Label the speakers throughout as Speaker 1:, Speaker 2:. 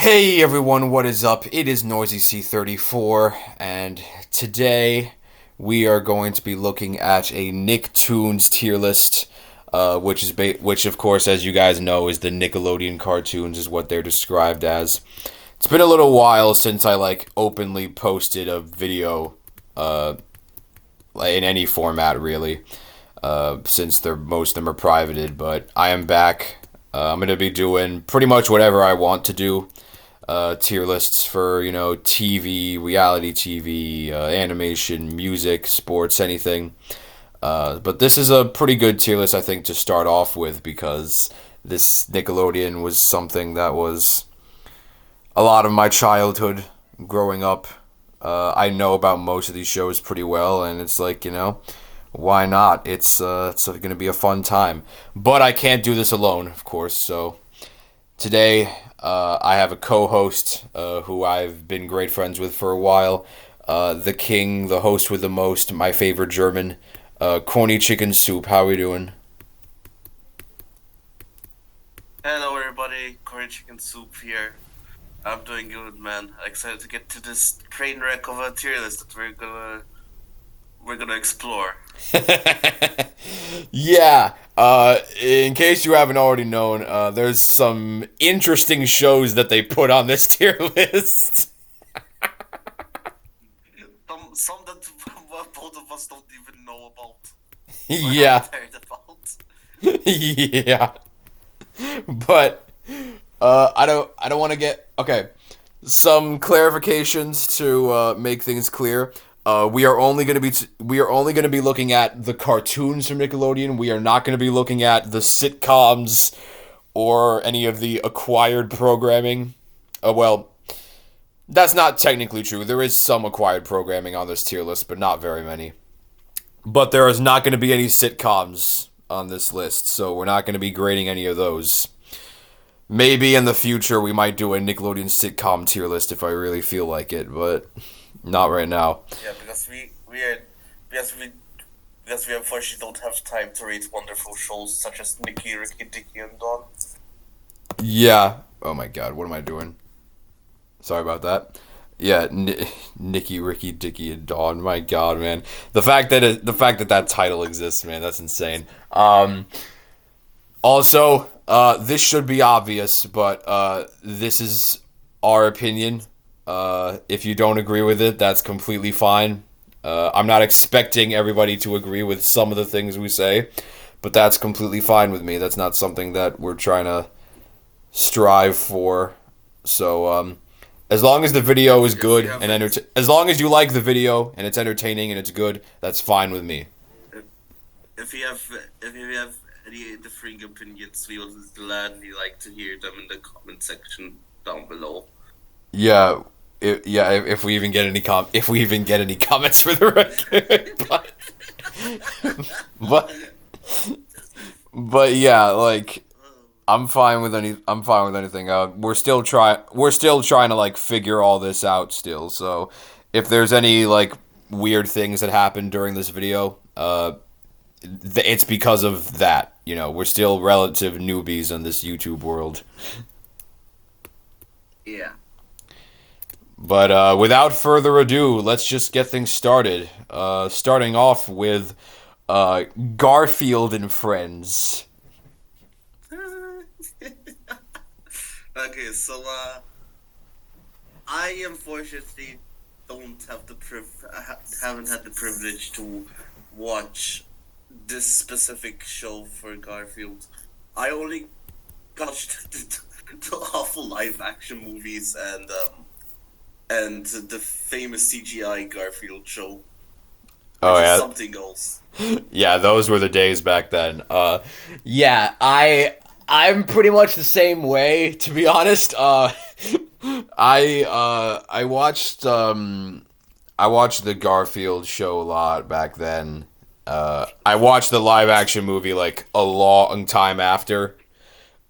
Speaker 1: Hey everyone, what is up? It is Noisy C34, and today we are going to be looking at a Nicktoons tier list, which of course, as you guys know, is the Nickelodeon cartoons, is what they're described as. It's been a little while since I openly posted a video, in any format really, since most of them are privated. But I am back. I'm gonna be doing pretty much whatever I want to do. Tier lists for, TV, reality TV, animation, music, sports, anything. But this is a pretty good tier list, I think, to start off with, because this Nickelodeon was something that was a lot of my childhood growing up. I know about most of these shows pretty well, and it's why not? It's going to be a fun time. But I can't do this alone, of course, so today I have a co-host who I've been great friends with for a while. The king, the host with the most, my favorite German, CornyChickenSoup. How are we doing?
Speaker 2: Hello everybody, CornyChickenSoup here. I'm doing good, man. Excited to get to this train wreck of a tier list that we're gonna explore.
Speaker 1: Yeah. In case you haven't already known, there's some interesting shows that they put on this tier list.
Speaker 2: Some that both of us don't even know about. Or
Speaker 1: Yeah.
Speaker 2: haven't heard about.
Speaker 1: Yeah. But I don't want to get okay. Some clarifications to make things clear. We are only going to be looking at the cartoons from Nickelodeon. We are not going to be looking at the sitcoms or any of the acquired programming. Well, that's not technically true. There is some acquired programming on this tier list, but not very many. But there is not going to be any sitcoms on this list, so we're not going to be grading any of those. Maybe in the future we might do a Nickelodeon sitcom tier list if I really feel like it, but not right now.
Speaker 2: Yeah, because we unfortunately don't have time to rate wonderful shows such as Mickey, Ricky, Dicky, and Dawn.
Speaker 1: Yeah. Oh my god, what am I doing? Sorry about that. Yeah, Nicky, Ricky, Dicky, and Dawn. My god, man. The fact that title exists, man, that's insane. Also, this should be obvious, but this is our opinion. If you don't agree with it, that's completely fine. I'm not expecting everybody to agree with some of the things we say, but that's completely fine with me. That's not something that we're trying to strive for. So, as long as the video is good and as long as you like the video and it's entertaining and it's good, that's fine with me.
Speaker 2: If you have any differing opinions, we would gladly like to hear them in the comment section down below.
Speaker 1: Yeah, if we even get any comments for the record, but but yeah, I'm fine with anything. We're still trying to figure all this out still. So if there's any weird things that happen during this video, it's because of that. We're still relative newbies in this YouTube world.
Speaker 2: Yeah.
Speaker 1: But without further ado, let's just get things started. Starting off with Garfield and Friends.
Speaker 2: Okay, so I unfortunately don't have haven't had the privilege to watch this specific show for Garfield. I only watched the awful live action movies and the famous CGI Garfield show.
Speaker 1: Oh yeah,
Speaker 2: something else.
Speaker 1: Yeah, those were the days back then. Yeah, I'm pretty much the same way, to be honest. I watched the Garfield show a lot back then. I watched the live action movie a long time after.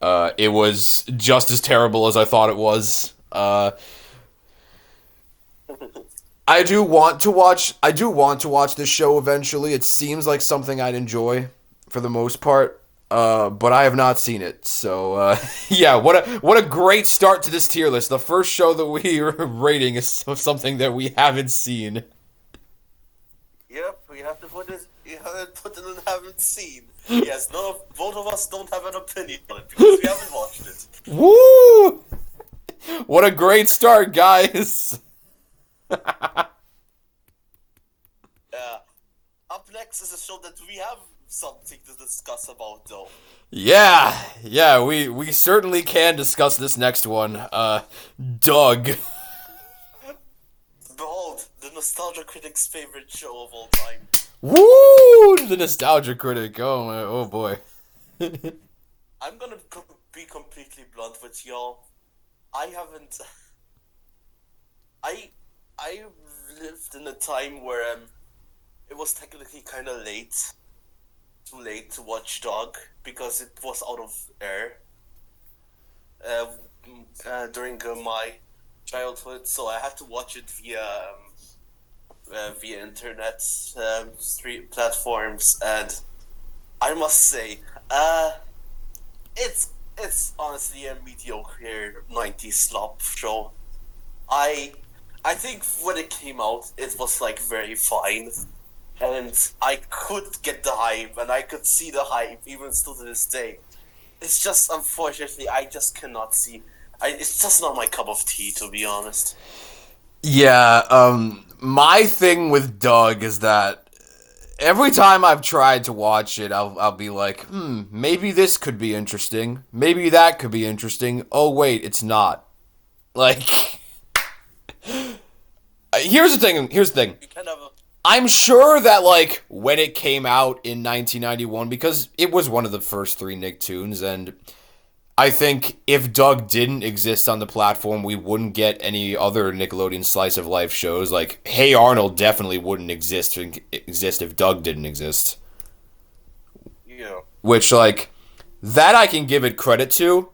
Speaker 1: It was just as terrible as I thought it was. I do want to watch this show eventually. It seems like something I'd enjoy for the most part. but I have not seen it. So yeah, what a great start to this tier list. The first show that we are rating is something that we haven't seen.
Speaker 2: Yep, we have to put it. We haven't put it and haven't seen. Yes, both of us don't have an opinion on it because we haven't watched it.
Speaker 1: Woo! What a great start, guys.
Speaker 2: Uh, Up next is a show that we have something to discuss about, though.
Speaker 1: Yeah, we certainly can discuss this next one. Doug.
Speaker 2: Behold, the nostalgia critic's favorite show of all time.
Speaker 1: Woo! The nostalgia critic. Oh boy.
Speaker 2: I'm gonna be completely blunt with y'all. I haven't. I I lived in a time where it was technically kind of too late to watch Dog because it was out of air uh, during my childhood, so I had to watch it via internet street platforms, and I must say, it's honestly a mediocre '90s slop show. I I think when it came out, it was like very fine, and I could get the hype, and I could see the hype even still to this day. It's just unfortunately I just cannot see. It's just not my cup of tea, to be honest.
Speaker 1: Yeah, my thing with Doug is that every time I've tried to watch it, I'll be like, maybe this could be interesting. Maybe that could be interesting. Oh wait, it's not. Like here's the thing.
Speaker 2: You kind of
Speaker 1: I'm sure that like when it came out in 1991 because it was one of the first 3 Nicktoons and I think if Doug didn't exist on the platform, we wouldn't get any other Nickelodeon slice of life shows. Like Hey Arnold definitely wouldn't exist if Doug didn't exist.
Speaker 2: yeah.
Speaker 1: Which like that I can give it credit to.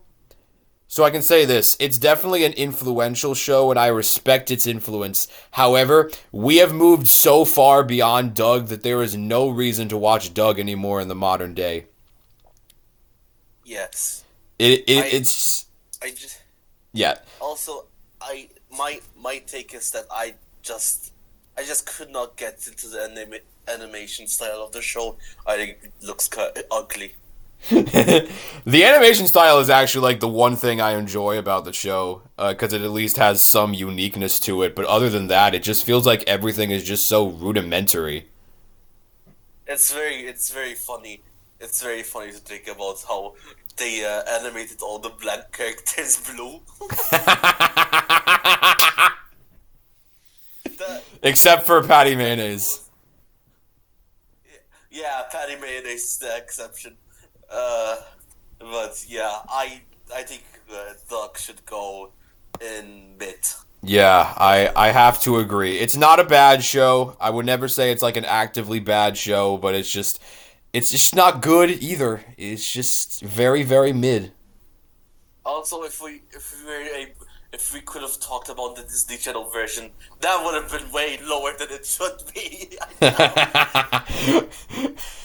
Speaker 1: So I can say this, it's definitely an influential show and I respect its influence. However, we have moved so far beyond Doug that there is no reason to watch Doug anymore in the modern day.
Speaker 2: Yes.
Speaker 1: It, it
Speaker 2: I
Speaker 1: it's
Speaker 2: I just
Speaker 1: yeah.
Speaker 2: also I my take is that I just could not get into the animation style of the show. I think it looks ugly.
Speaker 1: The animation style is actually like the one thing I enjoy about the show because it at least has some uniqueness to it. But other than that, it just feels like everything is just so rudimentary.
Speaker 2: It's very funny. It's very funny to think about how they animated all the black characters blue. the,
Speaker 1: Except for Patty Mayonnaise.
Speaker 2: yeah, Patty Mayonnaise is the exception. But yeah, I think Duck should go in mid.
Speaker 1: Yeah, I have to agree. It's not a bad show. I would never say it's like an actively bad show, but it's just not good either. It's just very very mid.
Speaker 2: Also, if we could have talked about the Disney Channel version, that would have been way lower than it should be.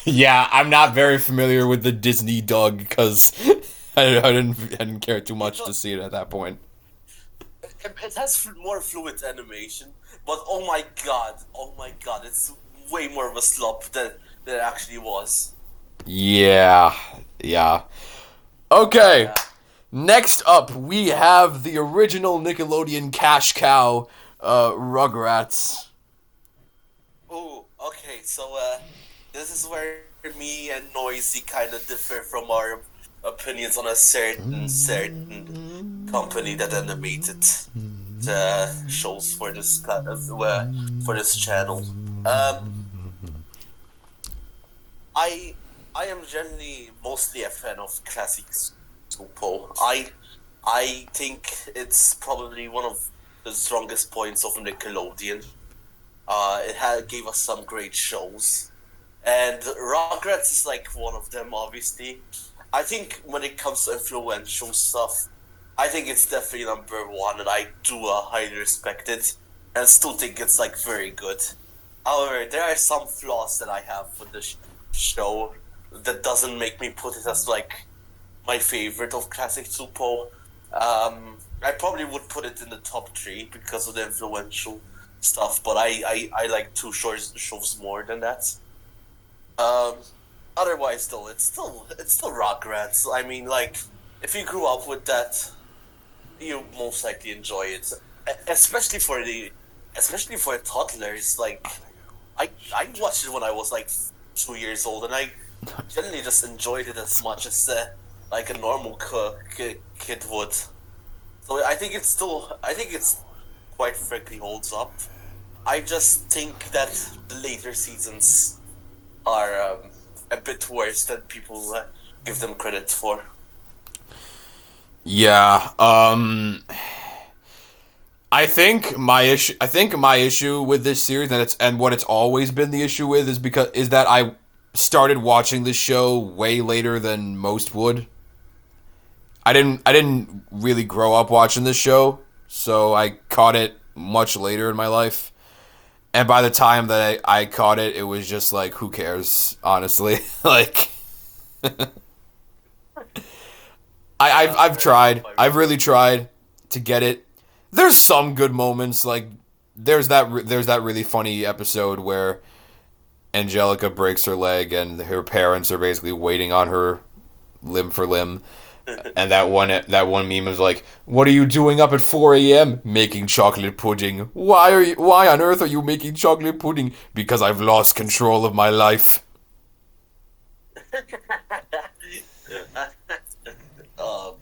Speaker 1: Yeah, I'm not very familiar with the Disney Doug because I didn't care too much to see it at that point.
Speaker 2: It has more fluid animation, but oh my god, it's way more of a slop than it actually was.
Speaker 1: Yeah, yeah. Okay,
Speaker 2: Yeah.
Speaker 1: next up we have the original Nickelodeon cash cow, Rugrats.
Speaker 2: Oh, okay. So this is where me and Noisy kind of differ from our opinions on a certain company that animated the shows for for this channel. Um, I I am generally mostly a fan of classic Supo. I think it's probably one of the strongest points of Nickelodeon. Gave us some great shows, and Rugrats is like one of them. Obviously, I think when it comes to influential stuff, I think it's definitely number one, and I do highly respect it, and still think it's like very good. However, there are some flaws that I have with the show. that doesn't make me put it as like my favorite of classic Supo. I probably would put it in the top three because of the influential stuff, but I like shows more than that. Um, Otherwise, though, it's still Rugrats. I mean, like, if you grew up with that, you most likely enjoy it, especially for toddlers. Like, I watched it when I was like 2 years old, and I generally just enjoyed it as much as like a normal kid would. So I think it's quite frankly holds up. I just think that the later seasons are a bit worse than people give them credit for.
Speaker 1: Yeah. I think my issue with this series, and what it's always been the issue with, is that I started watching this show way later than most would. I didn't really grow up watching this show, so I caught it much later in my life. And by the time that I caught it, it was just like, who cares, honestly. Like, I've
Speaker 2: Fair enough.
Speaker 1: tried. I've really tried to get it. There's some good moments, like there's that really funny episode where Angelica breaks her leg and her parents are basically waiting on her limb for limb. And that one meme is like, "What are you doing up at 4 a.m. making chocolate pudding? Why on earth are you making chocolate pudding? Because I've lost control of my life."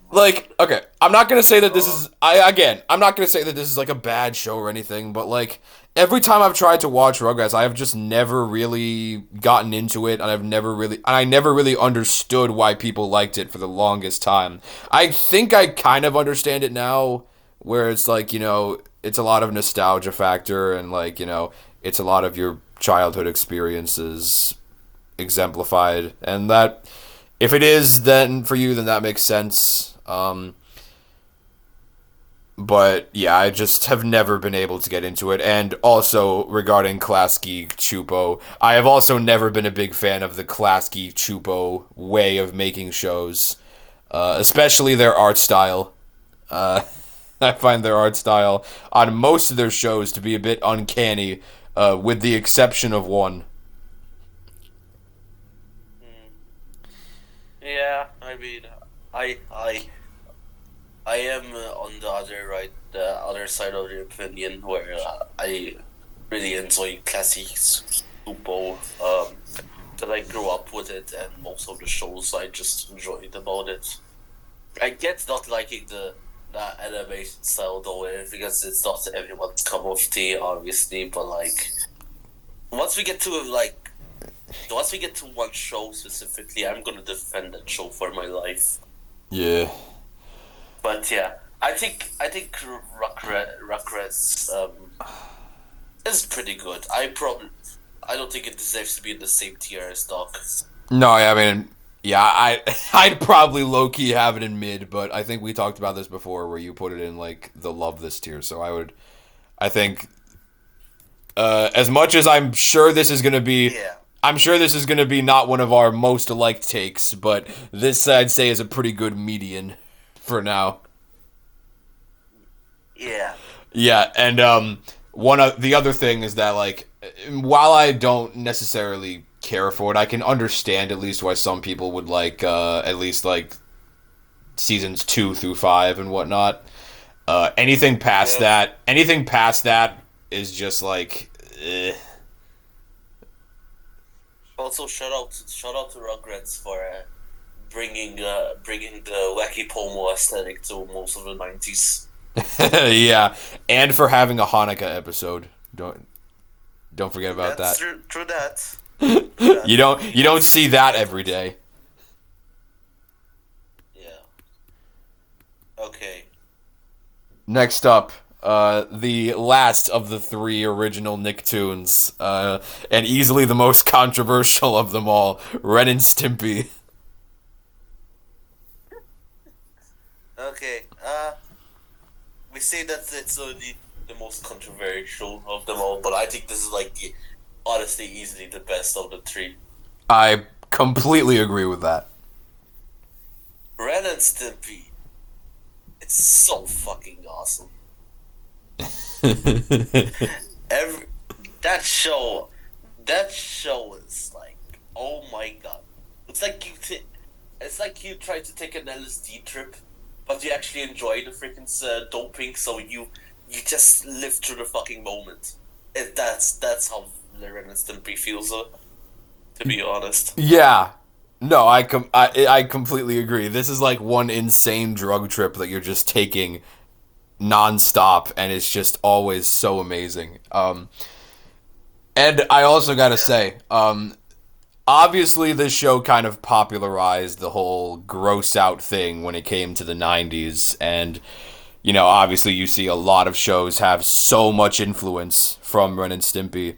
Speaker 1: Like, okay, I'm not gonna say that this is I'm not gonna say that this is like a bad show or anything, but like every time I've tried to watch Rugrats, I have just never really gotten into it, and I never really understood why people liked it for the longest time. I think I kind of understand it now, where it's like, it's a lot of nostalgia factor, and like, it's a lot of your childhood experiences exemplified, and that if it is then for you, then that makes sense. But yeah, I just have never been able to get into it. And also regarding Klasky Chupo, I have also never been a big fan of the Klasky Chupo way of making shows, especially their art style. Uh, I find their art style on most of their shows to be a bit uncanny, with the exception of one.
Speaker 2: Hmm. Yeah, I mean, I I I am on the other side of the opinion where I really enjoy classic football. That I grew up with it, and most of the shows I just enjoyed about it. I get not liking the animation style though, because it's not everyone's cup of tea, obviously. But like, once we get to like, once we get to one show specifically, I'm gonna defend that show for my life.
Speaker 1: Yeah.
Speaker 2: But yeah, I think Rugrats is pretty good. I don't think it deserves to be in the same tier as Doc.
Speaker 1: No, I mean, yeah, I'd probably low key have it in mid, but I think we talked about this before, where you put it in like the love this tier. So I think, as much as
Speaker 2: Yeah,
Speaker 1: I'm sure this is gonna be not one of our most liked takes, but this I'd say is a pretty good median for now.
Speaker 2: yeah,
Speaker 1: Yeah, and one of the other thing is that, like, while I don't necessarily care for it, I can understand at least why some people would like, at least like seasons 2 through 5 and whatnot.
Speaker 2: yeah.
Speaker 1: Anything past that is just like,
Speaker 2: Also, shout out to Rugrats for bringing the wacky Pomo aesthetic to most of the '90s.
Speaker 1: yeah, and for having a Hanukkah episode. Don't forget about
Speaker 2: That's
Speaker 1: that.
Speaker 2: true. True that. True that.
Speaker 1: You don't see that every day.
Speaker 2: Yeah. Okay.
Speaker 1: Next up, the last of the three original Nicktoons, and easily the most controversial of them all, Ren and Stimpy.
Speaker 2: Okay. We say that it's the most controversial of them all, but I think this is like honestly easily the best of the three.
Speaker 1: I Completely agree with that.
Speaker 2: Ren and Stimpy. It's so fucking awesome. Every that show, that show is like, oh my god. It's like it's like you try to take an LSD trip, but you actually enjoy the freaking doping, so you just live through the fucking moment. That's how Ren and Stimpy feels, to be honest.
Speaker 1: Yeah. No, I completely agree. This is like one insane drug trip that you're just taking nonstop, and it's just always so amazing. And I also gotta
Speaker 2: Yeah.
Speaker 1: say, obviously this show kind of popularized the whole gross out thing when it came to the 90s, and obviously you see a lot of shows have so much influence from Ren and Stimpy.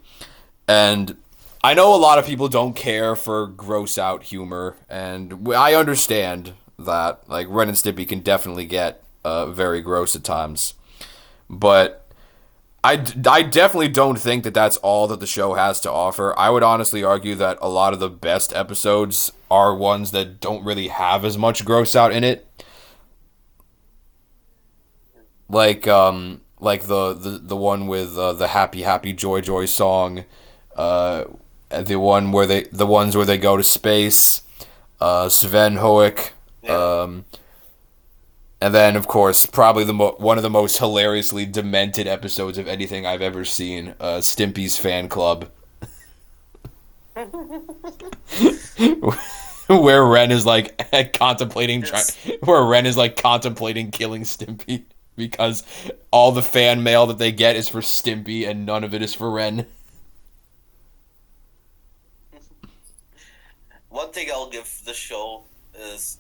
Speaker 1: And I know a lot of people don't care for gross out humor, and I understand that. Like, Ren and Stimpy can definitely get very gross at times. But I definitely don't think that that's all that the show has to offer. I would honestly argue that a lot of the best episodes are ones that don't really have as much gross out in it. Like the one with the Happy Happy Joy Joy song, uh, the ones where they go to space, Sven Hoek,
Speaker 2: Yeah.
Speaker 1: and then of course probably one of the most hilariously demented episodes of anything I've ever seen, Stimpy's Fan Club, where Ren is like
Speaker 2: Yes.
Speaker 1: where Ren is like contemplating killing Stimpy because all the fan mail that they get is for Stimpy and none of it is for Ren.
Speaker 2: One thing I'll give the show is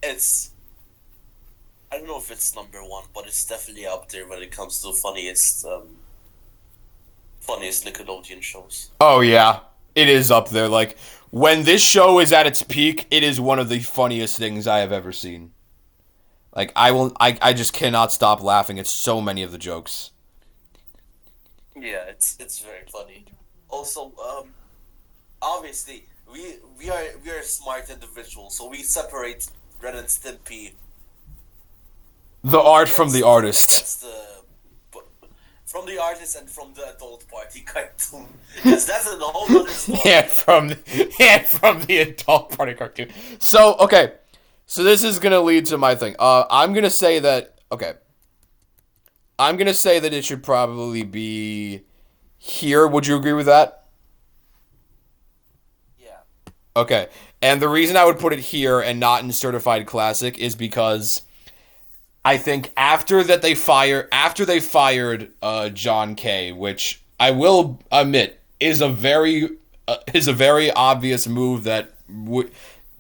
Speaker 2: it's I don't know if it's number one, but it's definitely up there when it comes to funniest Nickelodeon shows.
Speaker 1: Oh yeah, it is up there. Like, when this show is at its peak, it is one of the funniest things I have ever seen. Like, I just cannot stop laughing at so many of the jokes.
Speaker 2: Yeah, it's very funny. Also, obviously we are smart individuals, so we separate Ren and Stimpy
Speaker 1: The art from the
Speaker 2: against
Speaker 1: artist.
Speaker 2: against the from the artist and from the adult party cartoon, because that's a whole other
Speaker 1: Yeah,
Speaker 2: story.
Speaker 1: from the adult party cartoon. So okay, so this is gonna lead to my thing. I'm gonna say that okay. I'm gonna say that it should probably be here. Would you agree with that?
Speaker 2: Yeah.
Speaker 1: Okay. And the reason I would put it here and not in certified classic is because I think after they fired John Kay, which I will admit is a very obvious move that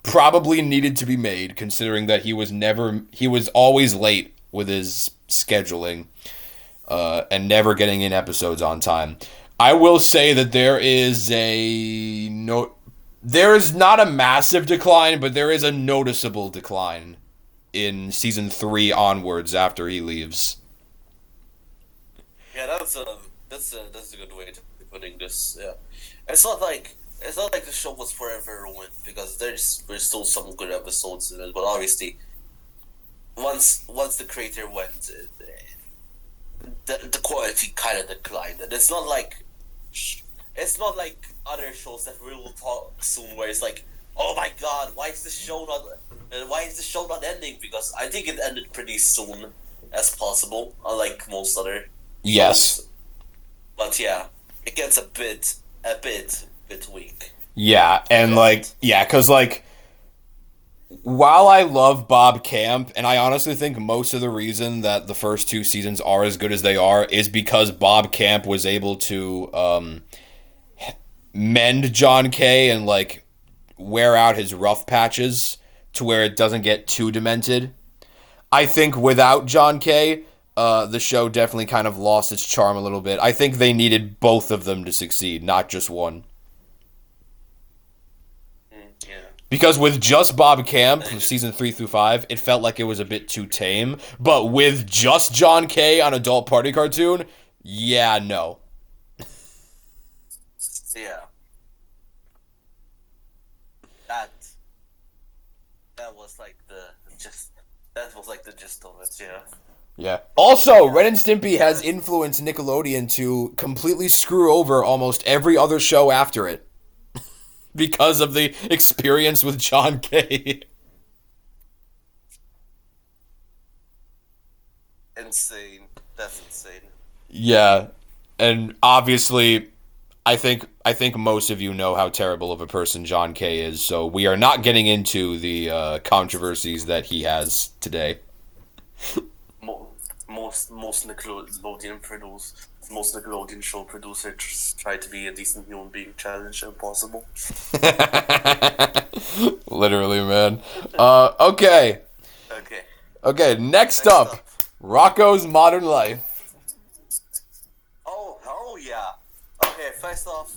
Speaker 1: probably needed to be made, considering that he was always late with his scheduling, and never getting in episodes on time. I will say that there is not a massive decline, but there is a noticeable decline in season 3 onwards after he leaves.
Speaker 2: Yeah, that's a good way to be putting this. Yeah, it's not like the show was forever ruined, because there's still some good episodes in it, but obviously once the creator went, the quality kind of declined, and it's not like other shows that we will talk soon, where it's like, oh my god, why is the show not ending? Because I think it ended pretty soon as possible, unlike most other
Speaker 1: Yes.
Speaker 2: shows. But yeah, it gets a bit weak.
Speaker 1: Yeah, and like
Speaker 2: Right.
Speaker 1: yeah, cuz like while I love Bob Camp, and I honestly think most of the reason that the first 2 seasons are as good as they are is because Bob Camp was able to mend John Kay and like wear out his rough patches to where it doesn't get too demented. I think without John Kay, the show definitely kind of lost its charm a little bit. I think they needed both of them to succeed, not just one.
Speaker 2: Yeah.
Speaker 1: Because with just Bob Camp,
Speaker 2: I agree.
Speaker 1: season 3 through 5, it felt like it was a bit too tame. But with just John Kay on Adult Party Cartoon, yeah, no.
Speaker 2: Yeah. was like the just that was like the gist of it. Yeah.
Speaker 1: Yeah. Also,
Speaker 2: Yeah.
Speaker 1: Ren and Stimpy has influenced Nickelodeon to completely screw over almost every other show after it because of the experience with John Kay.
Speaker 2: Insane. That's insane.
Speaker 1: Yeah. And obviously, I think most of you know how terrible of a person John Kay is, so we are not getting into the controversies that he has today.
Speaker 2: Most Nickelodeon most Nickelodeon show producers try to be a decent human being. Challenge impossible.
Speaker 1: Literally, man. Okay.
Speaker 2: Okay.
Speaker 1: Okay, next
Speaker 2: Next
Speaker 1: up,
Speaker 2: up.
Speaker 1: Rocco's Modern Life.
Speaker 2: Oh yeah. Okay. First off,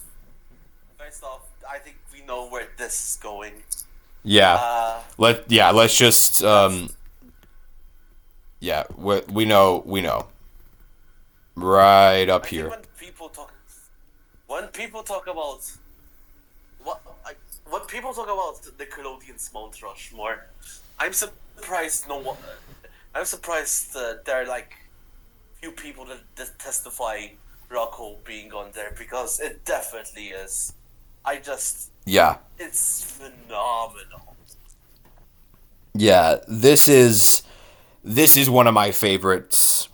Speaker 2: I think we know where this is going.
Speaker 1: Yeah.
Speaker 2: Uh,
Speaker 1: Let's just
Speaker 2: that's
Speaker 1: yeah, we know. Right up
Speaker 2: I think
Speaker 1: here.
Speaker 2: when people talk about what I, when people talk about Nickelodeon's Mount Rushmore, I'm surprised no one. I'm surprised there are like few people that testify Rocco being on there because it definitely is.
Speaker 1: Yeah.
Speaker 2: It's phenomenal.
Speaker 1: Yeah, this is one of my favorites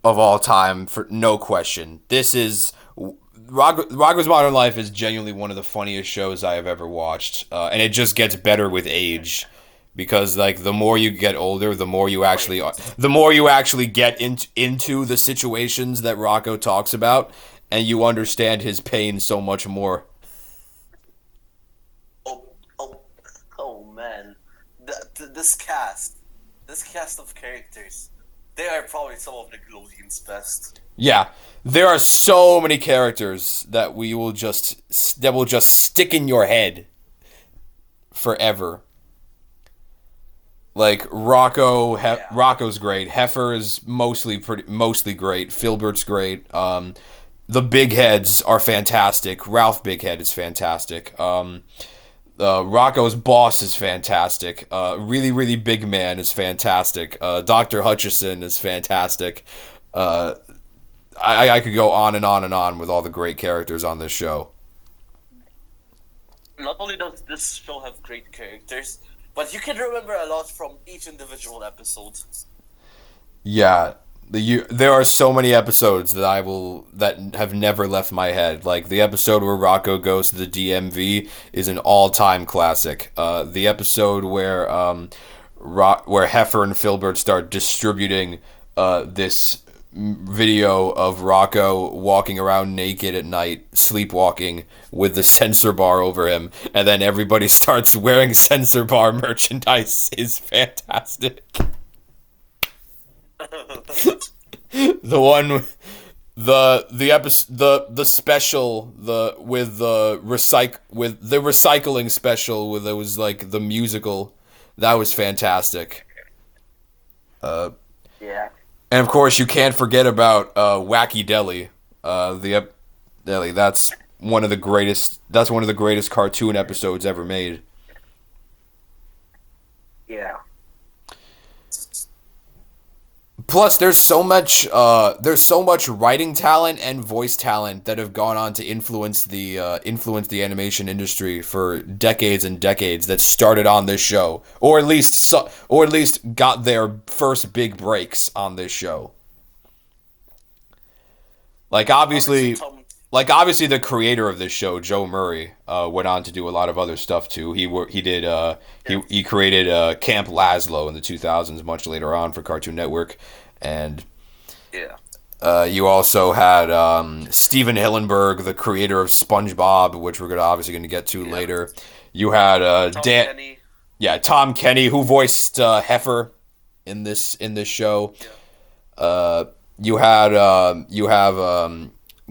Speaker 1: of all time for no question. This is Rocco's Modern Life is genuinely one of the funniest shows I have ever watched, and it just gets better with age because like the more you get older, the more you actually get into the situations that Rocco talks about, and you understand his pain so much more.
Speaker 2: Oh, oh, oh man, this cast of characters, they are probably some of Nickelodeon's best.
Speaker 1: Yeah, there are so many characters that will just stick in your head forever. Like
Speaker 2: Yeah.
Speaker 1: Rocco's great. Heifer is mostly great. Filbert's great. The big heads are fantastic. Ralph Big Head is fantastic. Rocco's boss is fantastic. Really, really big man is fantastic. Dr. Hutchison is fantastic. Uh, I could go on and on and on with all the great characters on this show.
Speaker 2: Not only does this show have great characters, but you can remember a lot from each individual episode.
Speaker 1: Yeah, there are so many episodes that have never left my head. Like the episode where Rocco goes to the DMV is an all-time classic. The episode where Heifer and Filbert start distributing this video of Rocco walking around naked at night, sleepwalking with the censor bar over him, and then everybody starts wearing censor bar merchandise is fantastic. The one, the episode, the special, with the recycling special, with it was like the musical, that was fantastic.
Speaker 2: Yeah.
Speaker 1: And of course, you can't forget about Wacky Deli. Deli. That's one of the greatest cartoon episodes ever made.
Speaker 2: Yeah.
Speaker 1: Plus, there's so much writing talent and voice talent that have gone on to influence the animation industry for decades and decades. That started on this show, or at least got their first big breaks on this show. Like
Speaker 2: Obviously,
Speaker 1: obviously,
Speaker 2: Tom.
Speaker 1: obviously, the creator of this show, Joe Murray, went on to do a lot of other stuff too.
Speaker 2: Yeah.
Speaker 1: He created Camp Lazlo in the 2000s, much later on for Cartoon Network, and
Speaker 2: Yeah.
Speaker 1: you also had Steven Hillenburg, the creator of SpongeBob, which we're obviously going to get to
Speaker 2: Yeah.
Speaker 1: later. You had
Speaker 2: Tom Kenny.
Speaker 1: Tom Kenny, who voiced Heifer in this show.
Speaker 2: Yeah.
Speaker 1: You have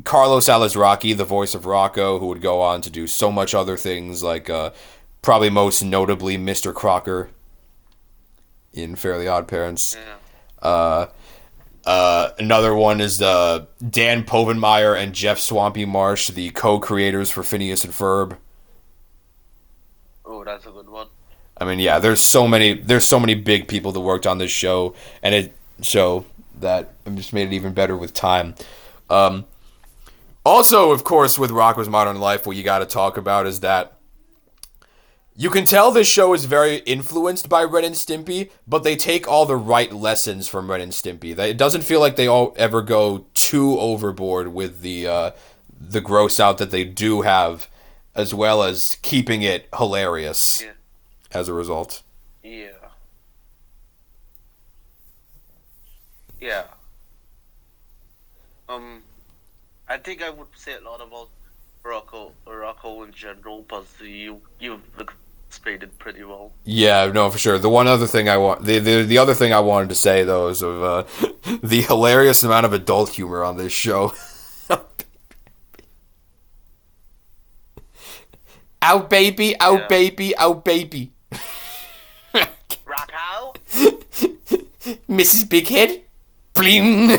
Speaker 1: Carlos Alazraqui, the voice of Rocco, who would go on to do so much other things, like probably most notably Mr. Crocker in Fairly Odd Parents.
Speaker 2: Yeah.
Speaker 1: Another one is Dan Povenmire and Jeff Swampy Marsh, the co-creators for Phineas and Ferb.
Speaker 2: Oh, that's a good one.
Speaker 1: I mean, yeah, there's so many big people that worked on this show, and it show that just made it even better with time. Um, Also, of course, with Rocko's Modern Life, what you got to talk about is that you can tell this show is very influenced by Ren and Stimpy, but they take all the right lessons from Ren and Stimpy. It doesn't feel like they all ever go too overboard with the gross out that they do have, as well as keeping it hilarious
Speaker 2: Yeah.
Speaker 1: as a result.
Speaker 2: Yeah. Yeah. Um, I think I would say a lot about Rocco in general, but you've explained it pretty well.
Speaker 1: Yeah, no, for sure. The other thing I wanted to say though is of the hilarious amount of adult humor on this show. Out baby, out
Speaker 2: Yeah.
Speaker 1: baby, out baby.
Speaker 2: Rocco.
Speaker 1: Mrs. Bighead, bling.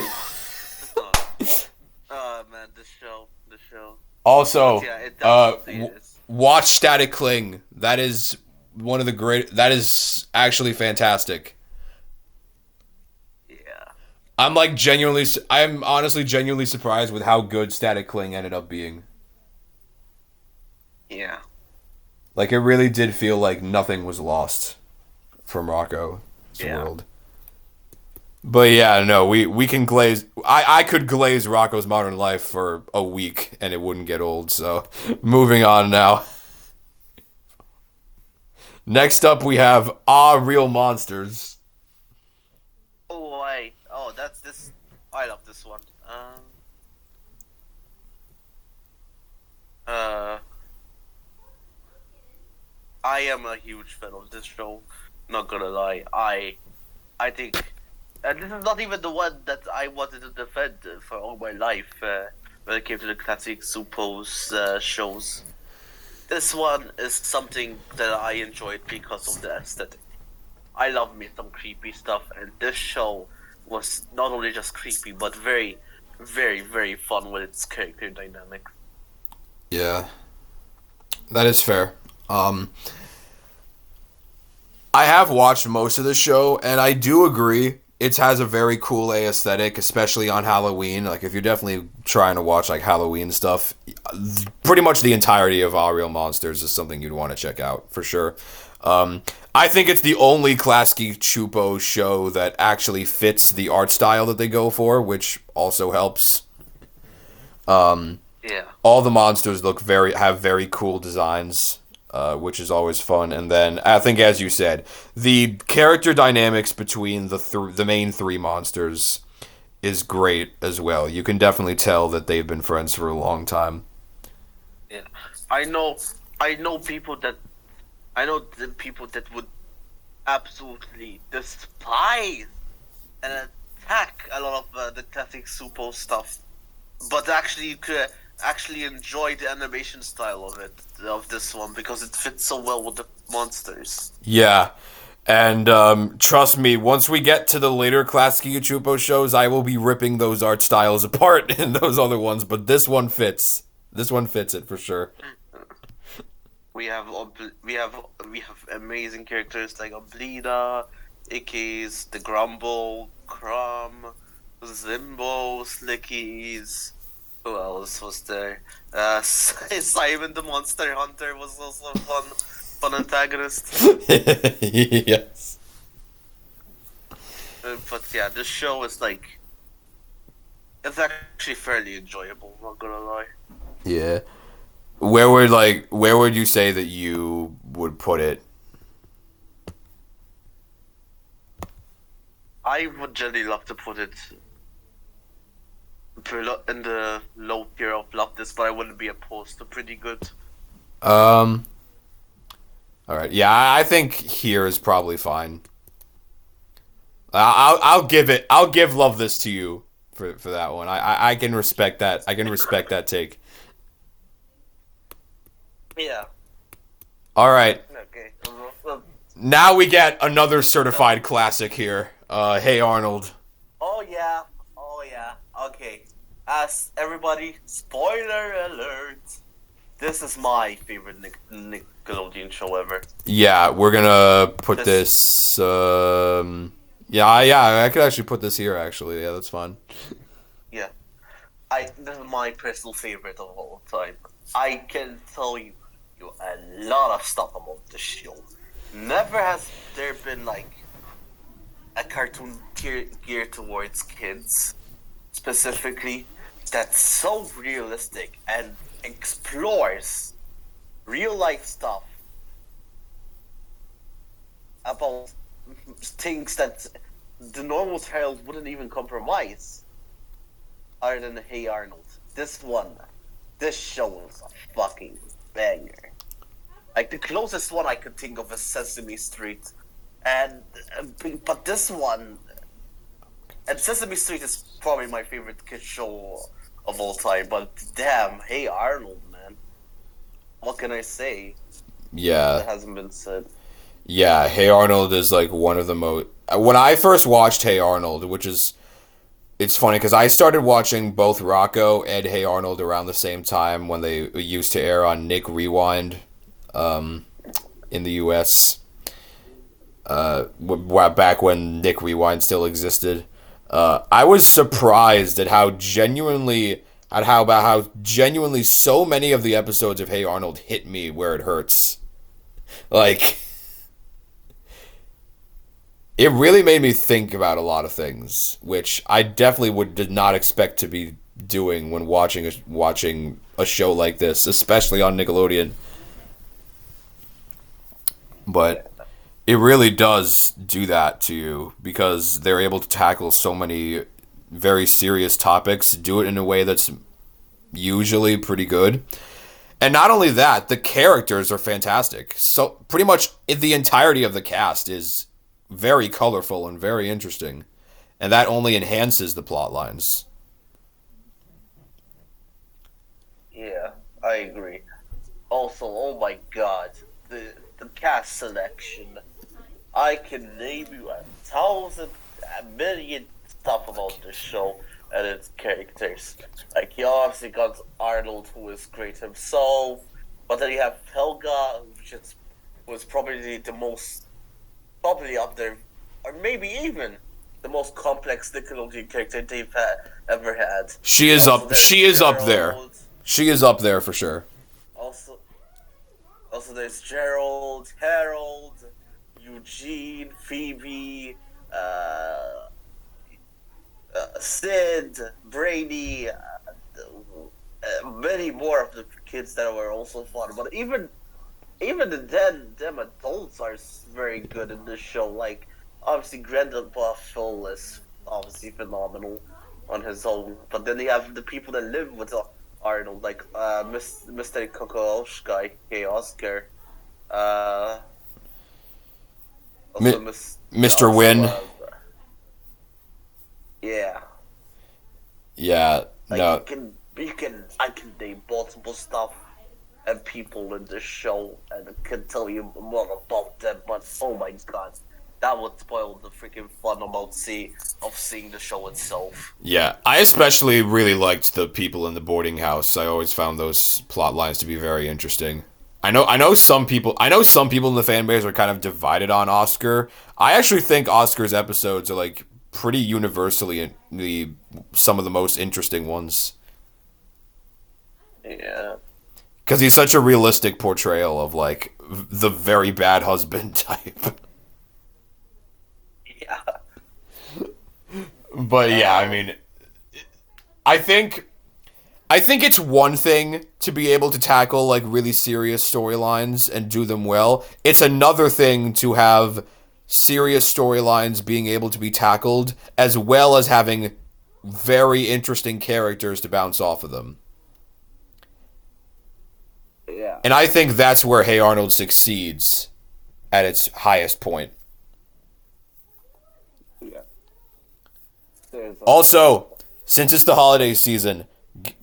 Speaker 2: Oh man, the show.
Speaker 1: Also,
Speaker 2: Yeah, it
Speaker 1: uh,
Speaker 2: definitely
Speaker 1: w-
Speaker 2: is.
Speaker 1: watch Static Cling. That is one of the great. That is actually fantastic.
Speaker 2: Yeah.
Speaker 1: I'm honestly genuinely surprised with how good Static Cling ended up being.
Speaker 2: Yeah.
Speaker 1: Like it really did feel like nothing was lost from Rocco's
Speaker 2: Yeah.
Speaker 1: world. But yeah, no, we can glaze. I could glaze Rocco's Modern Life for a week and it wouldn't get old. So moving on now. Next up, we have Ah Real Monsters.
Speaker 2: Oh wait. Oh, that's this. I love this one. Uh, I am a huge fan of this show. Not gonna lie. I think, and this is not even the one that I wanted to defend for all my life. When it came to the classic Supos shows, this one is something that I enjoyed because of the aesthetic. I love me some creepy stuff, and this show was not only just creepy, but very, very, very fun with its character dynamic.
Speaker 1: Yeah, that is fair. Um, I have watched most of the show, and I do agree it has a very cool aesthetic, especially on Halloween. Like if you're definitely trying to watch like Halloween stuff, pretty much the entirety of Our Real Monsters is something you'd want to check out for sure. I think it's the only Klasky Chupo show that actually fits the art style that they go for, which also helps.
Speaker 2: Yeah,
Speaker 1: All the monsters have very cool designs, which is always fun. And then I think, as you said, the character dynamics between the main three monsters is great as well. You can definitely tell that they've been friends for a long time.
Speaker 2: yeah. I know, I know people that, I know the people that would absolutely despise and attack a lot of the classic Supo stuff, but actually could actually enjoy the animation style of this one because it fits so well with the monsters.
Speaker 1: Yeah. And trust me, once we get to the later Klasky Chupo shows, I will be ripping those art styles apart in those other ones. But this one fits. This one fits it for sure.
Speaker 2: We have amazing characters like Oblida, Ickies, the Grumble, Crumb, Zimbo, Slickies. Who else was there? Simon the Monster Hunter was also a fun antagonist.
Speaker 1: Yes.
Speaker 2: But yeah, this show is like it's actually fairly enjoyable. Not gonna lie.
Speaker 1: Yeah. Where would you say that you would put it?
Speaker 2: I would generally love to put it in the low tier of love this, but I wouldn't be opposed to pretty good.
Speaker 1: Um. All right. Yeah, I think here is probably fine. I'll give it. I'll give love this to you for that one. I can respect that. I can respect that take.
Speaker 2: Yeah.
Speaker 1: All right.
Speaker 2: Okay. Well,
Speaker 1: Now we get another certified classic here. Hey Arnold.
Speaker 2: oh yeah. Oh yeah. Okay. As everybody, spoiler alert. This is my favorite Nickelodeon show ever.
Speaker 1: Yeah, we're gonna put
Speaker 2: This,
Speaker 1: this. Yeah, I could actually put this here. Actually, yeah, that's fine.
Speaker 2: yeah, this is my personal favorite of all time. I can tell you a lot of stuff about the show. Never has there been like a cartoon geared towards kids specifically that's so realistic and explores real life stuff about things that the normal child wouldn't even compromise. Other than Hey Arnold, this show is a fucking banger. Like the closest one I could think of is Sesame Street, and but this one and Sesame Street is probably my favorite kid show of all time. But damn, Hey Arnold, man, what can I say
Speaker 1: Yeah,
Speaker 2: that hasn't been said?
Speaker 1: yeah. Hey Arnold is like one of the most. When I first watched Hey Arnold, which is it's funny because I started watching both Rocco and Hey Arnold around the same time when they used to air on Nick Rewind, in the U.S. Back when Nick Rewind still existed. I was surprised at how genuinely so many of the episodes of Hey Arnold hit me where it hurts. Like it really made me think about a lot of things, which I definitely did not expect to be doing when watching a show like this, especially on Nickelodeon. But it really does do that to you because they're able to tackle so many very serious topics, do it in a way that's usually pretty good. And not only that, the characters are fantastic. So pretty much the entirety of the cast is very colorful and very interesting. And that only enhances the plot lines.
Speaker 2: Yeah, I agree. Also, oh my god, the cast selection. I can name you a million stuff about the show and its characters. Like you obviously got Arnold, who is great himself, but then you have Helga, who is probably the most probably up there, or maybe even the most complex Nickelodeon character they've ever had.
Speaker 1: She is
Speaker 2: Also,
Speaker 1: up.
Speaker 2: there's
Speaker 1: She is up there.
Speaker 2: Gerald.
Speaker 1: She is up there for sure.
Speaker 2: Also, also there's Gerald, Harold, Eugene, Phoebe, Sid, Brady, many more of the kids that were also fun. But even them adults are very good in this show. Like obviously, Grandpa Phil is obviously phenomenal on his own. But then you have the people that live with Arnold, like Mr. Kokoschka, aka Oscar. Also,
Speaker 1: Mr.
Speaker 2: also,
Speaker 1: Wynn.
Speaker 2: Yeah.
Speaker 1: Yeah.
Speaker 2: Like
Speaker 1: No.
Speaker 2: I can name multiple stuff and people in this show and I can tell you more about them, but oh my god, that would spoil the freaking fun about seeing the show itself.
Speaker 1: Yeah, I especially really liked the people in the boarding house. I always found those plot lines to be very interesting. I know some people in the fan base are kind of divided on Oscar. I actually think Oscar's episodes are like pretty universally some of the most interesting ones.
Speaker 2: Yeah.
Speaker 1: Cuz he's such a realistic portrayal of like the very bad husband type.
Speaker 2: Yeah.
Speaker 1: But yeah, I mean I think it's one thing to be able to tackle like really serious storylines and do them well. It's another thing to have serious storylines being able to be tackled as well as having very interesting characters to bounce off of them.
Speaker 2: Yeah.
Speaker 1: And I think that's where Hey Arnold succeeds at its highest point.
Speaker 2: Yeah.
Speaker 1: Also, since it's the holiday season,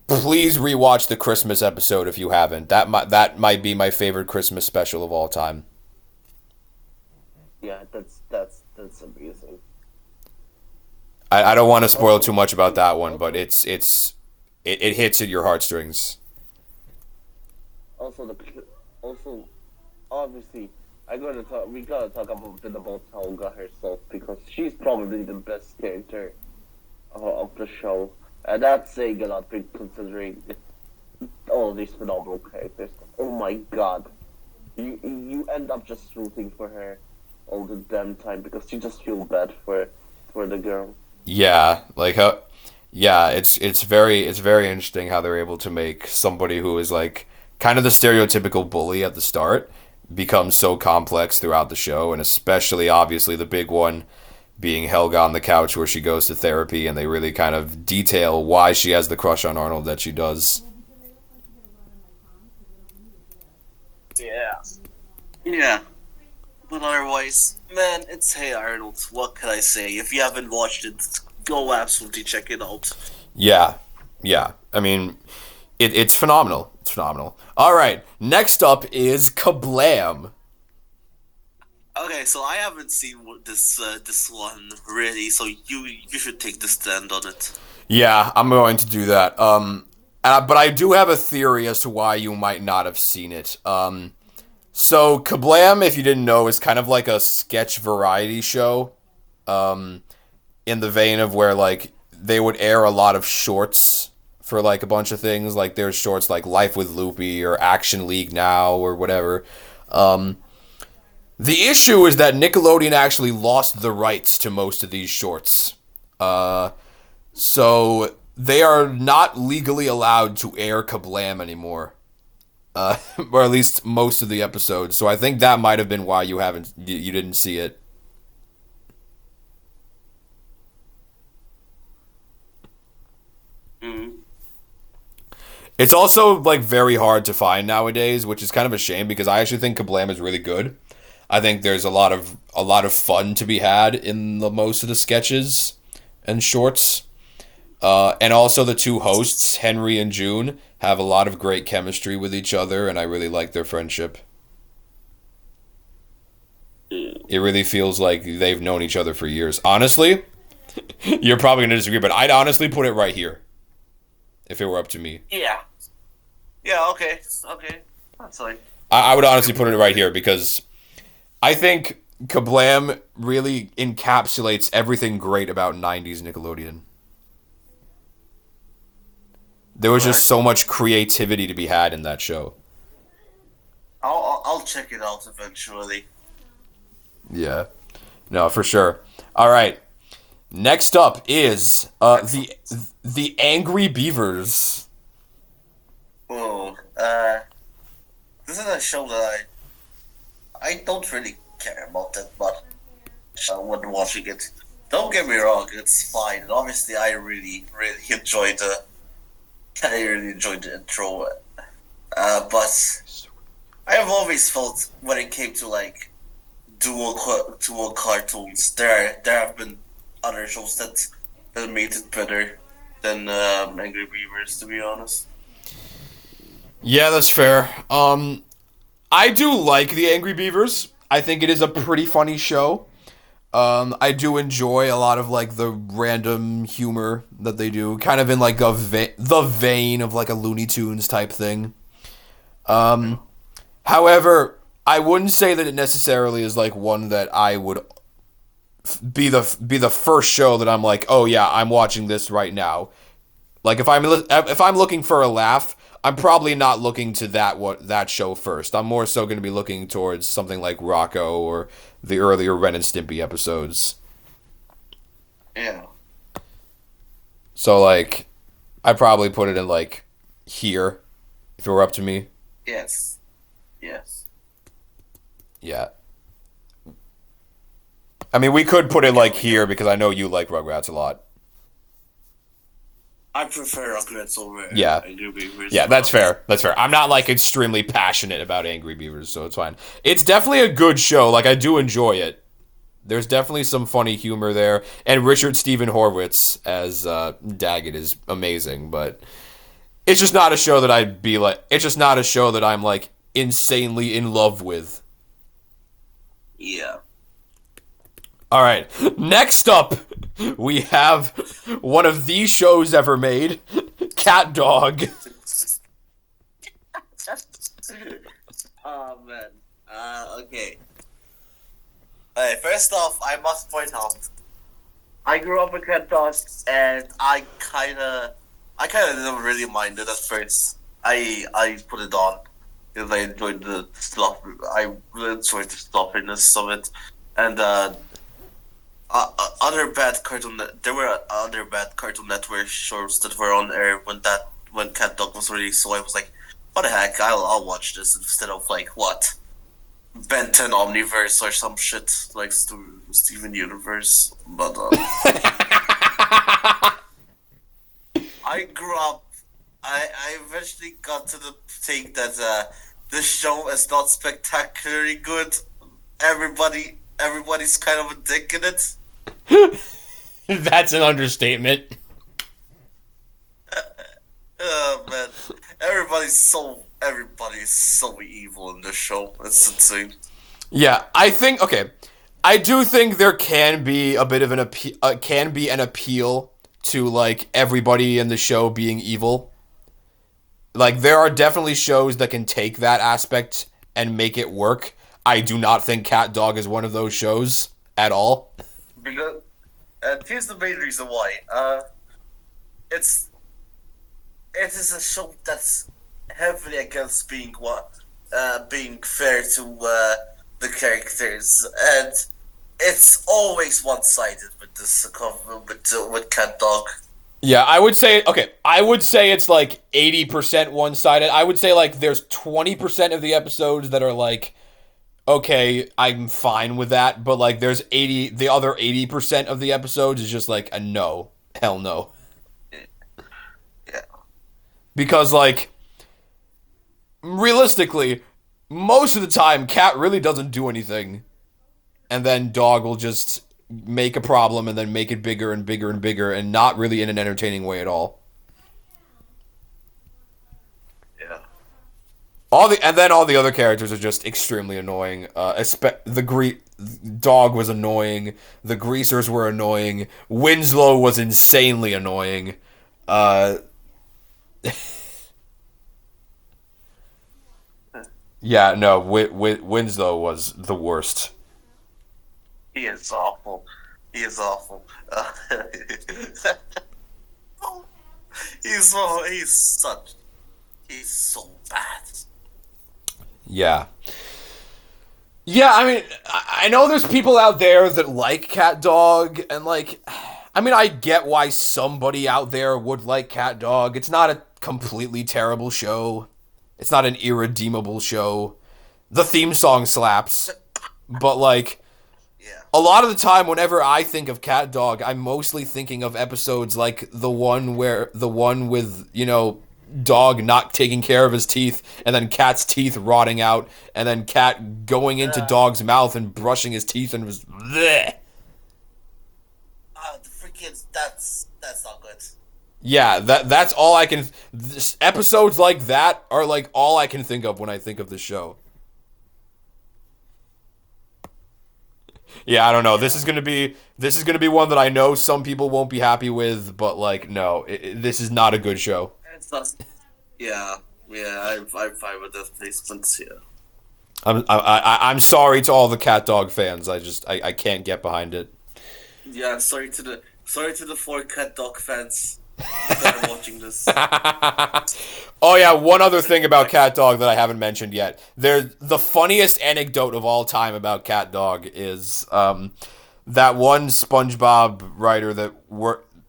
Speaker 1: please rewatch the Christmas episode if you haven't. That might be my favorite Christmas special of all time.
Speaker 2: Yeah, that's amazing.
Speaker 1: I don't want to spoil too much about that one, but it hits at your heartstrings.
Speaker 2: Also, also obviously, we gotta talk a bit about Helga herself because she's probably the best character of the show, and that's saying a lot considering all these phenomenal characters. Oh my god, you end up just rooting for her all the damn time because you just feel bad for the girl.
Speaker 1: Yeah, like how yeah, it's very interesting how they're able to make somebody who is like kind of the stereotypical bully at the start become so complex throughout the show, and especially obviously the big one being Helga on the couch where she goes to therapy and they really kind of detail why she has the crush on Arnold that she does.
Speaker 2: Yeah. Yeah. But otherwise, man, it's Hey Arnold. What can I say? If you haven't watched it, go absolutely check it out.
Speaker 1: Yeah. Yeah. I mean, it's phenomenal. It's phenomenal. All right. Next up is Kablam.
Speaker 2: Okay, so I haven't seen this one really, so you should take the stand on it.
Speaker 1: Yeah, I'm going to do that. But I do have a theory as to why you might not have seen it. So Kablam, if you didn't know, is kind of like a sketch variety show. In the vein of where like they would air a lot of shorts for like a bunch of things. Like there's shorts like Life with Loopy or Action League Now or whatever. The issue is that Nickelodeon actually lost the rights to most of these shorts. So they are not legally allowed to air Kablam anymore. Or at least most of the episodes. So I think that might have been why you didn't see it.
Speaker 2: Mm.
Speaker 1: It's also like very hard to find nowadays, which is kind of a shame because I actually think Kablam is really good. I think there's a lot of fun to be had in most of the sketches and shorts. And also the two hosts, Henry and June, have a lot of great chemistry with each other, and I really like their friendship. It really feels like they've known each other for years. Honestly, you're probably going to disagree, but I'd honestly put it right here if it were up to me.
Speaker 2: Yeah. Yeah. Okay. Okay. That's like.
Speaker 1: I would honestly put it right here because I think Kablam really encapsulates everything great about 90s Nickelodeon. There was just so much creativity to be had in that show.
Speaker 2: I'll check it out eventually.
Speaker 1: Yeah. No, for sure. All right. Next up is the Angry Beavers.
Speaker 2: Oh, this is a show that I don't really care about that much when watching it. Don't get me wrong, it's fine. And obviously, I really enjoyed the intro. But I have always felt when it came to like dual cartoons, there have been other shows that made it better than Angry Beavers, to be honest.
Speaker 1: Yeah, that's fair. I do like the Angry Beavers. I think it is a pretty funny show. I do enjoy a lot of like the random humor that they do, kind of in like the vein of like a Looney Tunes type thing. However, I wouldn't say that it necessarily is like one that I would be the first show that I'm like, oh yeah, I'm watching this right now. Like if I'm looking for a laugh, I'm probably not looking to that show first. I'm more so going to be looking towards something like Rocco or the earlier Ren and Stimpy episodes.
Speaker 2: Yeah.
Speaker 1: So like, I'd probably put it in like here, if it were up to me.
Speaker 2: Yes. Yes.
Speaker 1: Yeah. I mean, we could put it like here because I know you like Rugrats a lot.
Speaker 2: I prefer Rugrats over
Speaker 1: Yeah.
Speaker 2: Angry Beavers.
Speaker 1: Yeah, that's fair. That's fair. I'm not like extremely passionate about Angry Beavers, so it's fine. It's definitely a good show. Like I do enjoy it. There's definitely some funny humor there, and Richard Stephen Horwitz as Daggett is amazing. But it's just not a show that I'd be like. It's just not a show that I'm like insanely in love with.
Speaker 2: Yeah.
Speaker 1: All right. Next up, we have one of the shows ever made, Cat Dog.
Speaker 2: Oh man. Okay. Alright, first off, I must point out, I grew up with cat dogs, and I kinda didn't really mind it at first. I put it on because I enjoyed the stuff. I really enjoyed the stuffiness of it, and other bad there were other bad Cartoon Network shows that were on air when Cat Dog was released. So I was like, what the heck? I'll watch this instead of like what Ben 10 Omniverse or some shit like Steven Universe. But I grew up. I eventually got to the take that this show is not spectacularly good. Everybody's kind of a dick in it.
Speaker 1: That's an understatement.
Speaker 2: Oh man, everybody's so evil in this show. It's insane.
Speaker 1: Yeah, I do think there can be a bit of an appeal to like everybody in the show being evil. Like there are definitely shows that can take that aspect and make it work. I do not think Cat Dog is one of those shows at all.
Speaker 2: Because, and here's the main reason why. It's it is a show that's heavily against being fair to the characters, and it's always one-sided with with Cat Dog.
Speaker 1: Yeah, I would say it's like 80% one-sided. I would say like there's 20% of the episodes that are like okay, I'm fine with that, but like the other 80% of the episodes is just like a no. Hell no.
Speaker 2: Yeah.
Speaker 1: Because like realistically, most of the time Cat really doesn't do anything. And then Dog will just make a problem and then make it bigger and bigger and bigger and not really in an entertaining way at all.
Speaker 2: Yeah.
Speaker 1: All the other characters are just extremely annoying. Dog was annoying. The Greasers were annoying. Winslow was insanely annoying. Yeah, no, Winslow was the worst.
Speaker 2: He is awful. He is awful. He's so bad.
Speaker 1: Yeah. Yeah, I mean, I know there's people out there that like Cat Dog, and like, I mean, I get why somebody out there would like Cat Dog. It's not a completely terrible show. It's not an irredeemable show. The theme song slaps, but like,
Speaker 2: Yeah.
Speaker 1: a lot of the time, whenever I think of Cat Dog, I'm mostly thinking of episodes like the one with, Dog not taking care of his teeth, and then Cat's teeth rotting out, and then Cat going into Dog's mouth and brushing his teeth and was bleh.
Speaker 2: The freaking that's not good.
Speaker 1: Yeah, that's all I can. Episodes like that are like all I can think of when I think of the show. Yeah, I don't know. This is gonna be one that I know some people won't be happy with, but like, no, this is not a good show.
Speaker 2: It's not. Yeah, I'm fine with those placements. Yeah.
Speaker 1: I'm sorry to all the Cat Dog fans. I can't get behind it.
Speaker 2: Yeah, sorry to the 4 Cat Dog fans that are watching this.
Speaker 1: Oh yeah, one other thing about Cat Dog that I haven't mentioned yet. The funniest anecdote of all time about Cat Dog is that one SpongeBob writer that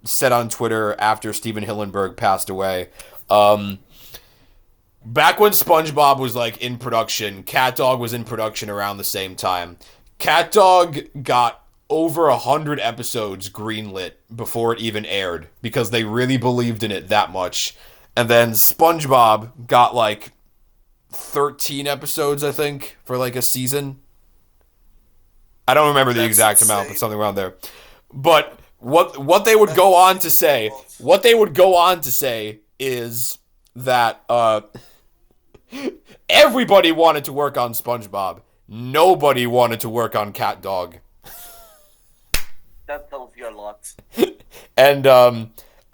Speaker 1: said on Twitter after Steven Hillenburg passed away. Back when SpongeBob was like in production, Cat Dog was in production around the same time. Cat Dog got over 100 episodes greenlit before it even aired because they really believed in it that much. And then SpongeBob got like 13 episodes, I think, for like a season. I don't remember the exact amount, but something around there. But what they would go on to say is that everybody wanted to work on SpongeBob. Nobody wanted to work on Cat Dog.
Speaker 2: That tells you a lot.
Speaker 1: And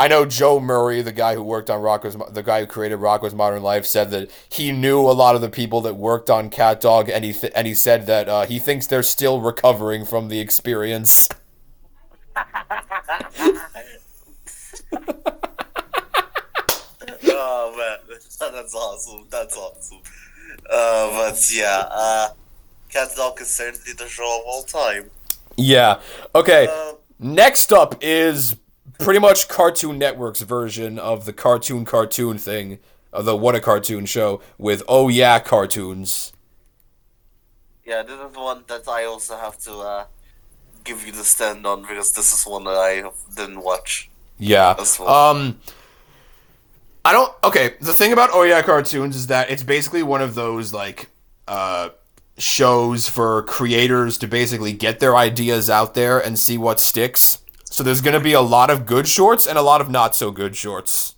Speaker 1: I know Joe Murray, the guy who worked on the guy who created Rocko's Modern Life, said that he knew a lot of the people that worked on Cat Dog, and he said that he thinks they're still recovering from the experience.
Speaker 2: Oh man, that's awesome. That's awesome. But yeah, Cat Dog is certainly the show of all time.
Speaker 1: Yeah. Okay.
Speaker 2: Uh,
Speaker 1: Next up is pretty much Cartoon Network's version of the cartoon thing, of the What a Cartoon show with Oh Yeah Cartoons.
Speaker 2: yeah, this is one that I also have to give you the stand on because this is one that I didn't watch
Speaker 1: Yeah.
Speaker 2: as well.
Speaker 1: I don't. Okay, the thing about Oh Yeah Cartoons is that it's basically one of those like shows for creators to basically get their ideas out there and see what sticks. So there's gonna be a lot of good shorts and a lot of not so good shorts.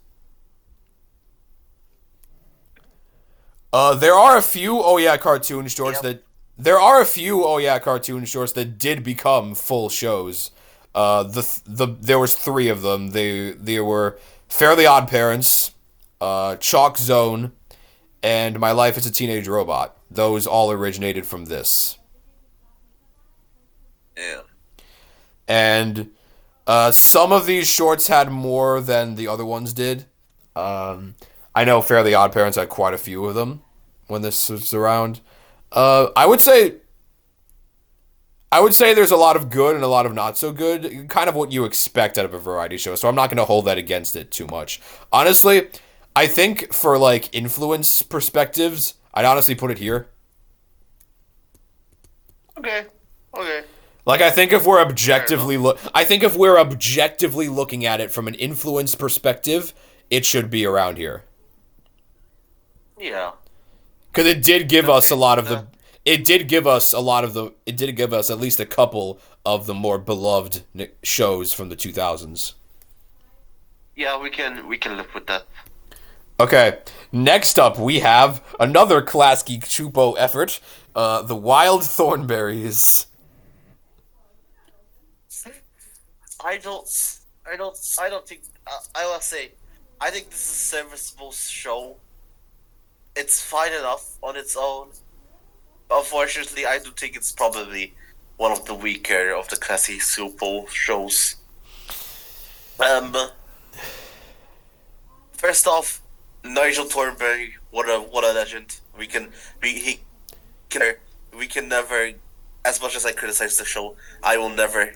Speaker 1: There are a few Oh Yeah Cartoon shorts
Speaker 2: Yep.
Speaker 1: that there are a few Oh Yeah Cartoon shorts that did become full shows. There was three of them. They were Fairly Odd Parents, Chalk Zone, and My Life as a Teenage Robot. Those all originated from this.
Speaker 2: Yeah.
Speaker 1: And some of these shorts had more than the other ones did. I know Fairly Odd Parents had quite a few of them when this was around. I would say there's a lot of good and a lot of not so good. Kind of what you expect out of a variety show. So I'm not going to hold that against it too much. Honestly, I think for like influence perspectives, I'd honestly put it here.
Speaker 2: Okay. Okay.
Speaker 1: Like I think if we're objectively looking at it from an influence perspective, it should be around here.
Speaker 2: Yeah.
Speaker 1: Cuz it did give us a
Speaker 2: Okay.
Speaker 1: lot of the it did give us at least a couple of the more beloved shows from the 2000s.
Speaker 2: Yeah, we can live with that.
Speaker 1: Okay, next up we have another Klasky Chupo effort, the Wild Thornberries.
Speaker 2: I don't. I don't think. I will say. I think this is a serviceable show. It's fine enough on its own. Unfortunately, I do think it's probably one of the weaker of the classic Super shows. Um, First off, Nigel Thornberry, what a legend. Can we can never. As much as I criticize the show, I will never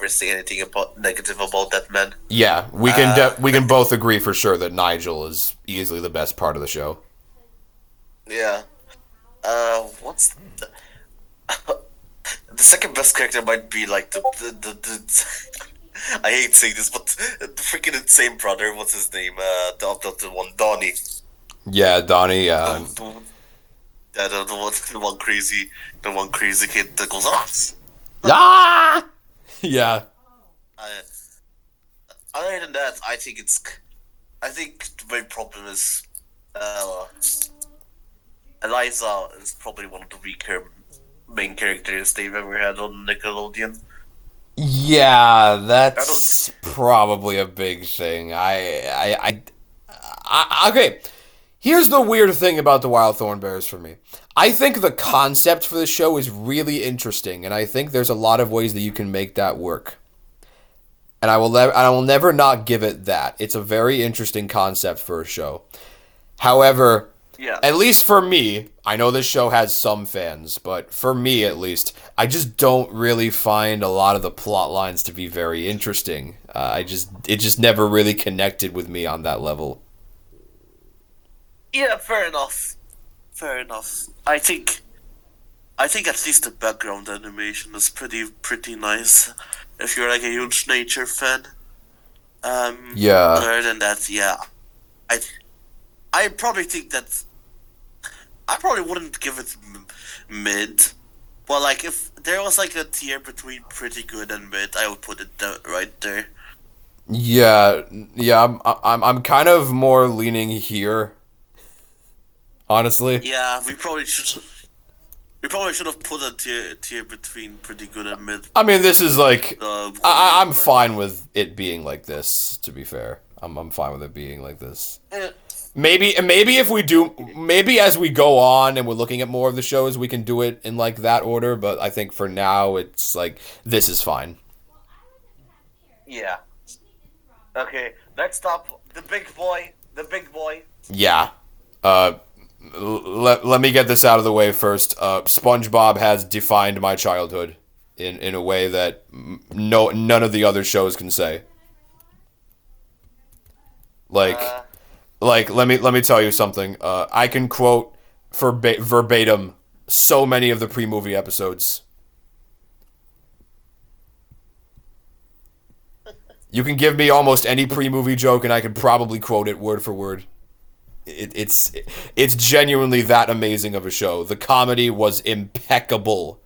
Speaker 2: say anything about negative about that man.
Speaker 1: Yeah,
Speaker 2: Uh,
Speaker 1: we can both agree for sure that Nigel is easily the best part of the show.
Speaker 2: yeah. What's the second best character might be like the I hate saying this, but the freaking insane brother. What's his name? The one Donnie.
Speaker 1: Yeah, Donnie.
Speaker 2: The, the one crazy kid that goes off.
Speaker 1: Ah! Yeah.
Speaker 2: Uh, Other than that, I think the main problem is uh, Eliza is probably one of the weaker main characters they've ever had on Nickelodeon.
Speaker 1: Yeah,
Speaker 2: I don't.
Speaker 1: that's probably a big thing. Okay. Here's the weird thing about the Wild Thornberries for me. I think the concept for the show is really interesting, and I think there's a lot of ways that you can make that work. And I will never not give it that. It's a very interesting concept for a show. However,
Speaker 2: Yeah.
Speaker 1: at least for me, I know this show has some fans, but for me at least, I just don't really find a lot of the plot lines to be very interesting. It just never really connected with me on that level.
Speaker 2: Yeah, fair enough. Fair enough. I think at least the background animation is pretty nice. If you're like a huge nature fan.
Speaker 1: Yeah.
Speaker 2: Other than that, yeah, I I probably think that I probably wouldn't give it mid. But like if there was like a tier between pretty good and mid, I would put it right there.
Speaker 1: Yeah, yeah, I'm kind of more leaning here, honestly.
Speaker 2: Yeah, we probably should. We probably should have put a tier between pretty good and mid.
Speaker 1: I mean, this is like I'm
Speaker 2: But
Speaker 1: fine with it being like this. To be fair, I'm fine with it being like this. Maybe if we do, maybe as we go on and we're looking at more of the shows, we can do it in like that order. But I think for now, it's like this is fine.
Speaker 2: yeah. Okay, next up, the big boy. The big boy.
Speaker 1: Yeah. Let me get this out of the way first. SpongeBob has defined my childhood in a way that none of the other shows can say. Like. Let me tell you something. I can quote verbatim so many of the pre-movie episodes. You can give me almost any pre-movie joke, and I can probably quote it word for word. It's genuinely that amazing of a show. The comedy was impeccable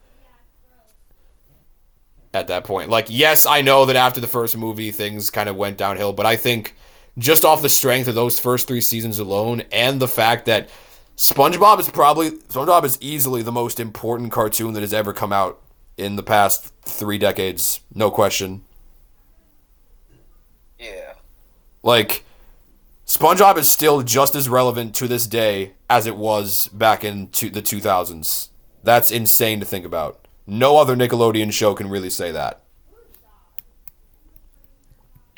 Speaker 1: at that point. Like, yes, I know that after the first movie, things kind of went downhill, but I think just off the strength of those first 3 seasons alone, and the fact that SpongeBob is easily the most important cartoon that has ever come out in the past 3 decades, no question.
Speaker 2: Yeah.
Speaker 1: Like, SpongeBob is still just as relevant to this day as it was back in the 2000s. That's insane to think about. No other Nickelodeon show can really say that.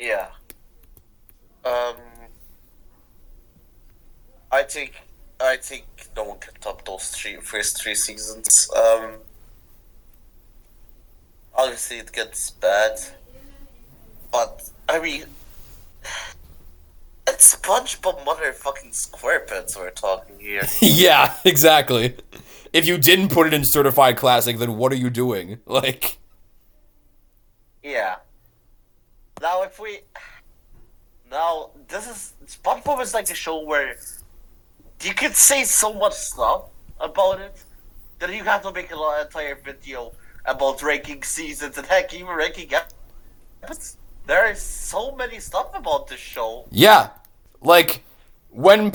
Speaker 2: Yeah. I think no one can top those first 3 seasons. Obviously it gets bad, but I mean, it's SpongeBob motherfucking SquarePants we're talking here.
Speaker 1: Yeah, exactly. If you didn't put it in certified classic, then what are you doing? Like,
Speaker 2: Yeah. Now this is SpongeBob is like a show where you could say so much stuff about it that you have to make an entire video about ranking seasons and heck, even ranking episodes. There is so many stuff about this show.
Speaker 1: yeah, like when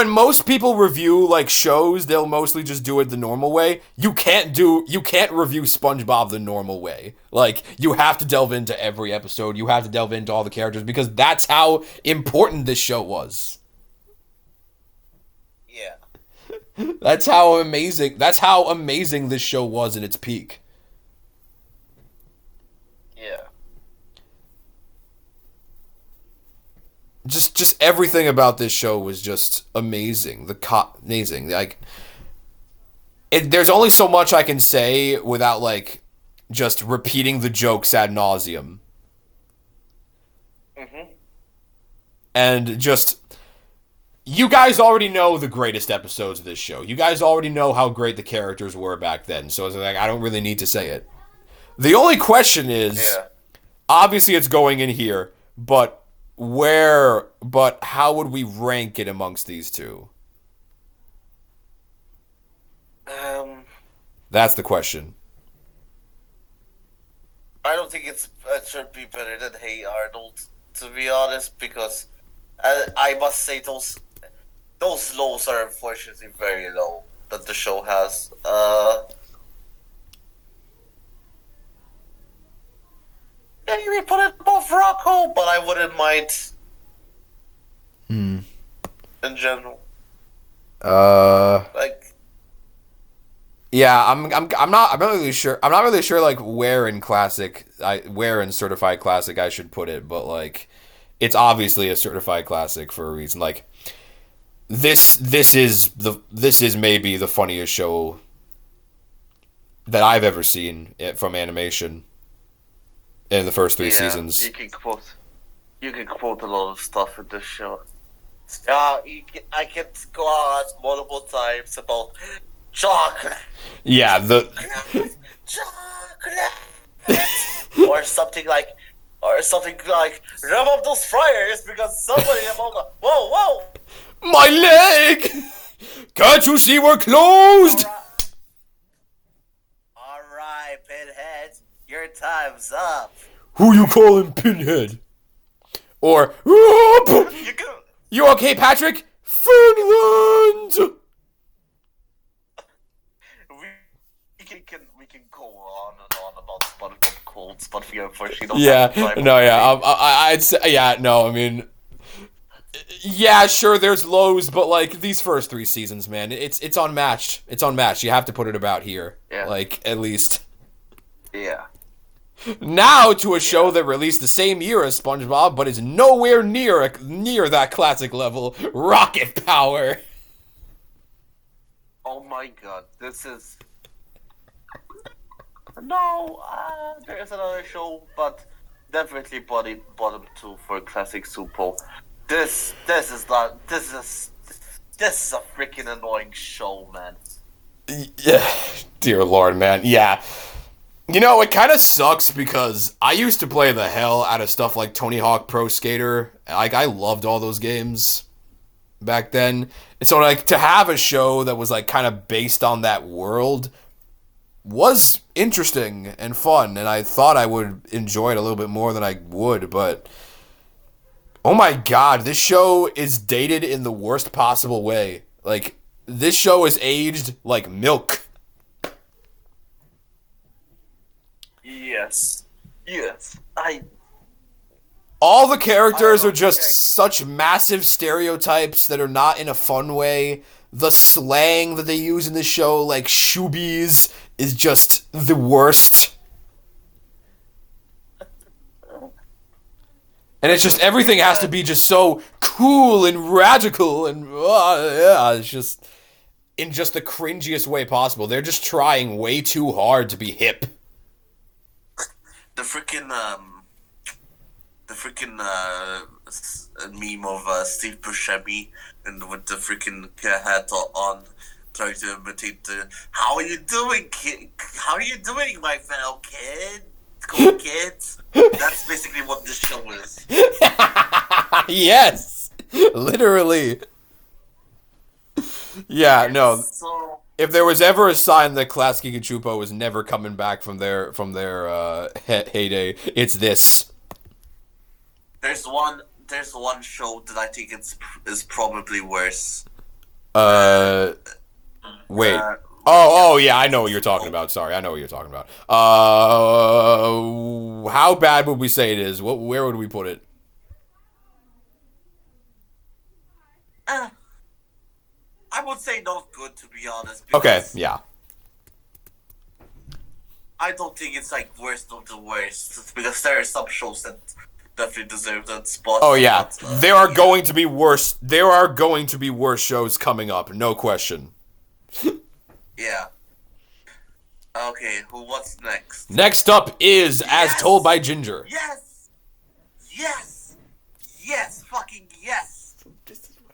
Speaker 1: most people review like shows, they'll mostly just do it the normal way. You can't review SpongeBob the normal way. Like, you have to delve into every episode. You have to delve into all the characters because that's how important this show was.
Speaker 2: Yeah.
Speaker 1: That's how amazing this show was at its peak.
Speaker 2: Yeah.
Speaker 1: Just everything about this show was just amazing. Amazing. Like, there's only so much I can say without like just repeating the jokes ad nauseum.
Speaker 2: Mhm.
Speaker 1: And just, you guys already know the greatest episodes of this show. You guys already know how great the characters were back then. So it's like, I don't really need to say it. The only question is, obviously it's going in here, but how would we rank it amongst these two? That's the question.
Speaker 2: I don't think it should be better than Hey Arnold, to be honest, because I must say those lows are unfortunately very low that the show has. Maybe put it above Rocco, but I wouldn't mind. In general, like,
Speaker 1: yeah, I'm not really sure. I'm not really sure like where in certified classic I should put it, but like, it's obviously a certified classic for a reason. Like, this is maybe the funniest show that I've ever seen from animation in the first 3 seasons.
Speaker 2: You can quote a lot of stuff in this show. I can go on multiple times about chocolate.
Speaker 1: Yeah,
Speaker 2: chocolate, or something like, rev up those fryers because somebody about whoa.
Speaker 1: My leg! Can't you see we're closed?
Speaker 2: Alright, Pinhead, your time's up.
Speaker 1: Who you calling Pinhead? Or, you okay, Patrick? Finland!
Speaker 2: quotes, but we unfortunately don't have the
Speaker 1: Yeah,
Speaker 2: time, I'm
Speaker 1: no, yeah,
Speaker 2: afraid.
Speaker 1: I'd say, yeah, no, I mean, yeah, sure, there's lows, but like these first three seasons, man, it's unmatched. It's unmatched. You have to put it about here,
Speaker 2: Yeah,
Speaker 1: like at least.
Speaker 2: yeah,
Speaker 1: Now to a show
Speaker 2: yeah.
Speaker 1: that released the same year as SpongeBob, but is nowhere near that classic level. Rocket Power.
Speaker 2: Oh my god, this is no. There is another show, but definitely bottom two for classic Supo. This is not. This is a freaking annoying show, man.
Speaker 1: Yeah, dear Lord, man. Yeah, you know it kind of sucks because I used to play the hell out of stuff like Tony Hawk Pro Skater. Like I loved all those games back then. And so like to have a show that was like kind of based on that world was interesting and fun, and I thought I would enjoy it a little bit more than I would, but oh my god, this show is dated in the worst possible way. Like this show is aged like milk.
Speaker 2: Yes, yes. I
Speaker 1: All the
Speaker 2: I don't
Speaker 1: characters are
Speaker 2: know.
Speaker 1: just such massive stereotypes that are not in a fun way. The slang that they use in the show, like shoobies, is just the worst. And it's just everything has to
Speaker 2: Uh,
Speaker 1: be just so cool and radical and yeah, it's just in just the cringiest way possible. They're just trying way too hard to be hip.
Speaker 2: the freaking meme of Steve Buscemi and with the freaking hat on, trying to imitate the "How are you doing, kid? How are you doing, my fellow kid? Cool kids." That's basically what this show is.
Speaker 1: Yes, literally. Yeah, no.
Speaker 2: It's so
Speaker 1: If there was ever a sign that Class Geek and Chupo was never coming back from their heyday, it's this.
Speaker 2: there's one show that I think is probably worse.
Speaker 1: Uh, Wait.
Speaker 2: Uh,
Speaker 1: Oh, yeah, I know what you're talking about. Sorry, I know what you're talking about. How bad would we say it is? Where would we put it?
Speaker 2: uh, I would say not good, to be honest,
Speaker 1: Okay,
Speaker 2: because
Speaker 1: yeah.
Speaker 2: I don't think it's like worst of the worst. Because there are some shows that definitely deserve that spot.
Speaker 1: Oh, yeah.
Speaker 2: But,
Speaker 1: There are
Speaker 2: yeah,
Speaker 1: going to be worse. There are going to be worse shows coming up. No question.
Speaker 2: yeah. Okay, what's next?
Speaker 1: Next up is As Told
Speaker 2: Yes,
Speaker 1: by Ginger.
Speaker 2: yes, yes, yes, fucking yes.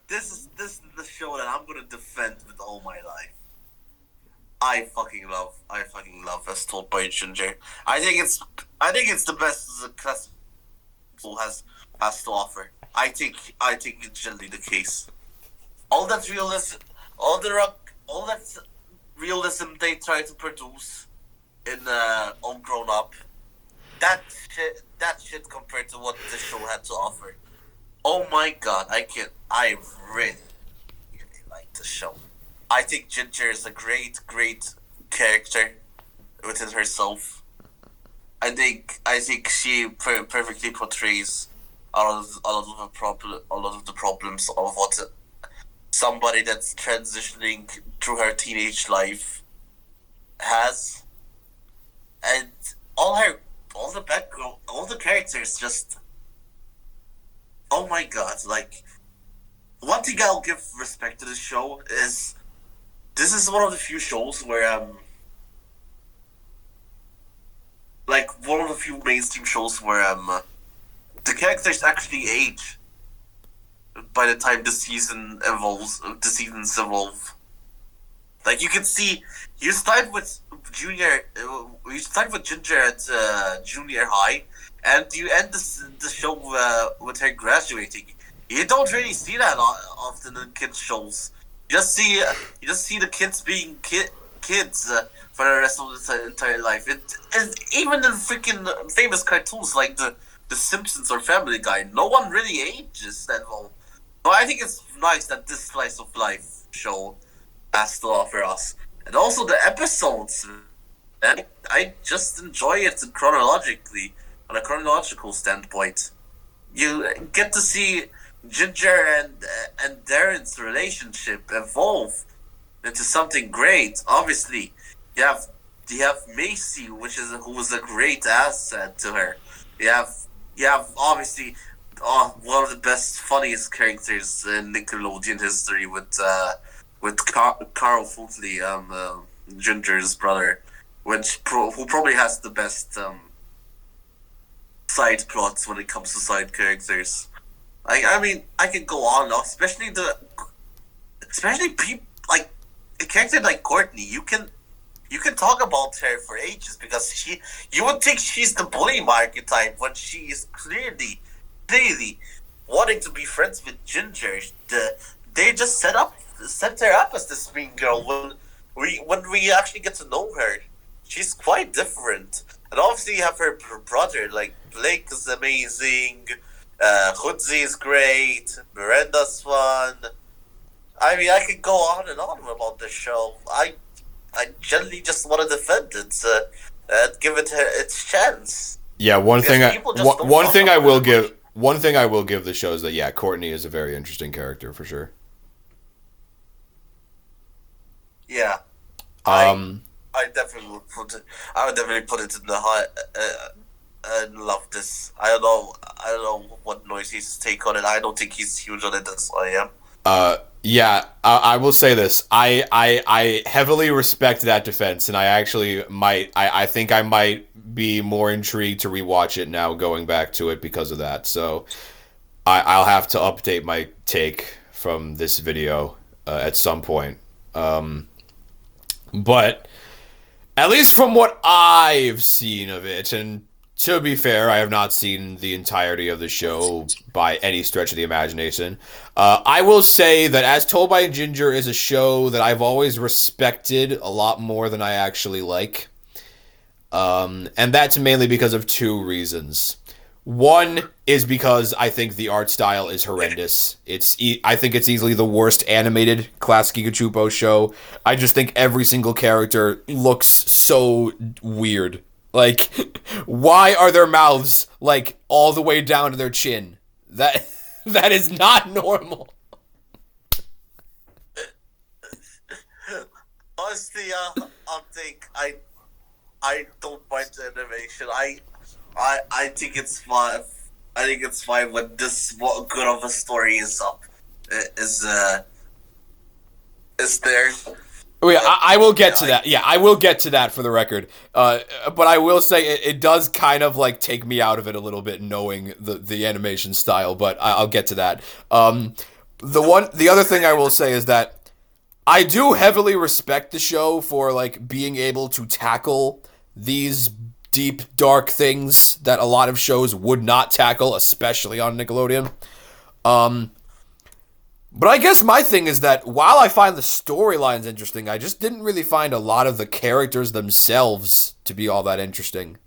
Speaker 2: This is the show that I'm gonna defend with all my life. I fucking love As Told by Ginger. I think it's the best the classic has to offer. I think it's generally the case. All that realism, all that realism they try to produce in on Grown Up, that shit compared to what the show had to offer. Oh my god, I really, really like the show. I think Ginger is a great character within herself. I think she perfectly portrays a lot of the problems of what somebody that's transitioning through her teenage life has, and all the background, all the characters just, oh my god, like, one thing I'll give respect to the show is this is one of the few shows where like one of the few mainstream shows where the characters actually age by the time the seasons evolve. Like you can see, you start with you start with Ginger at junior high, and you end the show with her graduating. You don't really see that often in kids shows. You just see the kids being kids for the rest of the entire life. And even in freaking famous cartoons like the Simpsons or Family Guy, no one really ages that well. So I think it's nice that this slice of life show has to offer us, and also the episodes. and I just enjoy it chronologically, on a chronological standpoint. You get to see Ginger and Darren's relationship evolve into something great. Obviously, you have you have Macy, who was a great asset to her. You have you have obviously one of the best, funniest characters in Nickelodeon history with Carl Fultley, Ginger's brother, who probably has the best side plots when it comes to side characters. I mean, I could go on, especially people like a character like Courtney. You can talk about her for ages because you would think she's the bully archetype when she is clearly wanting to be friends with Ginger. They just set her up as this mean girl when we actually get to know her. She's quite different. And obviously you have her brother, like Blake is amazing, Hoodsie is great, Miranda's fun. I mean, I could go on and on about the show. I generally just want to defend it, and give it its chance.
Speaker 1: Yeah, one thing
Speaker 2: Because
Speaker 1: I
Speaker 2: people just don't
Speaker 1: one
Speaker 2: talk
Speaker 1: thing I
Speaker 2: about
Speaker 1: will
Speaker 2: it much.
Speaker 1: give one thing I will give the show is that yeah, Courtney is a very interesting character for sure.
Speaker 2: Yeah, I
Speaker 1: Um,
Speaker 2: I definitely would put it. I would definitely put it in the high. And love this. I don't know what Noisy's take on it. I don't think he's huge on it as I am.
Speaker 1: yeah, I will say this. I heavily respect that defense, and I actually might. I think I might be more intrigued to rewatch it now, going back to it because of that. So I'll have to update my take from this video at some point. But at least from what I've seen of it, and to be fair, I have not seen the entirety of the show by any stretch of the imagination. I will say that As Told by Ginger is a show that I've always respected a lot more than I actually like. And that's mainly because of two reasons. One is because I think the art style is horrendous. I think it's easily the worst animated classic Chupo show. I just think every single character looks so weird. Like, why are their mouths like all the way down to their chin? That that is not normal.
Speaker 2: Honestly, I'll think I don't mind the animation. I think it's fine. I think it's fine when this what good of a story is uh is there.
Speaker 1: Oh yeah,
Speaker 2: But
Speaker 1: I will get
Speaker 2: yeah,
Speaker 1: to that. Yeah, I will get to that for the record. But I will say it does kind of like take me out of it a little bit, knowing the animation style. But I'll get to that. The other thing I will say is that I do heavily respect the show for like being able to tackle these deep, dark things that a lot of shows would not tackle, especially on Nickelodeon. Um, but I guess my thing is that while I find the storylines interesting, I just didn't really find a lot of the characters themselves to be all that interesting.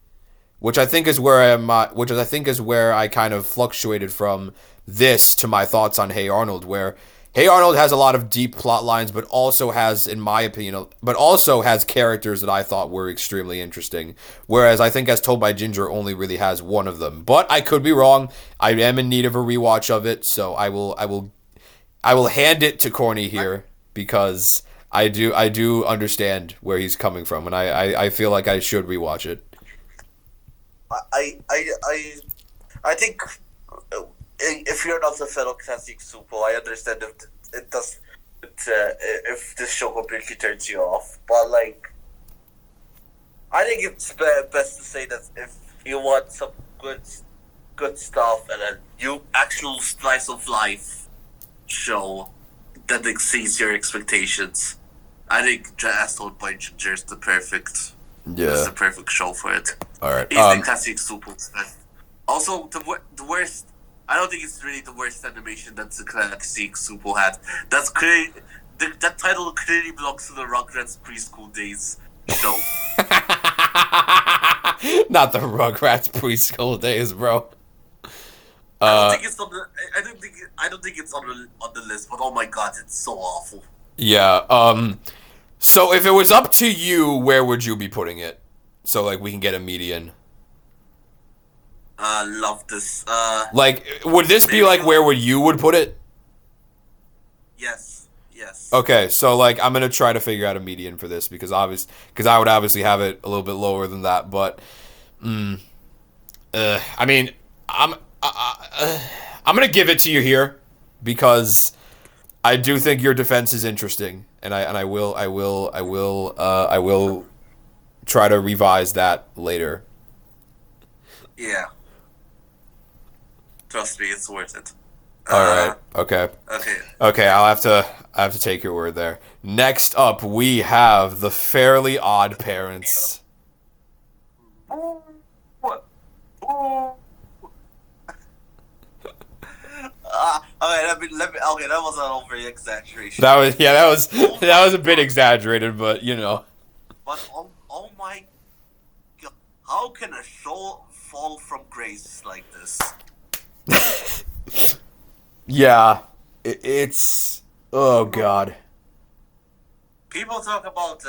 Speaker 1: Which I think is where which I think is where I kind of fluctuated from this to my thoughts on Hey Arnold, where Hey Arnold has a lot of deep plot lines, but also has, in my opinion, but also has characters that I thought were extremely interesting. Whereas I think As Told by Ginger only really has one of them. But I could be wrong. I am in need of a rewatch of it, so I will hand it to Corny here because I do understand where he's coming from, and I feel like I should rewatch it.
Speaker 2: I I I I think if you're not a fellow classic Supo, I understand if it does. If this show completely turns you off, but like I think it's best to say that if you want some good stuff and a you actual slice of life show that exceeds your expectations, I think As Told by Ginger is
Speaker 1: Yeah.
Speaker 2: the perfect show for it.
Speaker 1: All right.
Speaker 2: He's the classic Supo's best. Also, the worst. I don't think it's really the worst animation that the classic Supo had. That's clearly that title clearly belongs to the Rugrats preschool days show.
Speaker 1: Not the Rugrats preschool days, bro.
Speaker 2: I don't
Speaker 1: Uh,
Speaker 2: think it's on the. I don't think it's on the list. But oh my god, it's so awful.
Speaker 1: yeah. So if it was up to you, where would you be putting it? so like we can get a median.
Speaker 2: Love this.
Speaker 1: Like, would this be
Speaker 2: Maybe
Speaker 1: like where would you would put it?
Speaker 2: yes, yes.
Speaker 1: Okay, so like I'm gonna try to figure out a median for this because I would obviously have it a little bit lower than that, but I mean I'm I'm gonna give it to you here because I do think your defense is interesting, and I will try to revise that later.
Speaker 2: Yeah, trust me, it's worth it.
Speaker 1: All right.
Speaker 2: Uh,
Speaker 1: Okay.
Speaker 2: okay.
Speaker 1: Okay. I have to take your word there. Next up, we have the Fairly Odd Parents.
Speaker 2: Ooh, what? Ooh. Okay, okay, that was an over exaggeration.
Speaker 1: That was
Speaker 2: Oh
Speaker 1: that
Speaker 2: my
Speaker 1: was a bit
Speaker 2: god!
Speaker 1: exaggerated, but you know.
Speaker 2: But oh my god! How can a show fall from grace like this?
Speaker 1: Yeah. It's oh god.
Speaker 2: People talk about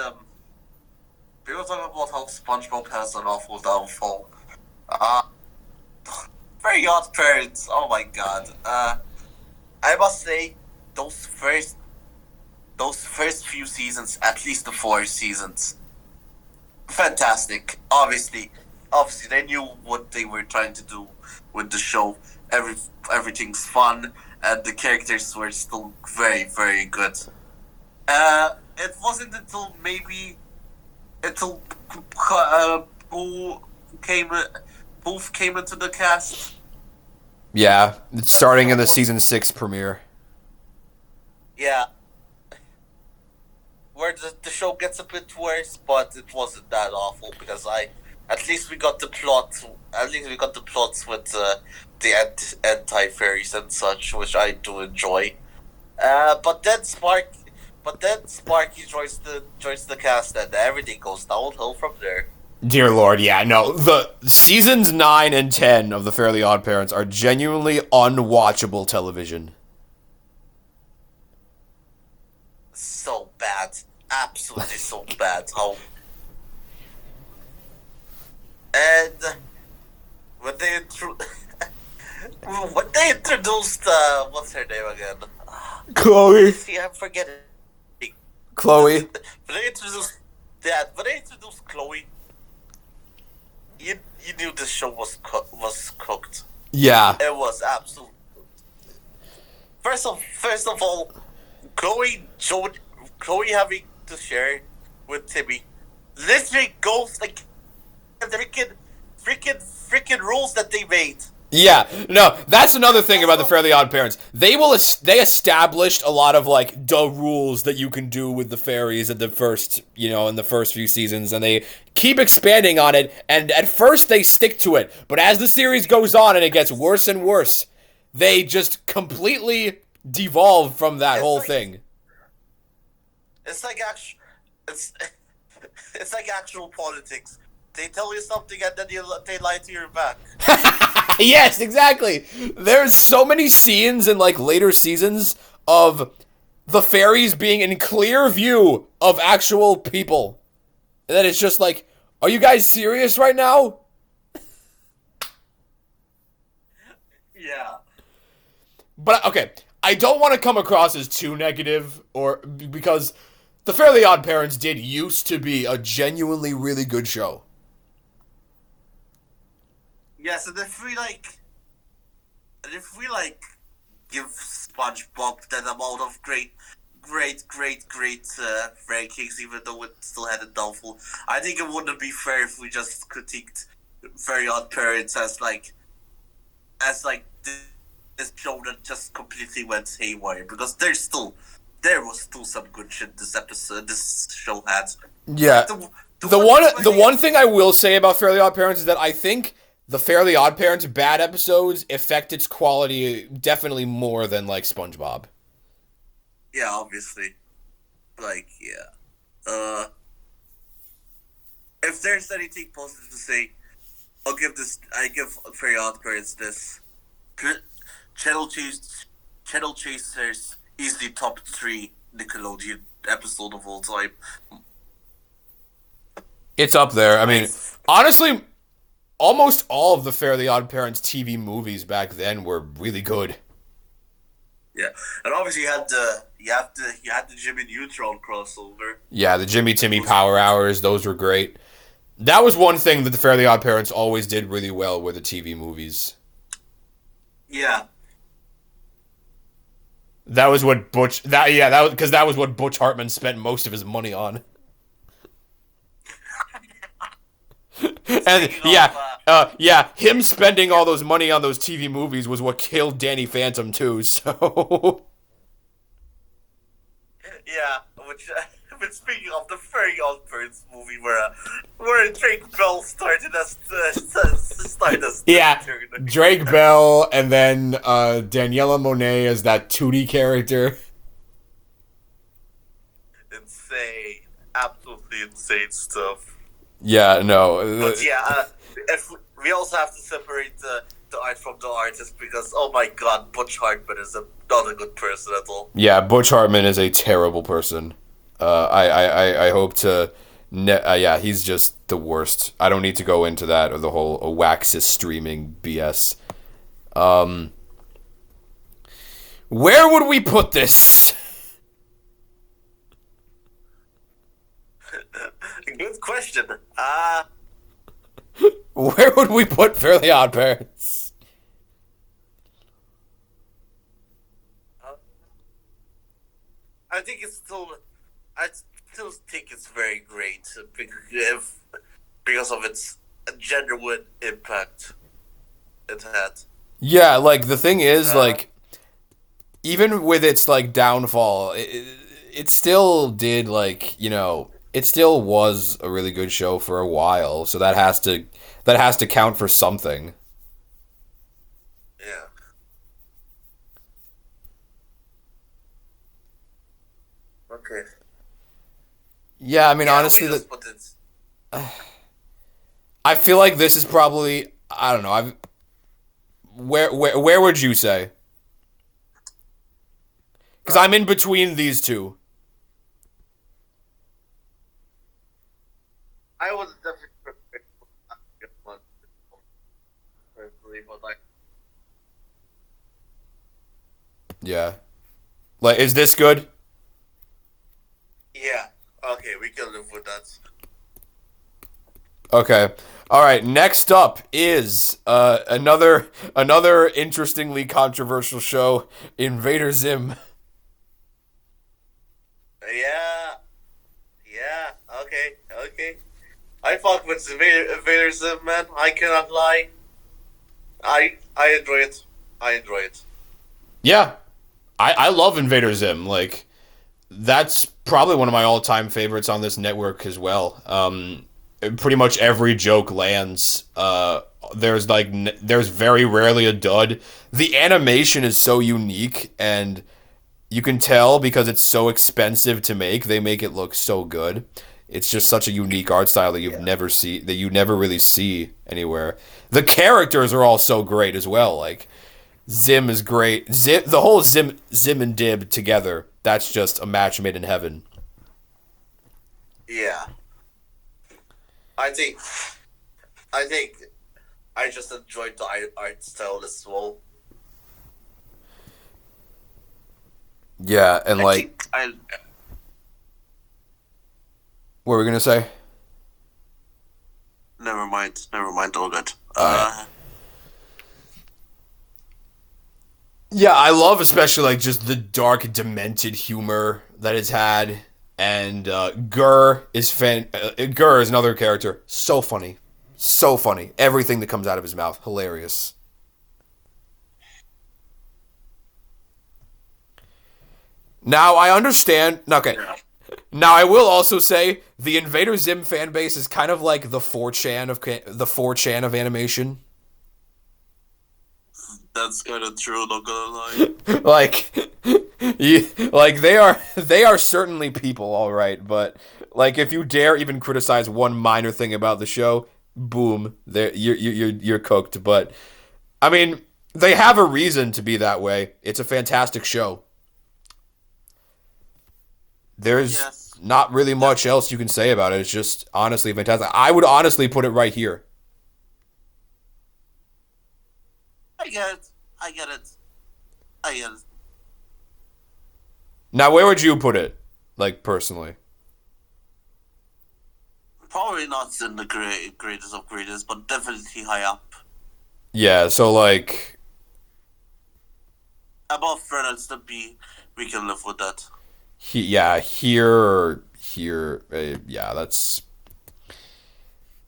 Speaker 2: people talk about how SpongeBob has an awful downfall. Uh, Very odd parents. Oh my god. I must say, those first those first few seasons, at least the 4 seasons, fantastic. Obviously, they knew what they were trying to do with the show. Everything's fun, and the characters were still very, very good. It wasn't until who came Booth came into the cast.
Speaker 1: Yeah, it's
Speaker 2: The
Speaker 1: starting
Speaker 2: show
Speaker 1: in the
Speaker 2: was
Speaker 1: season 6 premiere.
Speaker 2: yeah, where the show gets a bit worse, but it wasn't that awful because at least we got the plot. At least we got the plots with the anti fairies and such, which I do enjoy. But then Sparky joins the cast, and everything goes downhill from there.
Speaker 1: Dear Lord, yeah, no. The seasons 9 and 10 of The Fairly Odd Parents are genuinely unwatchable television.
Speaker 2: So bad, absolutely so bad. How and when they when they introduced what's her name again?
Speaker 1: Chloe.
Speaker 2: See, I'm forgetting.
Speaker 1: Chloe.
Speaker 2: When when they introduced Chloe, you knew the show was cooked.
Speaker 1: Yeah.
Speaker 2: It was absolute. First of all, Chloe having to share with Timmy, literally goes like the freaking rules that they made.
Speaker 1: Yeah, no, that's another thing about the Fairly Odd Parents. They established a lot of like the rules that you can do with the fairies at the first, in the first few seasons, and they keep expanding on it. And at first they stick to it, but as the series goes on and it gets worse and worse, they just completely devolve from that whole thing.
Speaker 2: It's like it's it's like actual politics. They tell you something and then they lie to your back.
Speaker 1: Yes, exactly. There's so many scenes in like later seasons of the fairies being in clear view of actual people. And then it's just like, are you guys serious right now?
Speaker 2: Yeah.
Speaker 1: But okay, I don't want to come across as too negative or because The Fairly Odd Parents did used to be a genuinely really good show.
Speaker 2: Yes, and if we give SpongeBob that amount of great rankings, even though it still had a downfall, I think it wouldn't be fair if we just critiqued Very Odd Parents as this show that just completely went haywire, because there was still some good shit this show had.
Speaker 1: Yeah. The one thing I will say about Fairly Odd Parents is that I think the Fairly Odd Parents bad episodes affect its quality definitely more than like SpongeBob.
Speaker 2: Yeah, obviously. Yeah. If there's anything positive to say, I give Fairly Odd Parents this. Channel Chasers is the top 3 Nickelodeon episode of all time.
Speaker 1: It's up there. I mean,
Speaker 2: Nice.
Speaker 1: honestly, almost all of the Fairly Odd Parents TV movies back then were really good.
Speaker 2: Yeah, and obviously you had the Jimmy Neutron crossover.
Speaker 1: Yeah, the Jimmy
Speaker 2: It
Speaker 1: Timmy
Speaker 2: was
Speaker 1: Power Hours, those were great. That was one thing that the Fairly Odd Parents always did really well were the TV movies.
Speaker 2: yeah.
Speaker 1: That was what Butch that yeah, that was because that was what Butch Hartman spent most of his money on. And
Speaker 2: Speaking of
Speaker 1: yeah, him spending all those money on those TV movies was what killed Danny Phantom too. So
Speaker 2: yeah, which but speaking of the Furry Odd Birds movie where Drake Bell started as
Speaker 1: yeah,
Speaker 2: Turner.
Speaker 1: Drake Bell and then Daniela Monet as that Tootie character.
Speaker 2: Insane, absolutely insane stuff.
Speaker 1: Yeah, no,
Speaker 2: But yeah, if we also have to separate the art from the artist because oh my god, Butch Hartman is not a good person at all.
Speaker 1: yeah, Butch Hartman is a terrible person. I hope to. Yeah, he's just the worst. I don't need to go into that or the whole Waxis streaming BS. Where would we put this?
Speaker 2: Good question.
Speaker 1: Where would we put Fairly Odd Parents?
Speaker 2: I think it's still. I still think it's very great because of its genuine impact it had.
Speaker 1: Yeah, like the thing is,
Speaker 2: Uh,
Speaker 1: like even with its like downfall, it still did like it still was a really good show for a while. So that has to count for something.
Speaker 2: yeah. Okay.
Speaker 1: Yeah, I mean
Speaker 2: Yeah, we
Speaker 1: honestly,
Speaker 2: just put it.
Speaker 1: I feel like this is probably I don't know. Where would you say? Because I'm in between these two.
Speaker 2: I would definitely prefer one personally, but like,
Speaker 1: Yeah, like is this good?
Speaker 2: yeah. Okay, we can live with that.
Speaker 1: Okay. All right. Next up is another interestingly controversial show, Invader Zim.
Speaker 2: Yeah, yeah. Okay, okay. I fuck with Vader Zim, man. I cannot lie. I enjoy it. I enjoy it.
Speaker 1: Yeah, I love Invader Zim. Like that's probably one of my all-time favorites on this network as well. Pretty much every joke lands. There's very rarely a dud. The animation is so unique, and you can tell because it's so expensive to make. They make it look so good. It's just such a unique art style that
Speaker 2: Yeah.
Speaker 1: you never really see anywhere. The characters are all so great as well. Like Zim is great. The whole Zim and Dib together. That's just a match made in heaven.
Speaker 2: Yeah. I think. I think. I just enjoyed the art style as well.
Speaker 1: Yeah, and
Speaker 2: I
Speaker 1: like,
Speaker 2: think I.
Speaker 1: what were we gonna say?
Speaker 2: Never mind. Never mind. All good.
Speaker 1: Alright. Yeah, I love especially like just the dark, demented humor that it's had, and Gurr is another character. So funny, so funny. Everything that comes out of his mouth, hilarious. Now I understand. Okay,
Speaker 2: Yeah.
Speaker 1: now I will also say the Invader Zim fan base is kind of like the 4chan of animation.
Speaker 2: That's kind of true. Not gonna lie.
Speaker 1: Like like they are certainly people, all right, but like if you dare even criticize one minor thing about the show, boom, there you're cooked. But I mean, they have a reason to be that way. It's a fantastic show. there's
Speaker 2: Yes.
Speaker 1: not really
Speaker 2: Yeah.
Speaker 1: much else you can say about it. It's just honestly fantastic. I would honestly put it right here.
Speaker 2: I get it. I get it. I get it.
Speaker 1: Now, where would you put it? Like, personally?
Speaker 2: Probably not in the greatest of greatest, but definitely high up.
Speaker 1: Yeah, so, like,
Speaker 2: Above Fernand's the B, we can live with that.
Speaker 1: here or here. Yeah, that's.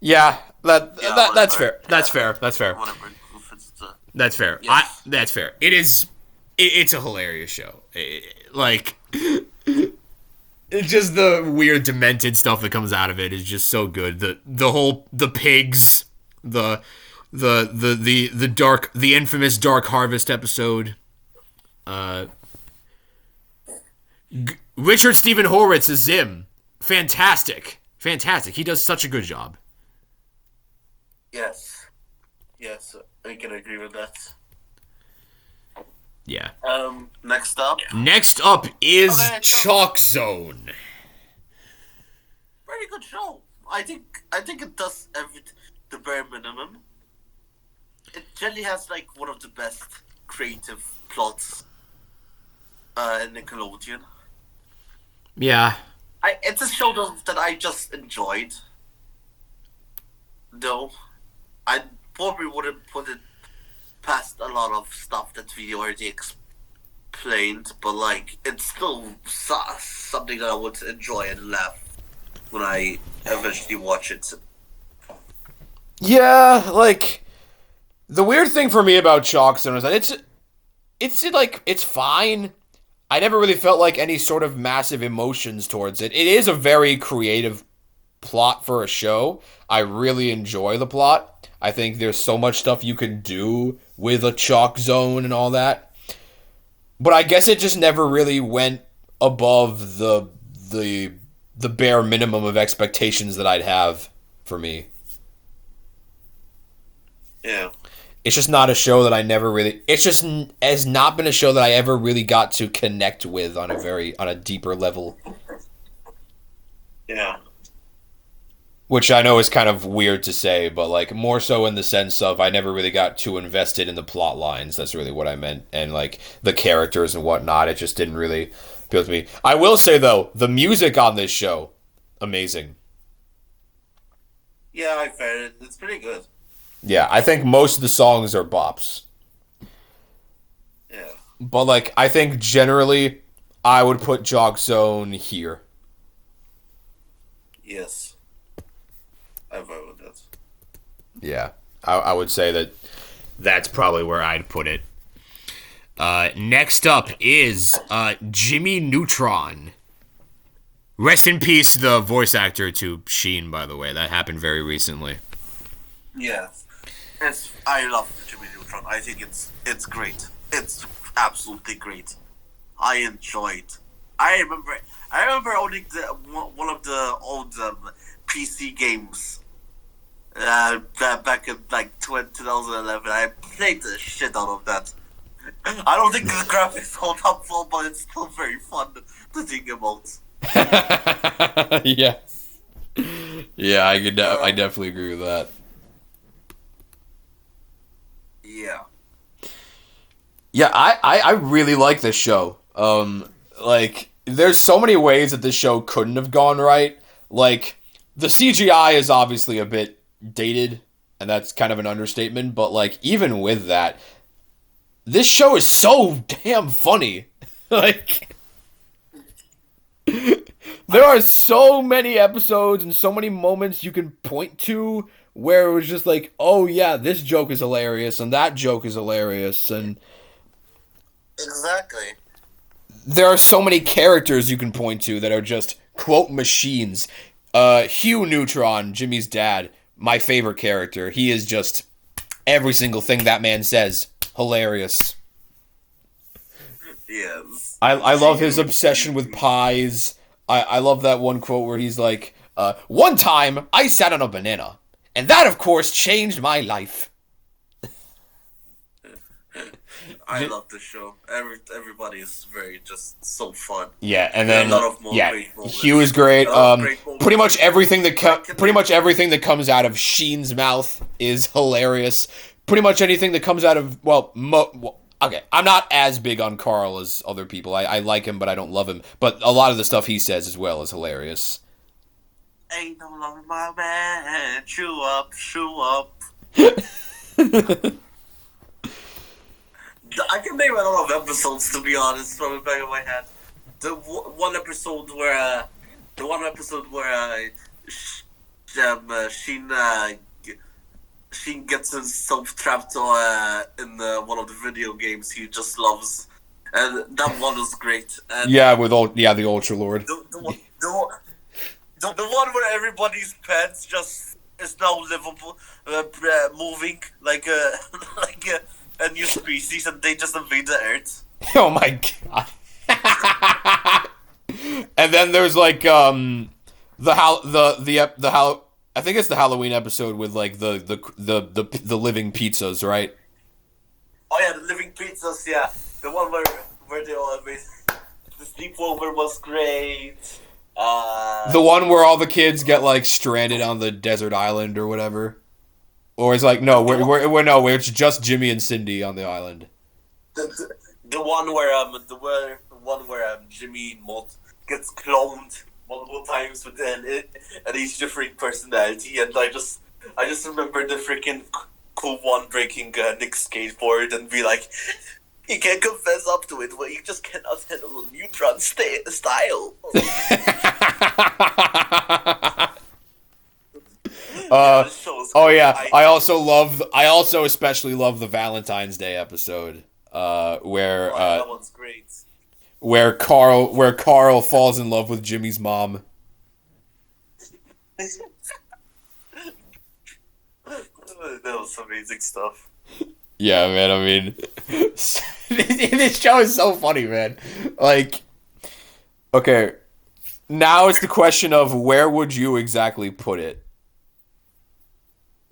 Speaker 1: Yeah, that's
Speaker 2: Whatever.
Speaker 1: fair. That's fair. That's fair.
Speaker 2: Whatever. If it's the,
Speaker 1: That's fair.
Speaker 2: yes.
Speaker 1: That's fair. It's a hilarious show. Like, it's just the weird demented stuff that comes out of it is just so good. The pigs, the infamous Dark Harvest episode. Richard Stephen Horwitz is Zim. Fantastic. He does such a good job.
Speaker 2: Yes. Yes, I can agree with that.
Speaker 1: Yeah.
Speaker 2: Next up.
Speaker 1: Next up is
Speaker 2: Okay,
Speaker 1: Chalk Zone.
Speaker 2: Very good show. I think it does the bare minimum. It generally has like one of the best creative plots in Nickelodeon.
Speaker 1: Yeah.
Speaker 2: It's a show that I just enjoyed. Though, I probably wouldn't put it past a lot of stuff that we already explained, but like it's still something that I would enjoy and laugh when I eventually watch it.
Speaker 1: Yeah, like the weird thing for me about Chalk Zone is that it's fine. I never really felt like any sort of massive emotions towards it. It is a very creative plot for a show. I really enjoy the plot. I think there's so much stuff you can do with a Chalk Zone and all that. But I guess it just never really went above the bare minimum of expectations that I'd have for me.
Speaker 2: Yeah.
Speaker 1: It's just not a show that I never really. It's just has not been a show that I ever really got to connect with on a deeper level.
Speaker 2: Yeah.
Speaker 1: Which I know is kind of weird to say, but like more so in the sense of I never really got too invested in the plot lines. That's really what I meant, and like the characters and whatnot. It just didn't really appeal to me. I will say though, the music on this show, amazing.
Speaker 2: Yeah, I've heard it. It's pretty good.
Speaker 1: Yeah, I think most of the songs are bops.
Speaker 2: Yeah.
Speaker 1: But like I think generally I would put Chalk Zone here.
Speaker 2: Yes. I've heard with that.
Speaker 1: Yeah, I would say that that's probably where I'd put it. Next up is Jimmy Neutron. Rest in peace, the voice actor to Sheen, by the way. That happened very recently.
Speaker 2: Yes. I love Jimmy Neutron. I think it's great. It's absolutely great. I enjoyed. I remember owning one of the old PC games back in like 2011. I played the shit out of that. I don't think the graphics hold up well, but it's still very fun to think about.
Speaker 1: Yeah. Yeah, I definitely agree with that.
Speaker 2: Yeah.
Speaker 1: Yeah, I really like this show. Like, there's so many ways that this show couldn't have gone right. Like, the CGI is obviously a bit dated, and that's kind of an understatement, but, like, even with that, this show is so damn funny. Like, there are so many episodes and so many moments you can point to where it was just like, oh yeah, this joke is hilarious, and that joke is hilarious, and
Speaker 2: Exactly.
Speaker 1: there are so many characters you can point to that are just quote machines. Hugh Neutron, Jimmy's dad, my favorite character. He is just every single thing that man says hilarious.
Speaker 2: Yes.
Speaker 1: I love his obsession with pies. I love that one quote where he's like, one time I sat on a banana, and that of course changed my life.
Speaker 2: I love the show. Everybody is very just so fun.
Speaker 1: Yeah, and
Speaker 2: There are a
Speaker 1: then
Speaker 2: lot of more
Speaker 1: yeah,
Speaker 2: great
Speaker 1: he
Speaker 2: moments.
Speaker 1: was great.
Speaker 2: A lot of great
Speaker 1: Pretty
Speaker 2: moments.
Speaker 1: much everything that
Speaker 2: I can
Speaker 1: pretty
Speaker 2: name.
Speaker 1: much everything that comes out of Sheen's mouth is hilarious. Pretty much anything that comes out of okay, I'm not as big on Carl as other people. I like him, but I don't love him. But a lot of the stuff he says as well is hilarious.
Speaker 2: Ain't no longer my man. Chew up, chew up. I can name a lot of episodes, to be honest, from the back of my head. One episode where, Sheen, Sheen gets himself trapped in one of the video games he just loves, and that one was great. And
Speaker 1: Yeah, the Ultra Lord.
Speaker 2: The one where everybody's pets just is now livable, moving like a a new species, and they just invade the Earth.
Speaker 1: Oh my god. And then there's like I think it's the Halloween episode with like the living pizzas, right?
Speaker 2: Oh yeah, the living pizzas. Yeah, the one where they all made the sleepover was great.
Speaker 1: The one where all the kids get like stranded on the desert island or whatever. Or it's like no, where it's just Jimmy and Cindy on the island.
Speaker 2: The one where Jimmy gets cloned multiple times with an each different personality, and I just remember the freaking cool one breaking Nick's skateboard and be like, he can't confess up to it, but he just cannot handle a neutron style.
Speaker 1: Oh yeah, I also especially love the Valentine's Day episode, where
Speaker 2: that one's great.
Speaker 1: where Carl falls in love with Jimmy's mom.
Speaker 2: That was amazing stuff.
Speaker 1: Yeah, man. I mean, this show is so funny, man. Like, okay, now it's the question of where would you exactly put it?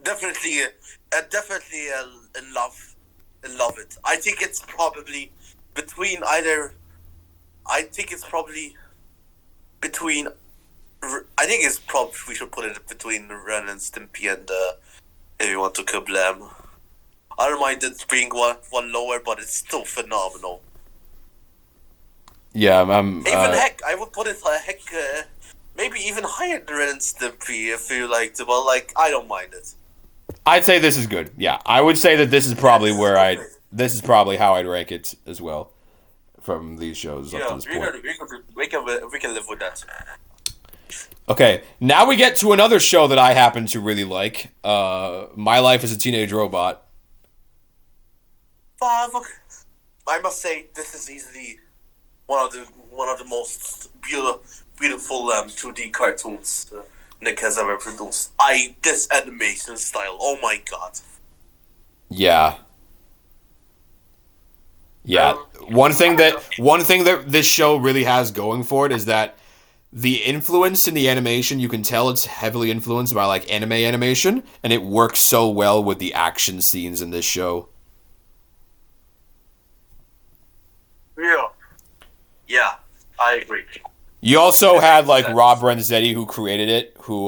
Speaker 2: Definitely, in love it. I think it's probably between either. I think it's probably between. I think it's probably we should put it between Ren and Stimpy and if you want to Kablam. I don't mind it being one lower, but it's still phenomenal.
Speaker 1: Yeah, I'm.
Speaker 2: Even heck, I would put it maybe even higher than Ren and Stimpy if you liked it. But like, I don't mind it.
Speaker 1: I'd say this is good. Yeah, I would say that this is probably This is probably how I'd rank it as well. From these shows up to this point.
Speaker 2: We can live with that.
Speaker 1: Okay, now we get to another show that I happen to really like. My Life as a Teenage Robot.
Speaker 2: I must say this is easily one of the most beautiful 2D cartoons Nick has ever produced. This animation style. Oh my god.
Speaker 1: Yeah. Yeah. One thing that this show really has going for it is that the influence in the animation, you can tell it's heavily influenced by like anime animation, and it works so well with the action scenes in this show.
Speaker 2: Yeah, I agree.
Speaker 1: You also had like Rob Renzetti, who created it, who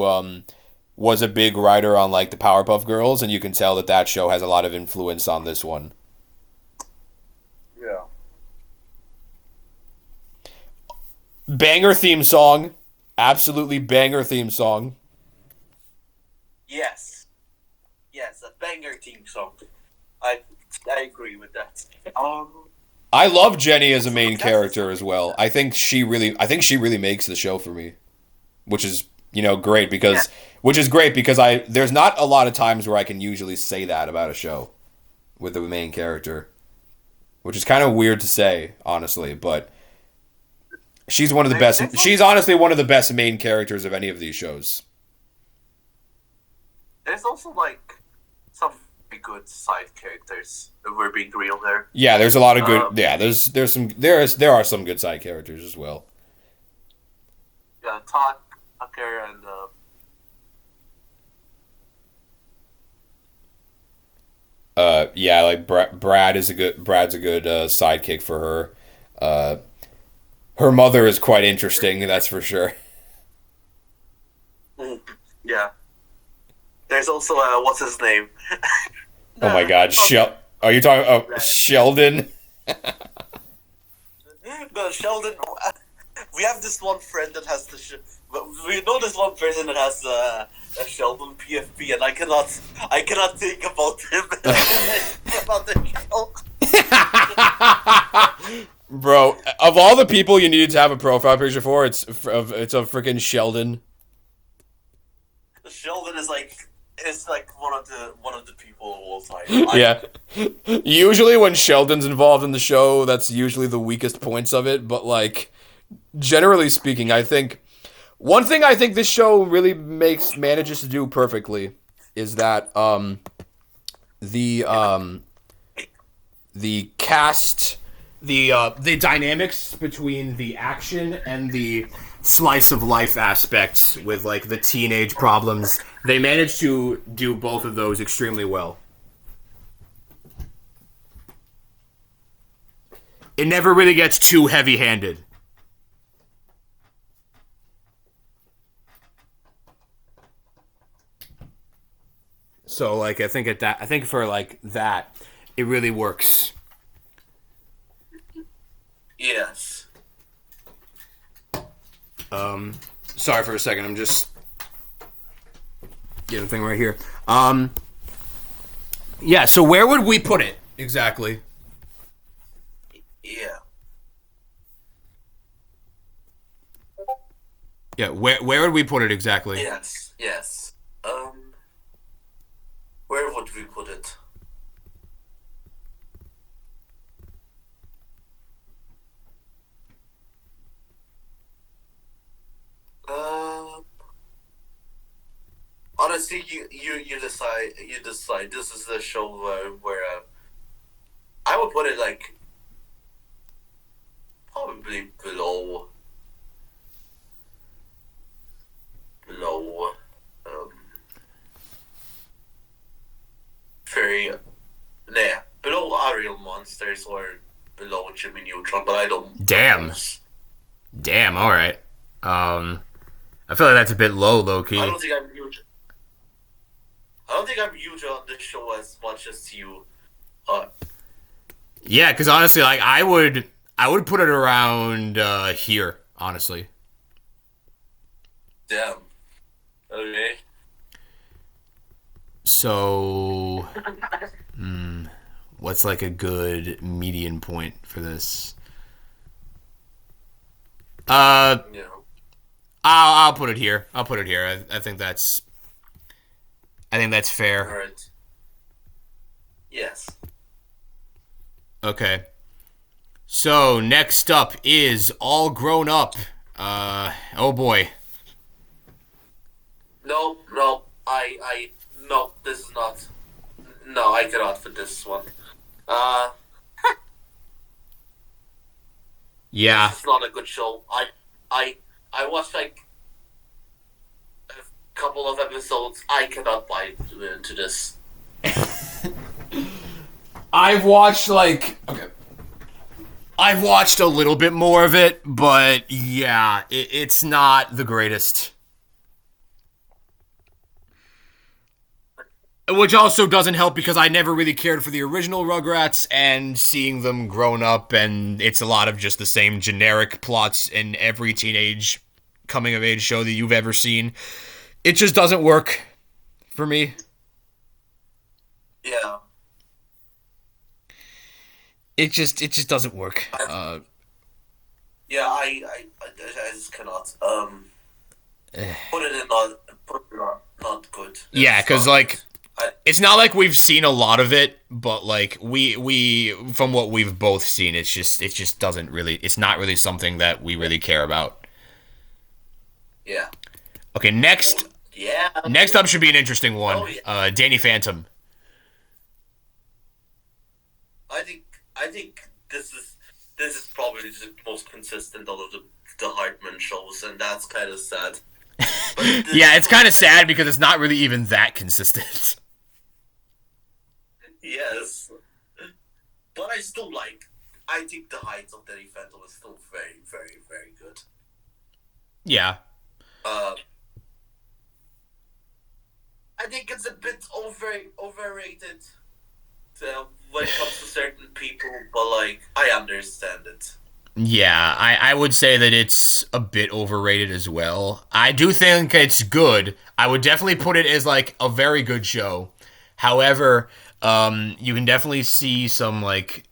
Speaker 1: was a big writer on like the Powerpuff Girls, and you can tell that show has a lot of influence on this one.
Speaker 2: Yeah.
Speaker 1: Banger theme song. Absolutely banger theme song.
Speaker 2: Yes, a banger theme song. I agree with that.
Speaker 1: I love Jenny as a main character as well. I think she really makes the show for me, which is great because there's not a lot of times where I can usually say that about a show with the main character, which is kind of weird to say, honestly, but she's one of the best. She's honestly one of the best main characters of any of these shows.
Speaker 2: There's also like some good side characters. If we're being real there.
Speaker 1: Yeah, there's a lot of good. There are some good side characters as well.
Speaker 2: Yeah, Tucker and.
Speaker 1: Yeah, like Brad's a good sidekick for her. Uh, her mother is quite interesting, that's for sure.
Speaker 2: Mm, yeah. There's also what's his name?
Speaker 1: Oh my God, Are you talking? Oh, Sheldon.
Speaker 2: No, Sheldon. We have this one friend that has the. We know this one person that has a Sheldon PFP, and I cannot think about him. About the show.
Speaker 1: Bro, of all the people you needed to have a profile picture for, it's a freaking Sheldon.
Speaker 2: Sheldon is like one of the people of all time.
Speaker 1: Yeah. Usually when Sheldon's involved in the show, that's usually the weakest points of it, but like generally speaking, I think one thing I think this show really manages to do perfectly is that the the cast the dynamics between the action and the slice of life aspects with like the teenage problems, they managed to do both of those extremely well. It never really gets too heavy-handed. So like I think for like that it really works.
Speaker 2: Yes.
Speaker 1: Sorry for a second. I'm just getting a thing right here. Yeah. So where would we put it exactly?
Speaker 2: Yeah.
Speaker 1: Yeah. Where would we put it exactly?
Speaker 2: Yes. Yes. Where would we put it? Uh, Honestly, you decide. You decide. This is the show where I would put it like probably below um very below Ariel Monsters or below Jimmy Neutron, but I don't.
Speaker 1: Damn. Damn. All right. I feel like that's a bit low key.
Speaker 2: I don't think I'm huge. I don't think I'm huge on this show as much as you.
Speaker 1: Yeah, because honestly, like I would put it around here. Honestly.
Speaker 2: Damn. Okay.
Speaker 1: So, what's like a good median point for this?
Speaker 2: Yeah.
Speaker 1: I'll put it here. I'll put it here. I think that's fair.
Speaker 2: All right. Yes.
Speaker 1: Okay. So next up is All Grown Up. Oh boy.
Speaker 2: No. No. This is not. No, I cannot for this one.
Speaker 1: Yeah.
Speaker 2: It's not a good show. I watched like a couple of episodes. I cannot buy into this.
Speaker 1: I've watched I've watched a little bit more of it, but yeah, it's not the greatest. Which also doesn't help because I never really cared for the original Rugrats, and seeing them grown up, and it's a lot of just the same generic plots in every teenage coming of age show that you've ever seen. It just doesn't work for me.
Speaker 2: Yeah.
Speaker 1: It just doesn't work.
Speaker 2: Yeah, I just cannot. Put it in not good.
Speaker 1: Yeah, because like
Speaker 2: I,
Speaker 1: it's not like we've seen a lot of it, but like we from what we've both seen, it just doesn't really. It's not really something that we really care about.
Speaker 2: yeah.
Speaker 1: Okay, next
Speaker 2: Yeah.
Speaker 1: next up should be an interesting one.
Speaker 2: Oh, yeah.
Speaker 1: Danny Phantom.
Speaker 2: I think this is probably the most consistent out of the Hartman shows, and that's kind of sad.
Speaker 1: Yeah, it's kind of sad because it's not really even that consistent.
Speaker 2: Yes, but I still like. I think the height of Danny Phantom is still very, very, very good.
Speaker 1: Yeah.
Speaker 2: Uh, I think it's a bit overrated when it comes to certain people, but like I understand it.
Speaker 1: Yeah, I would say that it's a bit overrated as well. I do think it's good. I would definitely put it as like a very good show. However, you can definitely see some like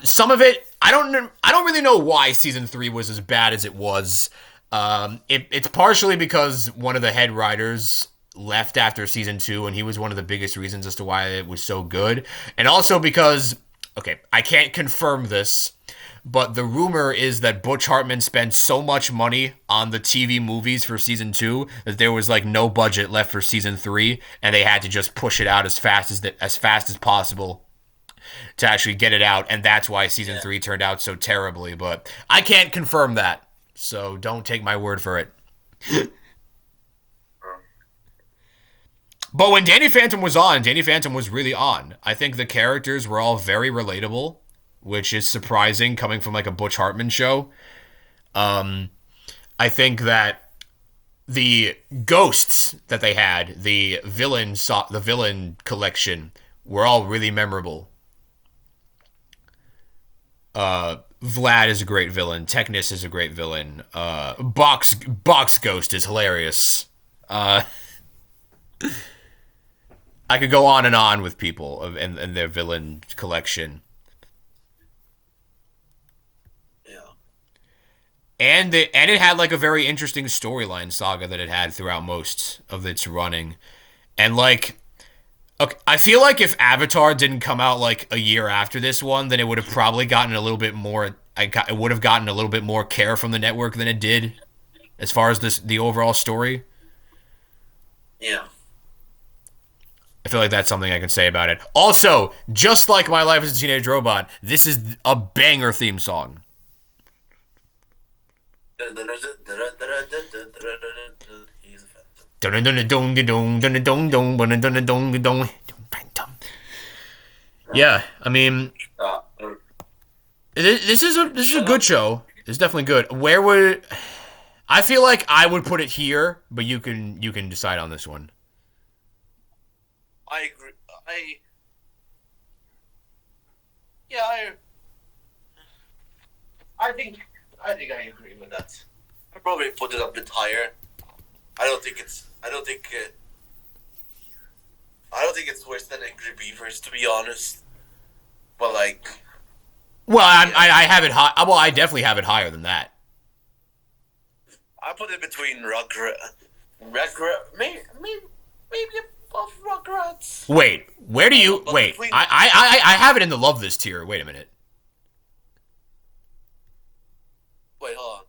Speaker 1: some of it. I don't really know why season 3 was as bad as it was. It's partially because one of the head writers left after season 2, and he was one of the biggest reasons as to why it was so good. And also because, okay, I can't confirm this, but the rumor is that Butch Hartman spent so much money on the TV movies for season 2 that there was like no budget left for season 3, and they had to just push it out as fast as possible to actually get it out, and that's why season
Speaker 2: Yeah.
Speaker 1: 3 turned out so terribly. But I can't confirm that, so don't take my word for it. But when Danny Phantom was on, Danny Phantom was really on. I think the characters were all very relatable, which is surprising coming from like a Butch Hartman show. I think that the ghosts that they had, the villain collection, were all really memorable. Vlad is a great villain. Technus is a great villain. Box Ghost is hilarious. I could go on and on with people and their villain collection.
Speaker 2: Yeah.
Speaker 1: And it had like a very interesting storyline saga that it had throughout most of its running. And like, okay, I feel like if Avatar didn't come out like a year after this one, then it would have probably gotten a little bit more. It would have gotten a little bit more care from the network than it did, as far as the overall story.
Speaker 2: Yeah.
Speaker 1: I feel like that's something I can say about it. Also, just like My Life as a Teenage Robot, this is a banger theme song.
Speaker 2: He's a phantom.
Speaker 1: Yeah, I mean,
Speaker 2: Uh,
Speaker 1: this is a good show. It's definitely good. Where would I feel like I would put it here, but you can decide on this one.
Speaker 2: I agree. Yeah, I think I agree with that. I probably put it a bit higher. I don't think it's. I don't think it's worse than Angry Beavers, to be honest. But like,
Speaker 1: Well, I have it high. Well, I definitely have it higher than that.
Speaker 2: I put it between maybe above Rugrats.
Speaker 1: Wait, where do you
Speaker 2: But
Speaker 1: wait?
Speaker 2: between-
Speaker 1: I have it in the love this tier. Wait a minute.
Speaker 2: Wait, hold on.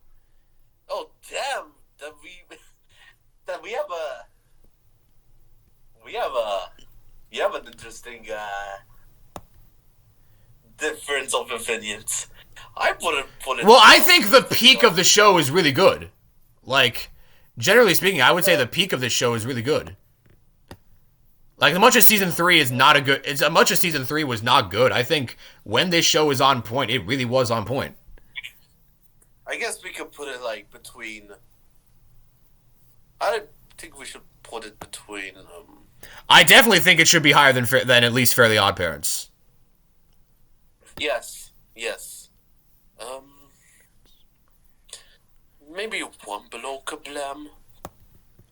Speaker 2: Oh damn! That we have an interesting difference of opinions. I wouldn't put it.
Speaker 1: Well, I think the peak of the show is really good. Like, generally speaking, I would say the peak of this show is really good. Like, as much as season 3 is not a good, as much as season 3 was not good, I think when this show is on point, it really was on point.
Speaker 2: I guess we could put it like between. I think we should put it between.
Speaker 1: I definitely think it should be higher than at least Fairly Odd Parents.
Speaker 2: Yes. Maybe one below Kablam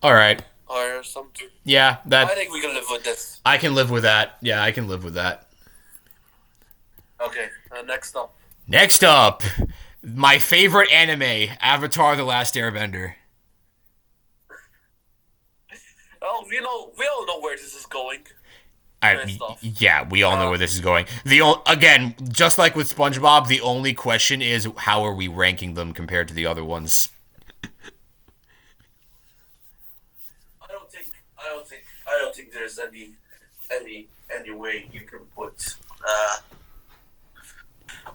Speaker 1: All right.
Speaker 2: or something.
Speaker 1: Yeah,
Speaker 2: I think we can live with this.
Speaker 1: I can live with that. Yeah, I can live with that.
Speaker 2: Okay. Next up.
Speaker 1: Next up, my favorite anime, Avatar: The Last Airbender.
Speaker 2: Oh, we all know where this is going. First off.
Speaker 1: Yeah, we all know where this is going. Again, just like with SpongeBob, the only question is how are we ranking them compared to the other ones?
Speaker 2: I don't think there's any way you can put.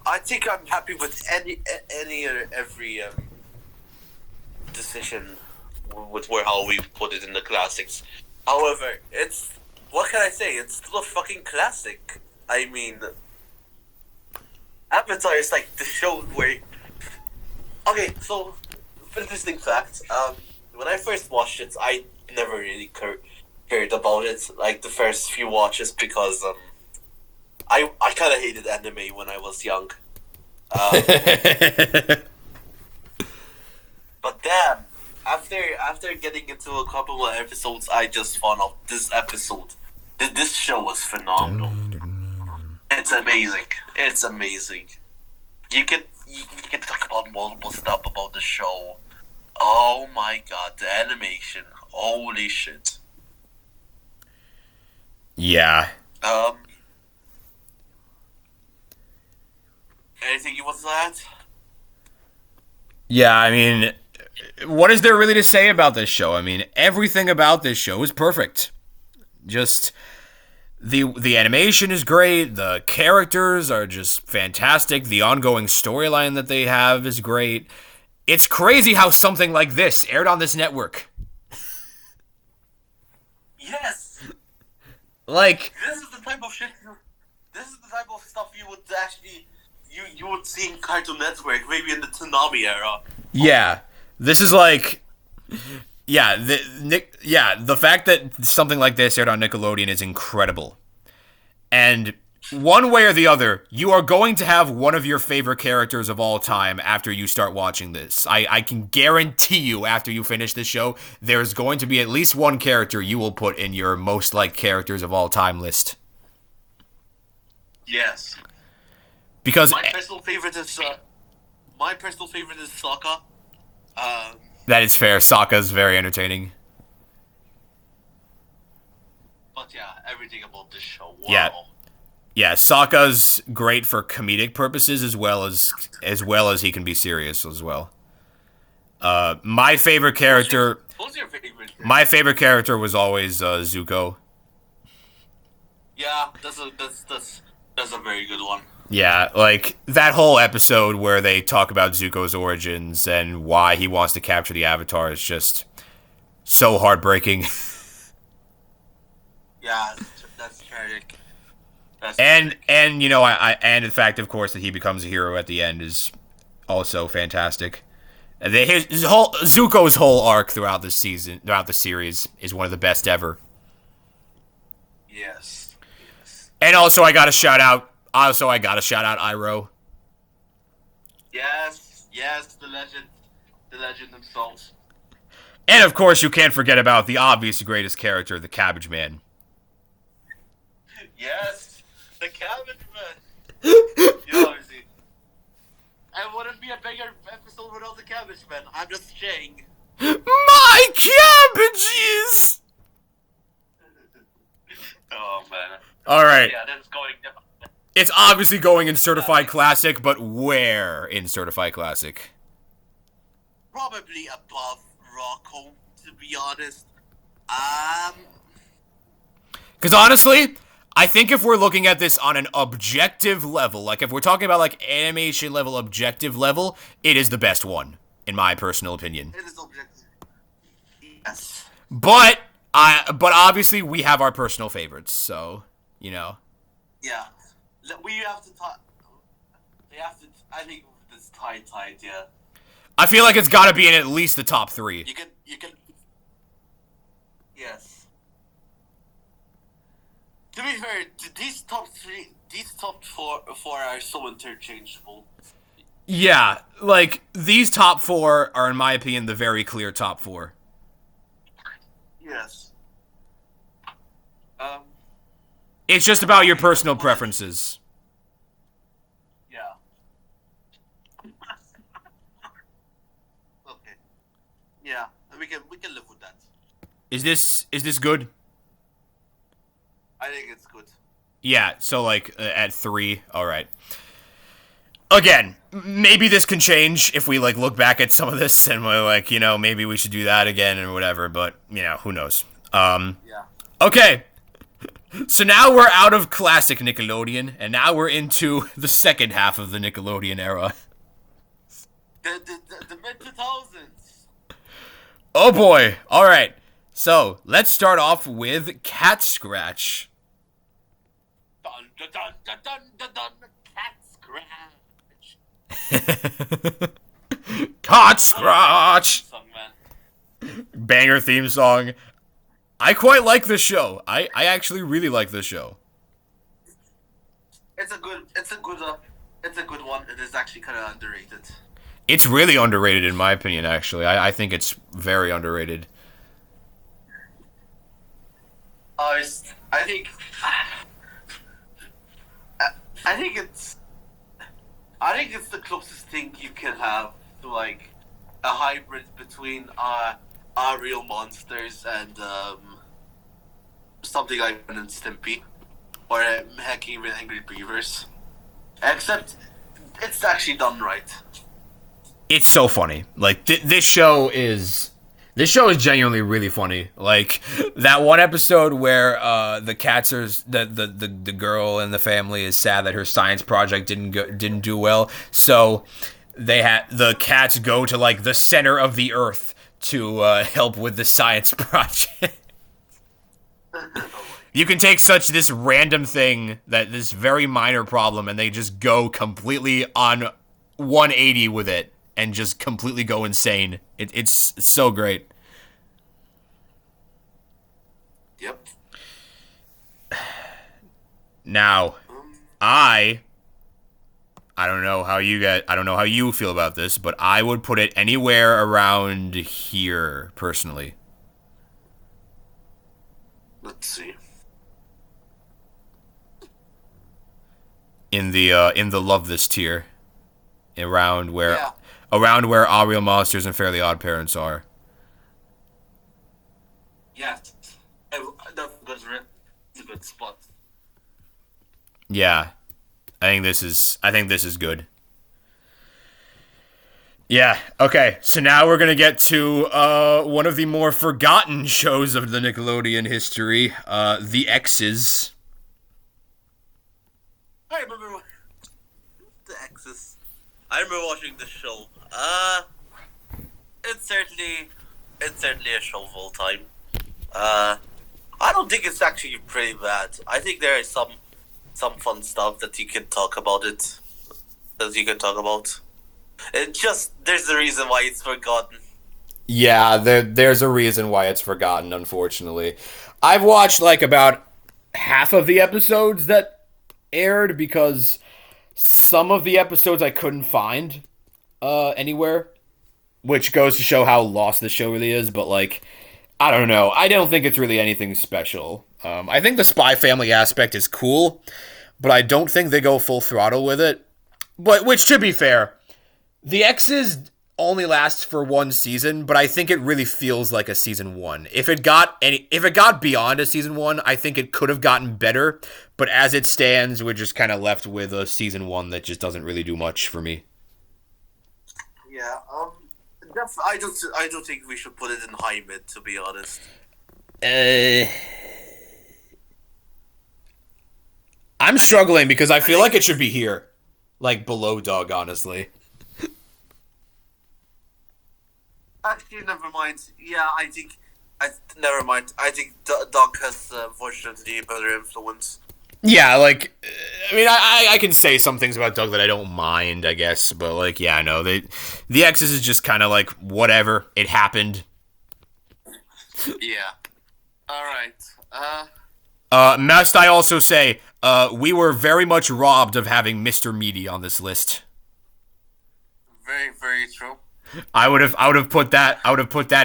Speaker 2: I think I'm happy with any or every decision with how we put it in the classics. However, it's what can I say? It's still a fucking classic. I mean, Avatar is like the show where. Okay, so interesting fact. When I first watched it, I never really cared about it. Like the first few watches, because I kind of hated anime when I was young. Um, but damn, after getting into a couple of episodes, I just found out this episode, this show was phenomenal. It's amazing. It's amazing. You can talk about multiple stuff about the show. Oh my god, the animation. Holy shit.
Speaker 1: Yeah.
Speaker 2: Anything you want to add?
Speaker 1: Yeah, I mean, what is there really to say about this show? I mean, everything about this show is perfect. Just the animation is great, the characters are just fantastic, the ongoing storyline that they have is great. It's crazy how something like this aired on this network.
Speaker 2: Yes.
Speaker 1: Like,
Speaker 2: This is the type of shit. This is the type of stuff you would actually you would see in Cartoon Network, maybe in the Tsunami era.
Speaker 1: yeah, this is like, yeah, the fact that something like this aired on Nickelodeon is incredible. And one way or the other, you are going to have one of your favorite characters of all time after you start watching this. I can guarantee you, after you finish this show, there's going to be at least one character you will put in your most liked characters of all time list.
Speaker 2: Yes.
Speaker 1: Because
Speaker 2: my personal favorite is Sokka.
Speaker 1: that is fair. Sokka's very entertaining.
Speaker 2: But yeah, everything about this show. Wow.
Speaker 1: Yeah. Yeah, Sokka's great for comedic purposes as well as he can be serious as well. My favorite character.
Speaker 2: Who's your favorite?
Speaker 1: My favorite character was always Zuko.
Speaker 2: Yeah, that's a very good one.
Speaker 1: Yeah, like that whole episode where they talk about Zuko's origins and why he wants to capture the Avatar is just so heartbreaking.
Speaker 2: Yeah, that's tragic.
Speaker 1: And you know and the fact, of course, that he becomes a hero at the end is also fantastic. His whole Zuko's whole arc throughout the series is one of the best ever.
Speaker 2: Yes.
Speaker 1: And also, I gotta shout out Iroh.
Speaker 2: Yes, the legend himself.
Speaker 1: And of course, you can't forget about the obvious greatest character, the Cabbage Man.
Speaker 2: Yes, the Cabbage Man. You obviously. And would it be a bigger episode without the Cabbage Man? I'm just saying.
Speaker 1: My cabbages!
Speaker 2: Oh man.
Speaker 1: All right.
Speaker 2: Yeah, that's going.
Speaker 1: It's obviously going in Certified Classic, but where in Certified Classic?
Speaker 2: Probably above Rocco, to be honest.
Speaker 1: Because honestly, I think if we're looking at this on an objective level, like if we're talking about like animation level, objective level, it is the best one, in my personal opinion.
Speaker 2: It is objective. Yes.
Speaker 1: But obviously we have our personal favorites, so you know.
Speaker 2: Yeah. We have to talk. I think this tied, yeah.
Speaker 1: I feel like it's got to be in at least the top 3.
Speaker 2: You can. Yes. To be fair, these top 4 are so interchangeable.
Speaker 1: Yeah, like these top 4 are, in my opinion, the very clear top 4.
Speaker 2: Yes.
Speaker 1: It's just about your personal preferences.
Speaker 2: Yeah. Okay. Yeah, we can live with that.
Speaker 1: Is this good?
Speaker 2: I think it's good.
Speaker 1: Yeah, so like at 3, all right. Again, maybe this can change if we like look back at some of this and we're like, you know, maybe we should do that again or whatever, but you know, who knows.
Speaker 2: Yeah.
Speaker 1: Okay. So now we're out of classic Nickelodeon, and now we're into the second half of the Nickelodeon era.
Speaker 2: The mid-2000s.
Speaker 1: Oh boy. All right. So let's start off with Cat Scratch.
Speaker 2: Dun dun dun dun dun dun dun. Cat scratch.
Speaker 1: Cat
Speaker 2: I
Speaker 1: Scratch!
Speaker 2: song, man.
Speaker 1: Banger theme song. I quite like this show. I actually really like this show.
Speaker 2: It's a good. It's a good one. It is actually kind of underrated.
Speaker 1: It's really underrated in my opinion, actually. I think it's very underrated.
Speaker 2: I think. I think it's. I think it's the closest thing you can have to like a hybrid between real monsters and something like Ren and Stimpy, or heck, even Angry Beavers. Except it's actually done right.
Speaker 1: It's so funny. Like this show is genuinely really funny. Like that one episode where the cats are the girl in the family is sad that her science project didn't do well. So the cats go to like the center of the earth to help with the science project. You can take this random thing, this very minor problem, and they just go completely on 180 with it and just completely go insane. It's so great.
Speaker 2: Yep.
Speaker 1: Now, I don't know how you feel about this, but I would put it anywhere around here personally.
Speaker 2: Let's see.
Speaker 1: In the love this tier, around where Our Real Monsters and Fairly Odd Parents are.
Speaker 2: Yes. That's a good spot.
Speaker 1: Yeah. I think this is good. Yeah, okay. So now we're going to get to one of the more forgotten shows of the Nickelodeon history, The X's.
Speaker 2: I remember the X's. I remember watching the show. It's certainly a show of all time. I don't think it's actually pretty bad. I think there is some fun stuff that you can talk about it. It just there's a reason why it's forgotten.
Speaker 1: Yeah, there's a reason why it's forgotten, unfortunately. I've watched like about half of the episodes that aired because some of the episodes I couldn't find anywhere, which goes to show how lost this show really is. But like, I don't know. I don't think it's really anything special. I think the Spy Family aspect is cool, but I don't think they go full throttle with it. But which, to be fair, the X's only lasts for one season, but I think it really feels like a season one. If it got beyond a season one, I think it could have gotten better. But as it stands, we're just kind of left with a season one that just doesn't really do much for me.
Speaker 2: Yeah. I don't think we should put it in high mid, to be honest.
Speaker 1: I'm struggling because I feel like it should be here, like below Doug, honestly.
Speaker 2: Actually, never mind. Yeah, never mind. I think Doc has fortunately a better influence.
Speaker 1: Yeah, like, I mean, I can say some things about Doug that I don't mind, I guess, but like, yeah, no, the X's is just kind of like whatever. It happened.
Speaker 2: Yeah. All right.
Speaker 1: Must I also say, we were very much robbed of having Mr. Meaty on this list.
Speaker 2: Very, very true.
Speaker 1: I would have put that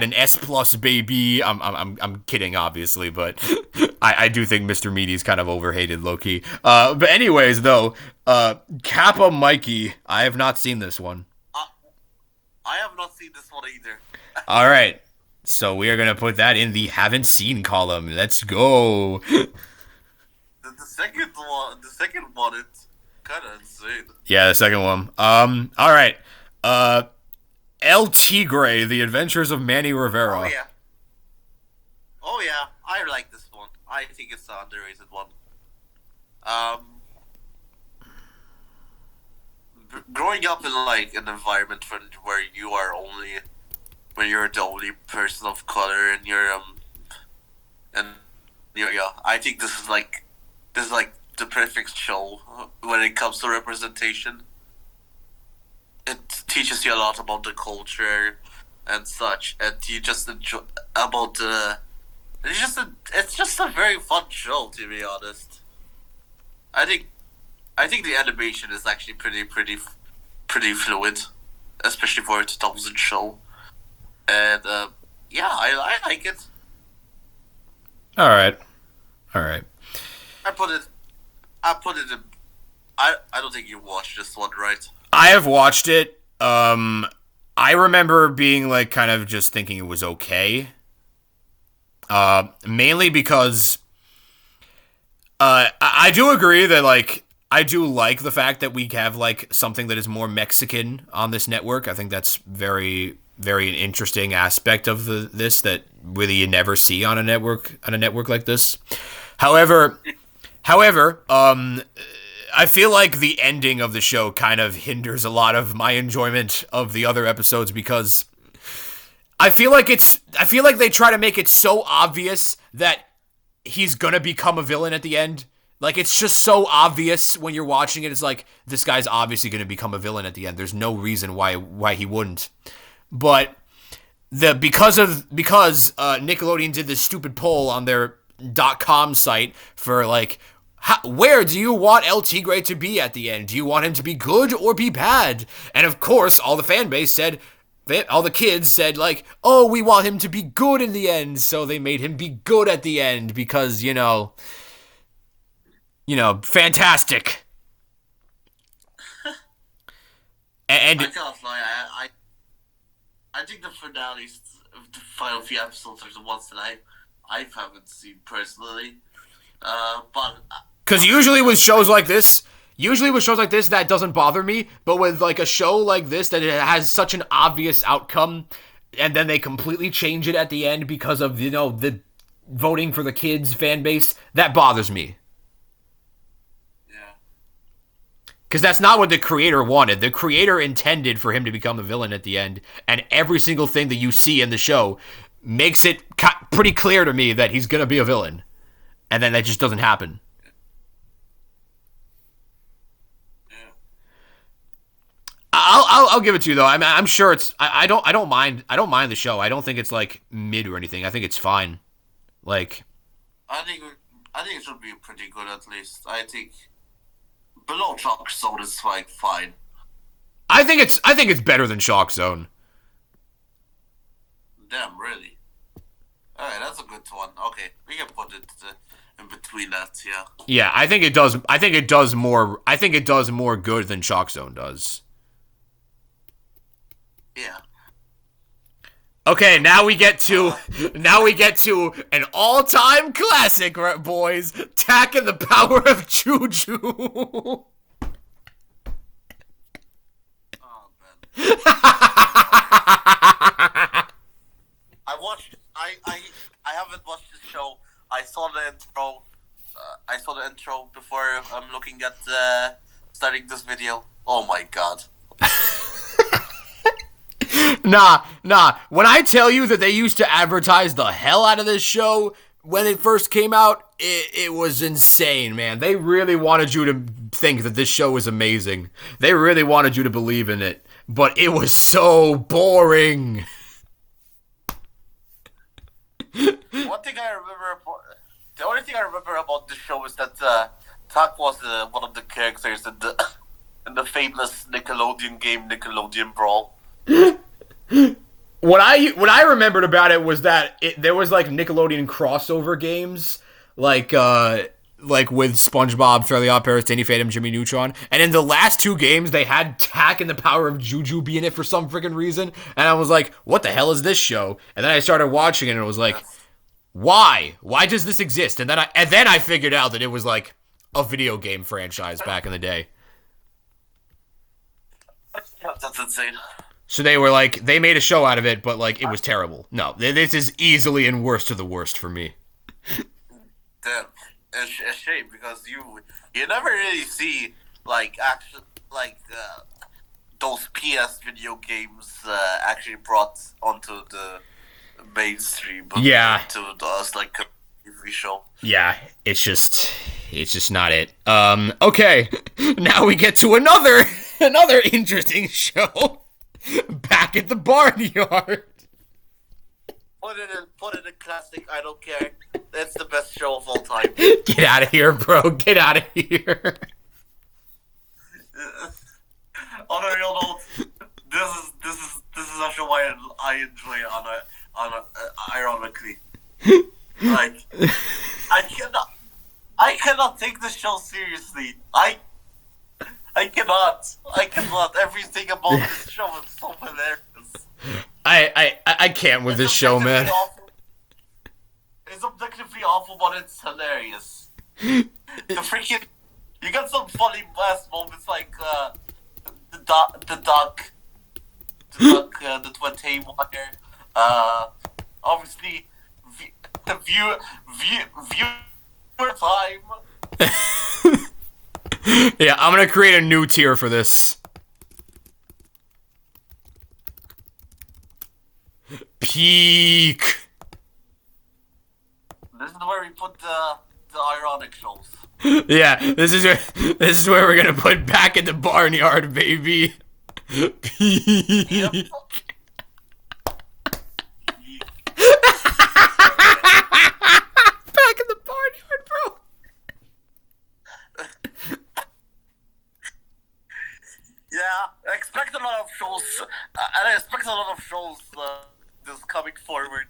Speaker 1: in S plus, baby. I'm kidding, obviously, but I do think Mr. Meaty's kind of overhated, low key. But anyways, though, Kappa Mikey, I have not seen this one.
Speaker 2: I have not seen this one either.
Speaker 1: All right, so we are gonna put that in the haven't seen column. Let's go.
Speaker 2: The second one, it's kind of insane.
Speaker 1: Yeah, the second one. All right. El Tigre, The Adventures of Manny Rivera.
Speaker 2: Oh yeah, I like this one. I think it's an underrated one. Growing up in like an environment when you're the only person of color in your And yeah, I think this is like the perfect show when it comes to representation. It teaches you a lot about the culture and such, and you just enjoy about the. It's just a very fun show, to be honest. I think I think the animation is actually pretty fluid, especially for a 2000 show. And yeah, I like it.
Speaker 1: All right, all right.
Speaker 2: I put it I put it in. I don't think you watched this one, right?
Speaker 1: I have watched it. I remember being like kind of just thinking it was okay. Mainly because I do agree that like I do like the fact that we have like something that is more Mexican on this network. I think that's very an interesting aspect of this that really you never see on a network like this. However, however, I feel like the ending of the show kind of hinders a lot of my enjoyment of the other episodes because I feel like they try to make it so obvious that he's gonna become a villain at the end. Like it's just so obvious when you're watching it. It's like this guy's obviously gonna become a villain at the end. There's no reason why he wouldn't. But because Nickelodeon did this stupid poll on their .com site for like where do you want El Tigre to be at the end? Do you want him to be good or be bad? And of course, all the fan base said all the kids said like, "Oh, we want him to be good in the end." So they made him be good at the end because, fantastic. And
Speaker 2: I can't lie. I think the finales, the final few episodes, are the ones that I haven't seen personally. But
Speaker 1: because usually with shows like this, that doesn't bother me. But with like a show like this that it has such an obvious outcome, and then they completely change it at the end because of the voting for the kids fan base, that bothers me.
Speaker 2: yeah,
Speaker 1: Because that's not what the creator wanted. The creator intended for him to become a villain at the end, and every single thing that you see in the show makes it pretty clear to me that he's gonna be a villain, and then that just doesn't happen.
Speaker 2: yeah.
Speaker 1: I'll give it to you though. I'm sure it's I don't mind the show. I don't think it's like mid or anything. I think it's fine. Like
Speaker 2: I think I think it should be pretty good at least. I think below Chalk Zone is like fine.
Speaker 1: I think it's better than Shock Zone.
Speaker 2: Damn, really. Alright, that's a good one. Okay, we can put it in between that. Yeah.
Speaker 1: Yeah, I think it does. I think it does more. I think it does more good than Shock Zone does.
Speaker 2: Yeah.
Speaker 1: Okay, now we get to an all-time classic, right, boys. Tack and the Power of Juju.
Speaker 2: Oh man. I watched. I haven't watched the show. I saw the intro. I saw the intro before I'm looking at starting this video. Oh my god.
Speaker 1: Nah. When I tell you that they used to advertise the hell out of this show when it first came out, it was insane, man. They really wanted you to think that this show was amazing. They really wanted you to believe in it. But it was so boring.
Speaker 2: One thing I remember, the only thing I remember about the show is that Tak was one of the characters in the in the famous Nickelodeon game Nickelodeon Brawl.
Speaker 1: What I remembered about it was that there was like Nickelodeon crossover games, like with SpongeBob, Fairly Odd Parents, Danny Phantom, Jimmy Neutron, and in the last two games they had Tack and the Power of Juju be in it for some freaking reason, and I was like, what the hell is this show? And then I started watching it and it was like, why? Why does this exist? And then I figured out that it was like a video game franchise back in the day.
Speaker 2: That's insane.
Speaker 1: So they were like, they made a show out of it, but like it was terrible. No, this is easily and worst of the worst for me.
Speaker 2: Damn, it's a shame because you never really see like actual like those PS video games actually brought onto the mainstream. But
Speaker 1: Yeah.
Speaker 2: to us like TV show.
Speaker 1: Yeah, it's just not it. Okay, now we get to another interesting show. Back at the barnyard.
Speaker 2: Put in a classic. I don't care. That's the best show of all time.
Speaker 1: Get out of here, bro. Get out of here.
Speaker 2: On a real note, this is a show I enjoy on a ironically. Like I cannot take this show seriously. I cannot. Everything about this show is so hilarious.
Speaker 1: I can't with this show, man.
Speaker 2: It's objectively awful, but it's hilarious. The freaking you got some funny blast moments like the duck, the twin wire. Obviously, the viewer time.
Speaker 1: Yeah, I'm gonna create a new tier for this. Peak.
Speaker 2: This is where we put the ironic shows.
Speaker 1: Yeah, this is where we're gonna put Back in the Barnyard, baby. Peak.
Speaker 2: Yep.
Speaker 1: Back in the Barnyard, bro.
Speaker 2: Yeah, I expect a lot of shows, and I expect a lot of shows just coming forward.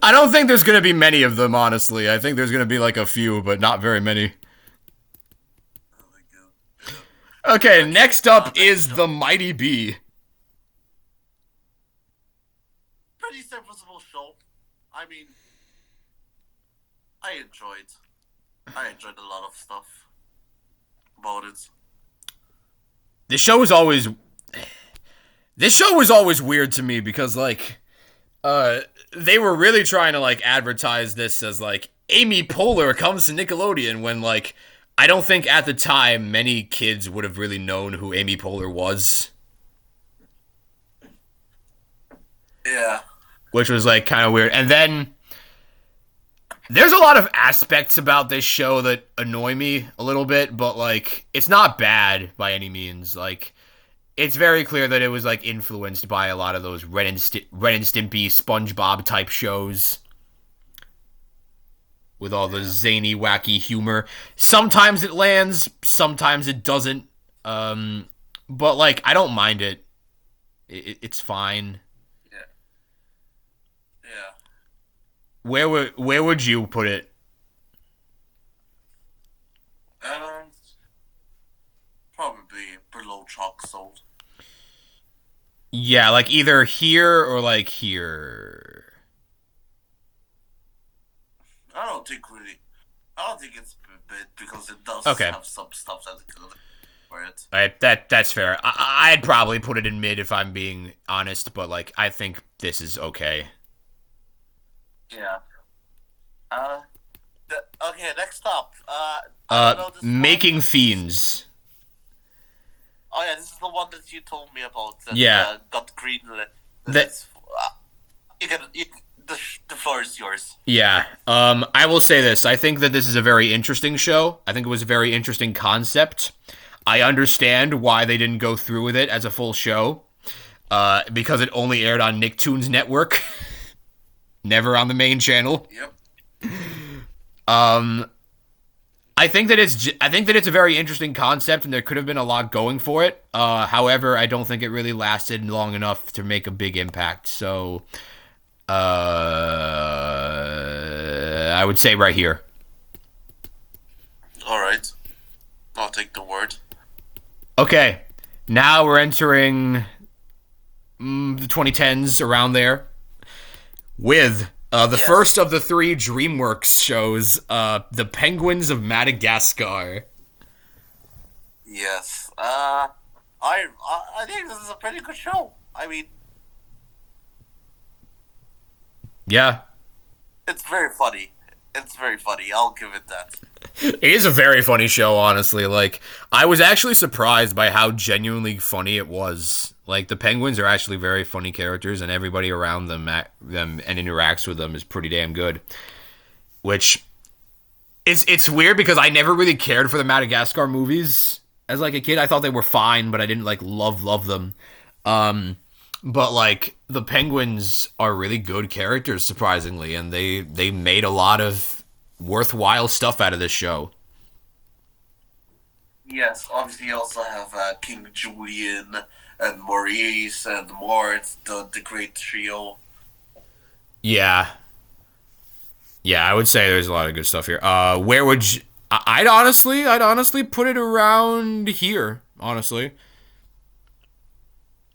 Speaker 1: I don't think there's gonna be many of them, honestly. I think there's gonna be like a few, but not very many.
Speaker 2: Oh my god.
Speaker 1: Okay, next up is The Mighty Bee.
Speaker 2: Pretty serviceable show. I mean, I enjoyed a lot of stuff about it.
Speaker 1: This show was always weird to me because like they were really trying to like advertise this as like Amy Poehler comes to Nickelodeon when like I don't think at the time many kids would have really known who Amy Poehler was.
Speaker 2: Yeah.
Speaker 1: Which was like kind of weird. And then there's a lot of aspects about this show that annoy me a little bit, but like it's not bad by any means. Like it's very clear that it was like influenced by a lot of those Ren and Stimpy, SpongeBob type shows with all the zany, wacky humor. Sometimes it lands, sometimes it doesn't. But like I don't mind it. It's fine.
Speaker 2: Yeah.
Speaker 1: Where would you put it?
Speaker 2: Probably below Chalk Sold.
Speaker 1: Yeah, like either here or like here.
Speaker 2: I don't think it's a bit because it does
Speaker 1: Okay.
Speaker 2: have some stuff that's good for it.
Speaker 1: That's fair. I'd probably put it in mid if I'm being honest, but like I think this is okay.
Speaker 2: Yeah. Okay, next up. I don't know this
Speaker 1: Making
Speaker 2: one.
Speaker 1: Fiends.
Speaker 2: Oh yeah, this is the one that you told me about. That,
Speaker 1: Yeah.
Speaker 2: Got green.
Speaker 1: That-
Speaker 2: The floor is yours.
Speaker 1: Yeah. I will say this. I think that this is a very interesting show. I think it was a very interesting concept. I understand why they didn't go through with it as a full show. Because it only aired on Nicktoons network. Never on the main channel.
Speaker 2: Yep.
Speaker 1: I think that it's a very interesting concept, and there could have been a lot going for it. However, I don't think it really lasted long enough to make a big impact. So, I would say right here.
Speaker 2: All right. I'll take the word.
Speaker 1: Okay, now we're entering the 2010s around there with the
Speaker 2: Yes.
Speaker 1: first of the 3 DreamWorks shows, The Penguins of Madagascar.
Speaker 2: Yes. I think this is a pretty good show. I mean,
Speaker 1: Yeah.
Speaker 2: it's very funny. I'll give it that.
Speaker 1: It is a very funny show, honestly. Like, I was actually surprised by how genuinely funny it was. Like, the penguins are actually very funny characters, and everybody around them and interacts with them is pretty damn good. which it's weird because I never really cared for the Madagascar movies as like a kid. I thought they were fine, but I didn't like love them. But like the penguins are really good characters, surprisingly, and they made a lot of worthwhile stuff out of this show.
Speaker 2: Yes, obviously you also have King Julian and Maurice and Mort, the great trio.
Speaker 1: Yeah, yeah, I would say there's a lot of good stuff here. Where would you, I'd honestly put it around here, honestly.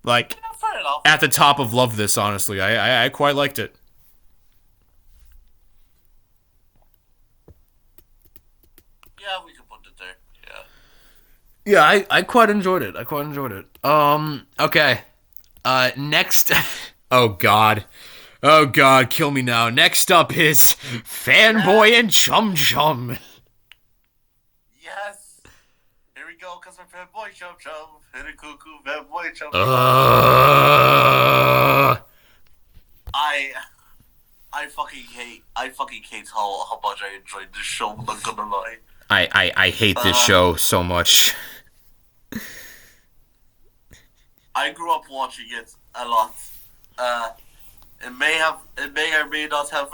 Speaker 1: Like
Speaker 2: Yeah, fair enough.
Speaker 1: at the top of Love This, honestly. I quite liked it.
Speaker 2: Yeah, we can put it there. Yeah.
Speaker 1: Yeah, I quite enjoyed it. I quite enjoyed it. Okay. Next. Oh God. Oh God, kill me now. Next up is Fanboy and Chum Chum.
Speaker 2: Yes. Here we go, cause my bad boy chum chum. Hit a cuckoo, bad boy chum chum.
Speaker 1: Uh,
Speaker 2: I fucking hate how much I enjoyed this show, I'm not gonna lie.
Speaker 1: I hate this show so much.
Speaker 2: I grew up watching it a lot. It may or may not have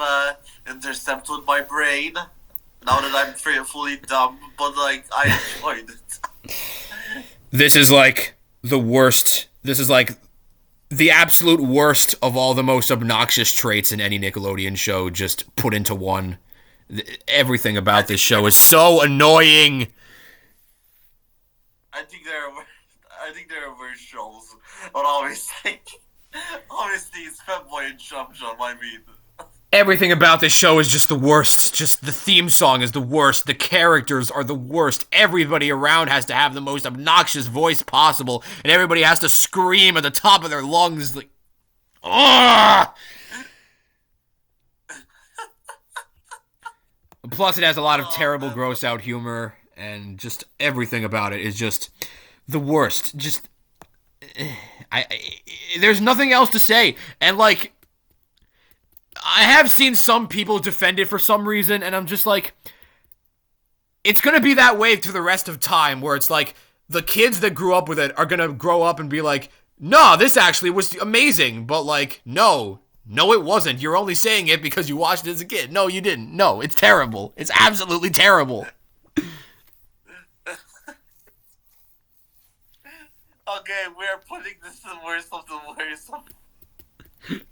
Speaker 2: intercepted my brain now that I'm fully dumb, but like I enjoyed it.
Speaker 1: This is like the worst. This is like the absolute worst of all the most obnoxious traits in any Nickelodeon show just put into one. Everything about this show is so annoying.
Speaker 2: I think there are worse shows, but obviously it's Fatboy and Chum Chum. I mean,
Speaker 1: Everything about this show is just the worst. Just the theme song is the worst. The characters are the worst. Everybody around has to have the most obnoxious voice possible, and everybody has to scream at the top of their lungs like, "Ugh!" Plus, it has a lot of terrible, gross out humor, and just everything about it is just the worst. Just, there's nothing else to say. And like, I have seen some people defend it for some reason, and I'm just like, it's gonna be that way through the rest of time, where it's like the kids that grew up with it are gonna grow up and be like, no, this actually was amazing, but like, no, it wasn't. You're only saying it because you watched it as a kid. No, you didn't. No, it's terrible. It's absolutely terrible.
Speaker 2: okay, we're putting this in the worst of the worst.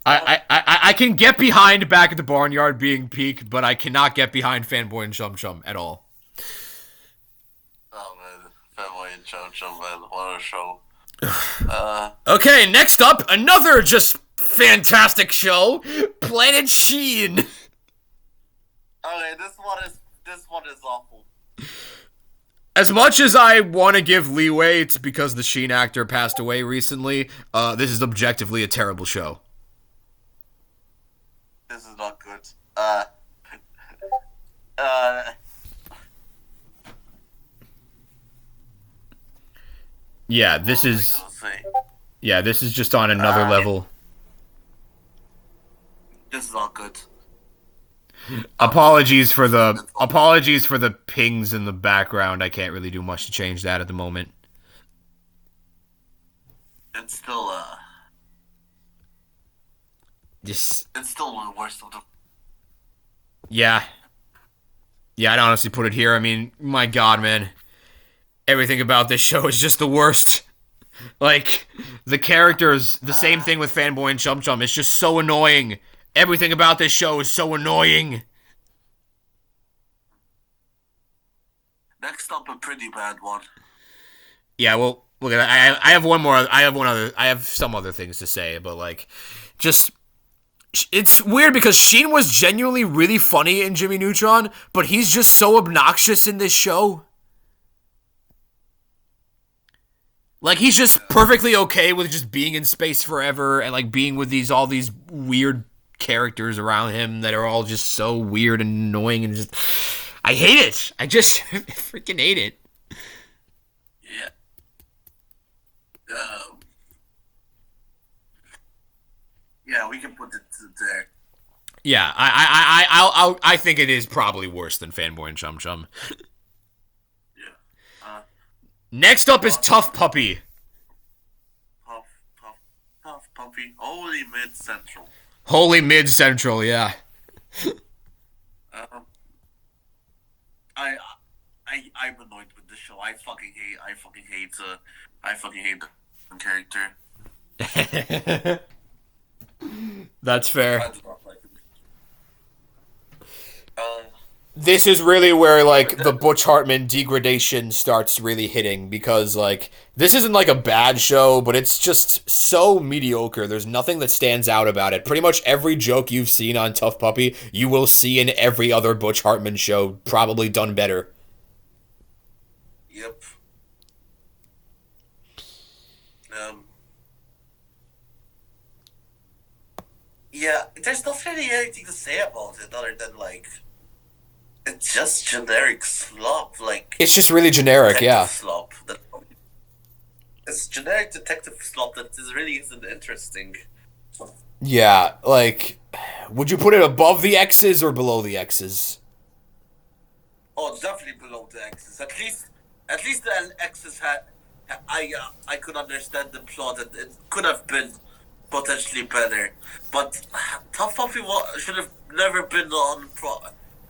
Speaker 1: I can get behind Back at the Barnyard being peak, but I cannot get behind Fanboy and Chum Chum at all.
Speaker 2: Oh man, Fatboy and Chum Chum, man, what a show.
Speaker 1: Okay, next up, another just fantastic show, Planet Sheen.
Speaker 2: Okay, this one is awful.
Speaker 1: As much as I want to give leeway, it's because the Sheen actor passed away recently. This is objectively a terrible show.
Speaker 2: This is not good.
Speaker 1: Yeah, this is just on another level.
Speaker 2: This is not good.
Speaker 1: Apologies for the pings in the background. I can't really do much to change that at the moment.
Speaker 2: It's still
Speaker 1: Just
Speaker 2: it's still the worst of them.
Speaker 1: yeah. Yeah, I'd honestly put it here. I mean, my God, man. Everything about this show is just the worst. Like, the characters, the same thing with Fanboy and Chum Chum. It's just so annoying. Everything about this show is so annoying.
Speaker 2: Next up, a pretty bad one.
Speaker 1: Yeah, well, look at that. I have some other things to say, but like, just, it's weird because Sheen was genuinely really funny in Jimmy Neutron, but he's just so obnoxious in this show. Like, he's just perfectly okay with just being in space forever and like being with all these weird characters around him that are all just so weird and annoying, and just, I hate it. I just freaking hate it.
Speaker 2: Yeah. Yeah, we can put it there.
Speaker 1: Yeah, I think it is probably worse than Fanboy and Chum Chum.
Speaker 2: Yeah. Uh,
Speaker 1: Next up is
Speaker 2: Awesome.
Speaker 1: Tough Puppy.
Speaker 2: Tough, tough, tough puppy. Holy mid central.
Speaker 1: Holy Mid Central, yeah.
Speaker 2: Um, I'm annoyed with this show. I fucking hate the character.
Speaker 1: That's fair.
Speaker 2: I do not like him. Uh,
Speaker 1: This is really where
Speaker 2: but
Speaker 1: like the
Speaker 2: then,
Speaker 1: Butch Hartman degradation starts really hitting because like this isn't like a bad show, but it's just so mediocre. There's nothing that stands out about it. Pretty much every joke you've seen on Tough Puppy, you will see in every other Butch Hartman show, probably done better.
Speaker 2: yep. Um, yeah, there's not really anything to say about it other than like it's just generic slop, like
Speaker 1: It's just really generic,
Speaker 2: detective
Speaker 1: yeah.
Speaker 2: slop. It's generic detective slop that really isn't interesting.
Speaker 1: Yeah, like would you put it above the X's or below the X's?
Speaker 2: Oh, definitely below the X's. At least the X's had. I could understand the plot. It could have been potentially better, but Tough Puppy should have never been on.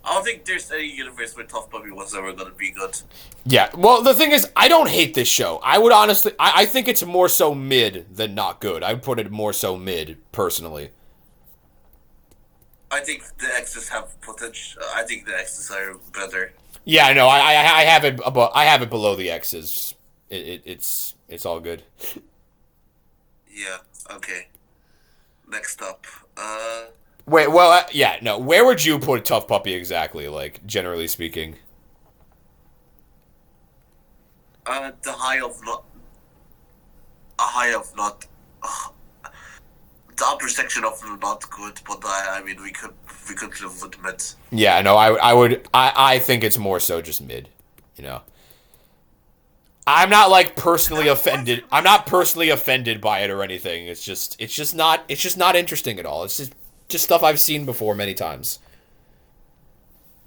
Speaker 2: I don't think there's any universe where Tough Puppy was ever gonna be good.
Speaker 1: Yeah, well, the thing is, I don't hate this show. I would honestly, I think it's more so mid than not good. I would put it more so mid, personally.
Speaker 2: I think the X's have potential. I think the X's are better.
Speaker 1: Yeah, no, I have it above, I have it below the X's. It's all good.
Speaker 2: Yeah. Okay. Next up.
Speaker 1: Wait, well, yeah, no. Where would you put Tough Puppy exactly? Like generally speaking.
Speaker 2: The high of not. A high of not. The upper section of not good, but I mean we could live with mid.
Speaker 1: Yeah, no, I think it's more so just mid. You know, I'm not like personally offended. I'm not personally offended by it or anything. It's just not interesting at all. It's just stuff I've seen before many times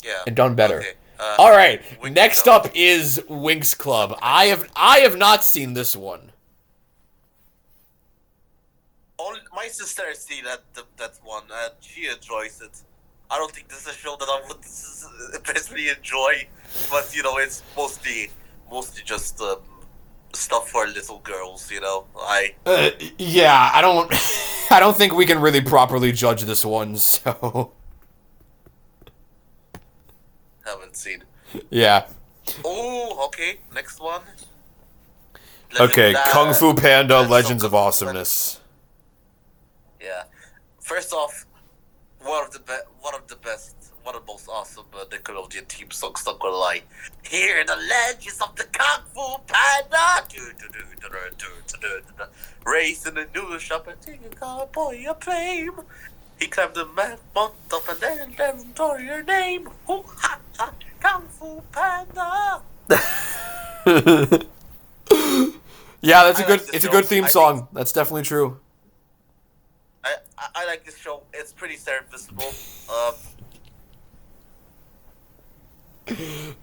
Speaker 2: Yeah.
Speaker 1: and done better.
Speaker 2: Okay.
Speaker 1: All right,
Speaker 2: Winx
Speaker 1: next
Speaker 2: Club.
Speaker 1: up is Winx Club. I have not seen this one.
Speaker 2: Only my sister has seen that one and she enjoys it. I don't think this is a show that I would personally enjoy, but you know it's mostly just stuff for little girls. You know, I
Speaker 1: Yeah, I don't I don't think we can really properly judge this one. So
Speaker 2: haven't seen.
Speaker 1: yeah.
Speaker 2: Oh, okay. Next one.
Speaker 1: Okay, Kung Fu Panda:
Speaker 2: Let's talk
Speaker 1: Legends of
Speaker 2: Kung Fu Panda.
Speaker 1: Awesomeness.
Speaker 2: Yeah. First off, one of the most awesome Nickelodeon theme songs. Not gonna lie. Hear the legends of the Kung Fu Panda. Racing a new shop and taking a cowboy a claim. He climbed the mount up and then tore your name. Ooh, ha, ha, Kung Fu Panda.
Speaker 1: Yeah,
Speaker 2: I like this
Speaker 1: it's a
Speaker 2: show.
Speaker 1: good theme
Speaker 2: I think
Speaker 1: song. That's definitely true.
Speaker 2: I like this show. It's pretty serviceable. I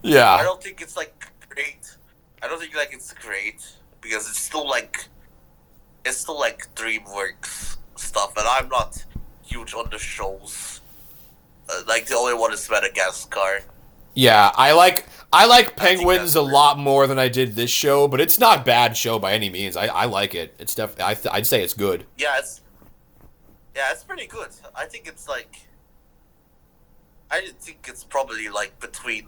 Speaker 1: Yeah.
Speaker 2: don't think it's like great. I don't think like it's great because it's still like DreamWorks stuff, and I'm not huge on the shows. Like the only one is Madagascar.
Speaker 1: Yeah, I like
Speaker 2: I think
Speaker 1: Penguins
Speaker 2: that's
Speaker 1: a
Speaker 2: weird.
Speaker 1: lot more than I did this show, but it's not a bad show by any means. I like it. It's I'd say it's good.
Speaker 2: It's pretty good. I think it's like I think it's probably like between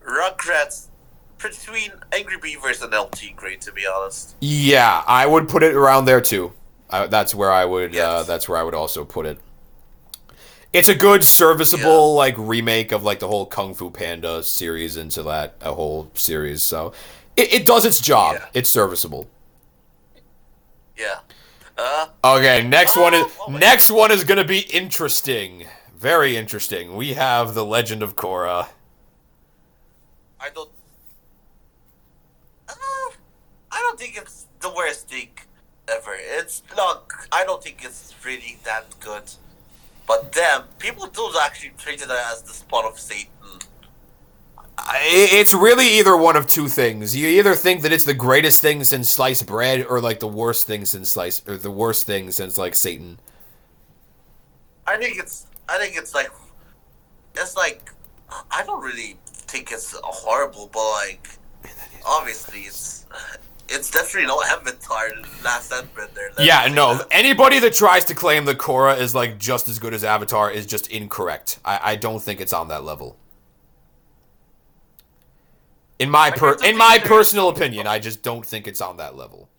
Speaker 2: Rugrats, between Angry Beavers and LT grade, to be honest.
Speaker 1: Yeah, I would put it around there too.
Speaker 2: Yes.
Speaker 1: That's where I would also put it. It's a good
Speaker 2: Yeah.
Speaker 1: serviceable like remake of like the whole Kung Fu Panda series into that a whole series. So it does its job.
Speaker 2: Yeah.
Speaker 1: It's serviceable.
Speaker 2: Yeah.
Speaker 1: Okay,
Speaker 2: Oh my
Speaker 1: next one is gonna be interesting. Very interesting. We have the Legend of Korra.
Speaker 2: I don't. Uh, I don't think it's the worst thing ever. It's not. I don't think it's really that good. But them, people do actually treat it as the spawn of Satan.
Speaker 1: It's really either one of two things. You either think that it's the greatest thing since sliced bread, or like the worst thing since the worst thing since like Satan.
Speaker 2: I think it's like, I don't really think it's horrible, but like, obviously it's definitely no Avatar last Endbender.
Speaker 1: Yeah, no. Anybody that tries to claim that Korra is like just as good as Avatar is just incorrect. I don't think it's on that level. In my personal opinion, I just don't think it's on that level.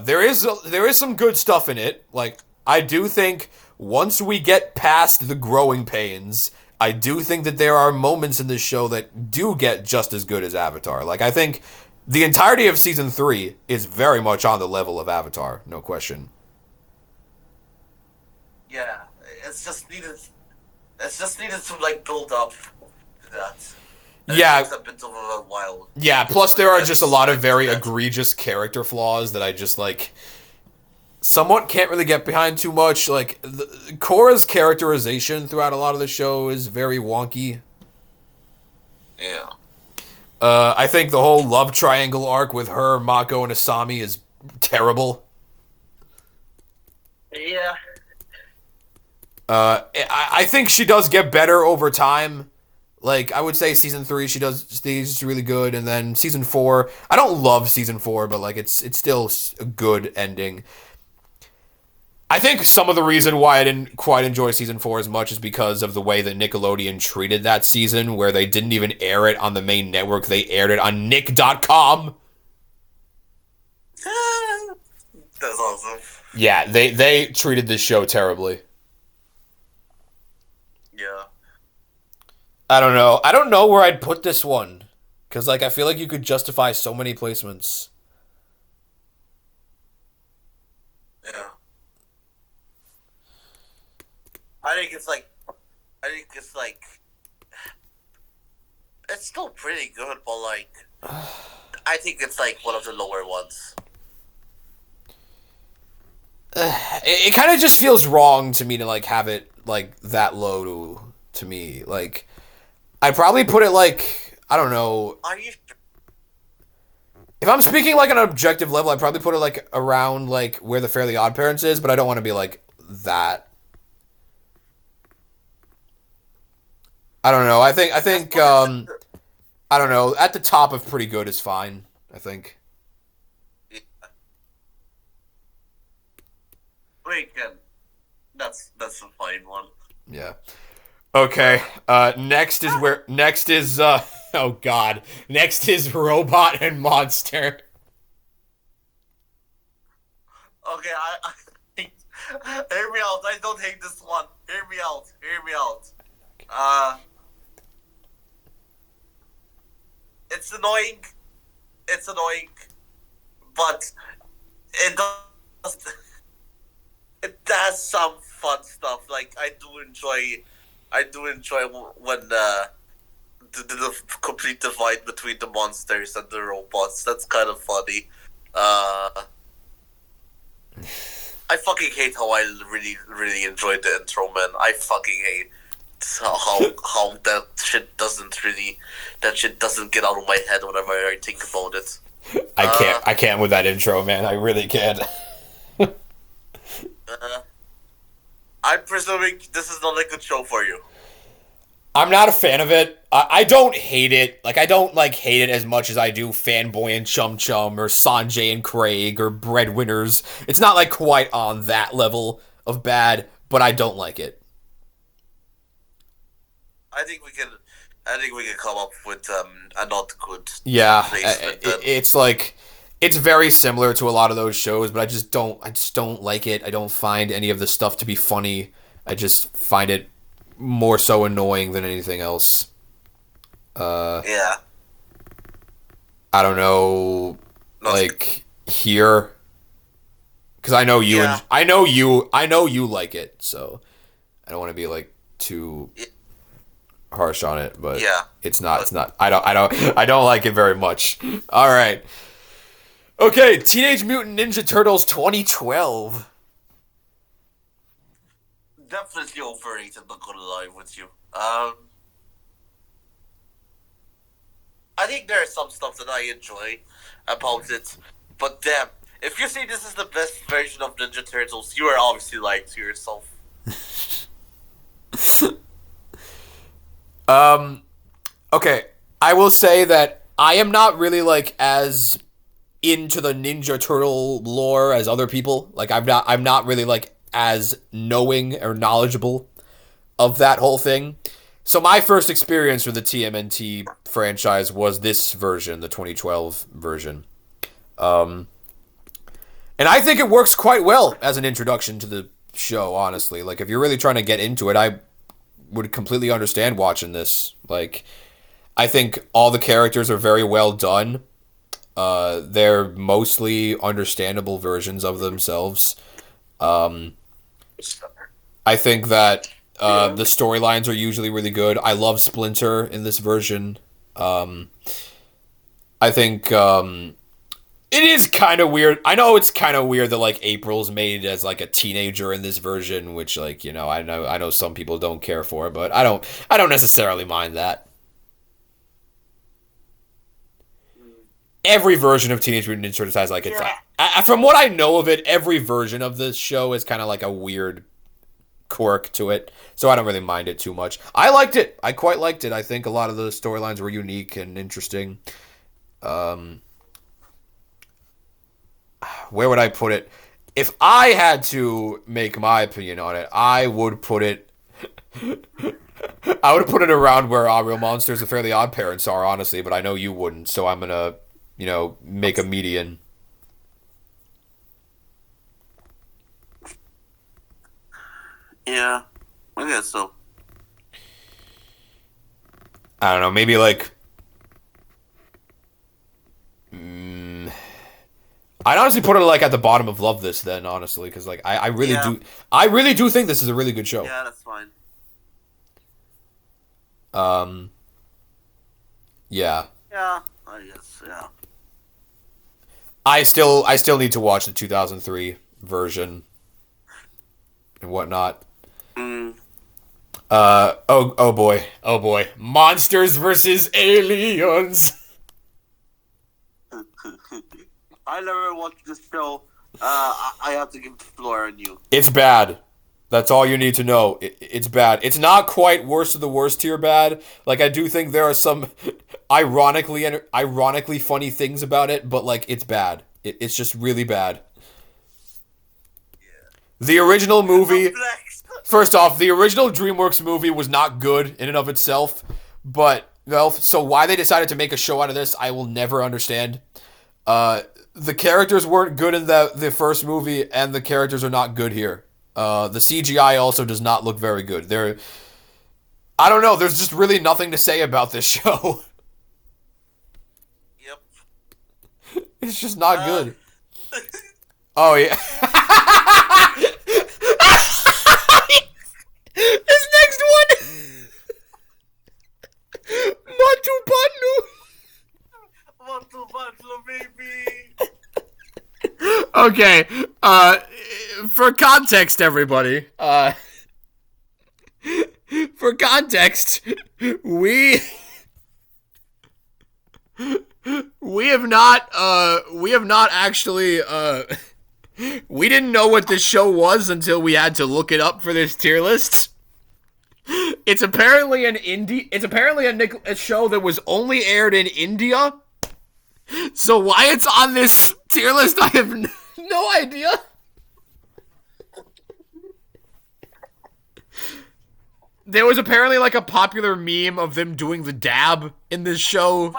Speaker 1: There is some good stuff in it. Like, I do think once we get past the growing pains, I do think that there are moments in this show that do get just as good as Avatar. Like, I think the entirety of season 3 is very much on the level of Avatar, no question.
Speaker 2: Yeah, it's just needed. It's just needed to like build up to that.
Speaker 1: Yeah.
Speaker 2: It takes a bit of a while.
Speaker 1: Yeah, plus there are just a lot of very egregious character flaws that I just, like, somewhat can't really get behind too much. Like, Korra's characterization throughout a lot of the show is very wonky.
Speaker 2: Yeah.
Speaker 1: I think the whole love triangle arc with her, Mako, and Asami is terrible.
Speaker 2: Yeah.
Speaker 1: I think she does get better over time. Like, I would say season 3, she's really good, and then season 4, I don't love season 4, but like it's still a good ending. I think some of the reason why I didn't quite enjoy season 4 as much is because of the way that Nickelodeon treated that season, where they didn't even air it on the main network, they aired it on Nick.com.
Speaker 2: That's awesome.
Speaker 1: Yeah, they treated this show terribly.
Speaker 2: Yeah.
Speaker 1: I don't know. I don't know where I'd put this one. Because, like, I feel like you could justify so many placements.
Speaker 2: Yeah. I think it's like, it's still pretty good, but like, I think it's like one of the lower ones.
Speaker 1: It kind of just feels wrong to me to, like, have it, like, that low to me. Like, I'd probably put it, like, I don't know.
Speaker 2: Are you?
Speaker 1: If I'm speaking, like, on an objective level, I'd probably put it, like, around, like, where the Fairly Odd Parents is, but I don't want to be, like, that. I don't know. I think, I don't know. At the top of pretty good is fine, I think.
Speaker 2: We can. That's a fine one.
Speaker 1: Yeah. Okay. Next is oh god. Next is Robot and Monster.
Speaker 2: Okay, hear me out. I don't hate this one. Hear me out. It's annoying. But it does. It has some fun stuff. Like I do enjoy when the complete divide between the monsters and the robots. That's kind of funny. I fucking hate how I really enjoyed the intro, man. I fucking hate how that shit doesn't get out of my head whenever I think about it.
Speaker 1: I can't with that intro, man. I really can't.
Speaker 2: I'm presuming this is not a good show for you.
Speaker 1: I'm not a fan of it. I don't hate it. Like, I don't, like, hate it as much as I do Fanboy and Chum Chum or Sanjay and Craig or Breadwinners. It's not, like, quite on that level of bad, but I don't like it.
Speaker 2: I think we can come up with a not good.
Speaker 1: Yeah, it's like, it's very similar to a lot of those shows, but I just don't like it. I don't find any of the stuff to be funny. I just find it more so annoying than anything else.
Speaker 2: Yeah.
Speaker 1: I don't know, like, here, because I know you,
Speaker 2: Yeah.
Speaker 1: I know you like it, so I don't want to be like too harsh on it, but
Speaker 2: Yeah.
Speaker 1: it's not. I don't like it very much. All right. Okay, Teenage Mutant Ninja Turtles 2012.
Speaker 2: definitely overrated. Not gonna lie with you. I think there is some stuff that I enjoy about it, but damn, if you say this is the best version of Ninja Turtles, you are obviously lying to yourself.
Speaker 1: Okay, I will say that I am not really like as into the Ninja Turtle lore as other people. Like I'm not really like as knowing or knowledgeable of that whole thing. So my first experience with the TMNT franchise was this version, the 2012 version. Um, and I think it works quite well as an introduction to the show, honestly. Like if you're really trying to get into it, I would completely understand watching this. Like I think all the characters are very well done. They're mostly understandable versions of themselves. Um, I think that the storylines are usually really good. I love Splinter in this version. Um, I think it is kind of weird. I know it's kind of weird that like April's made as like a teenager in this version, which like I know some people don't care for, but I don't necessarily mind that. Every version of Teenage Mutant Ninja Turtles has like its. From what I know of it, every version of this show is kind of like a weird quirk to it, so I don't really mind it too much. I liked it. I quite liked it. I think a lot of the storylines were unique and interesting. Um, where would I put it? If I had to make my opinion on it, I would put it. I would put it around where Real Monsters and Fairly Odd Parents are, honestly, but I know you wouldn't, so I'm gonna, make a median.
Speaker 2: Yeah, I guess so.
Speaker 1: I don't know, maybe like. I'd honestly put it like at the bottom of Love This then, honestly, because like I really
Speaker 2: Yeah.
Speaker 1: do, I really do think this is a really good show.
Speaker 2: Yeah, that's fine.
Speaker 1: Um, yeah,
Speaker 2: Yeah, I guess. Yeah.
Speaker 1: I still need to watch the 2003 version and whatnot.
Speaker 2: Mm.
Speaker 1: Oh boy, monsters versus aliens.
Speaker 2: I never watched this show. I have to give the floor on you.
Speaker 1: It's bad. That's all you need to know. It's bad. It's not quite worst of the worst tier bad. Like I do think there are some ironically funny things about it, but like it's bad. It's just really bad. The original movie. First off, the original DreamWorks movie was not good in and of itself, but well, so why they decided to make a show out of this, I will never understand. The characters weren't good in the first movie, and the characters are not good here. The CGI also does not look very good. I don't know. There's just really nothing to say about this show.
Speaker 2: Yep.
Speaker 1: It's just not good. Oh yeah. This next one. Matu Patu.
Speaker 2: Matu Patu, baby.
Speaker 1: Okay, for context, everybody, for context, we have not actually, we didn't know what this show was until we had to look it up for this tier list. It's apparently a show that was only aired in India. So why it's on this tier list, I have no idea. There was apparently like a popular meme of them doing the dab in this show.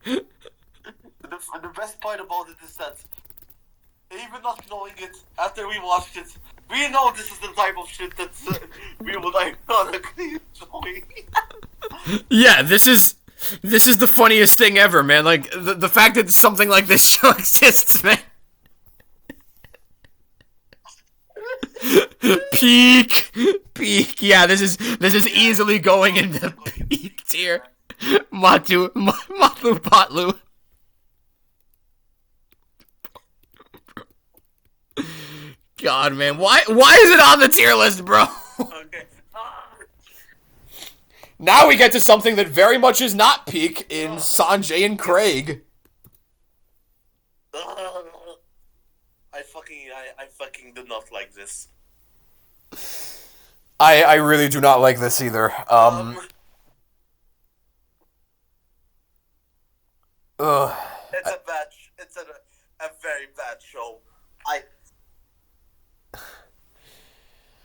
Speaker 2: The best part about it is that, even not knowing it, after we watched it, we know this is the type of shit that we would ironically enjoy.
Speaker 1: Yeah, this is the funniest thing ever, man. Like the fact that something like this show exists, man. Peak. Yeah, this is easily going into peak tier. Matu Patlu. God, man, why is it on the tier list, bro?
Speaker 2: Okay.
Speaker 1: Now we get to something that very much is not peak in Sanjay and Craig.
Speaker 2: I fucking do not like this.
Speaker 1: I really do not like this either. Ugh.
Speaker 2: It's a very bad show.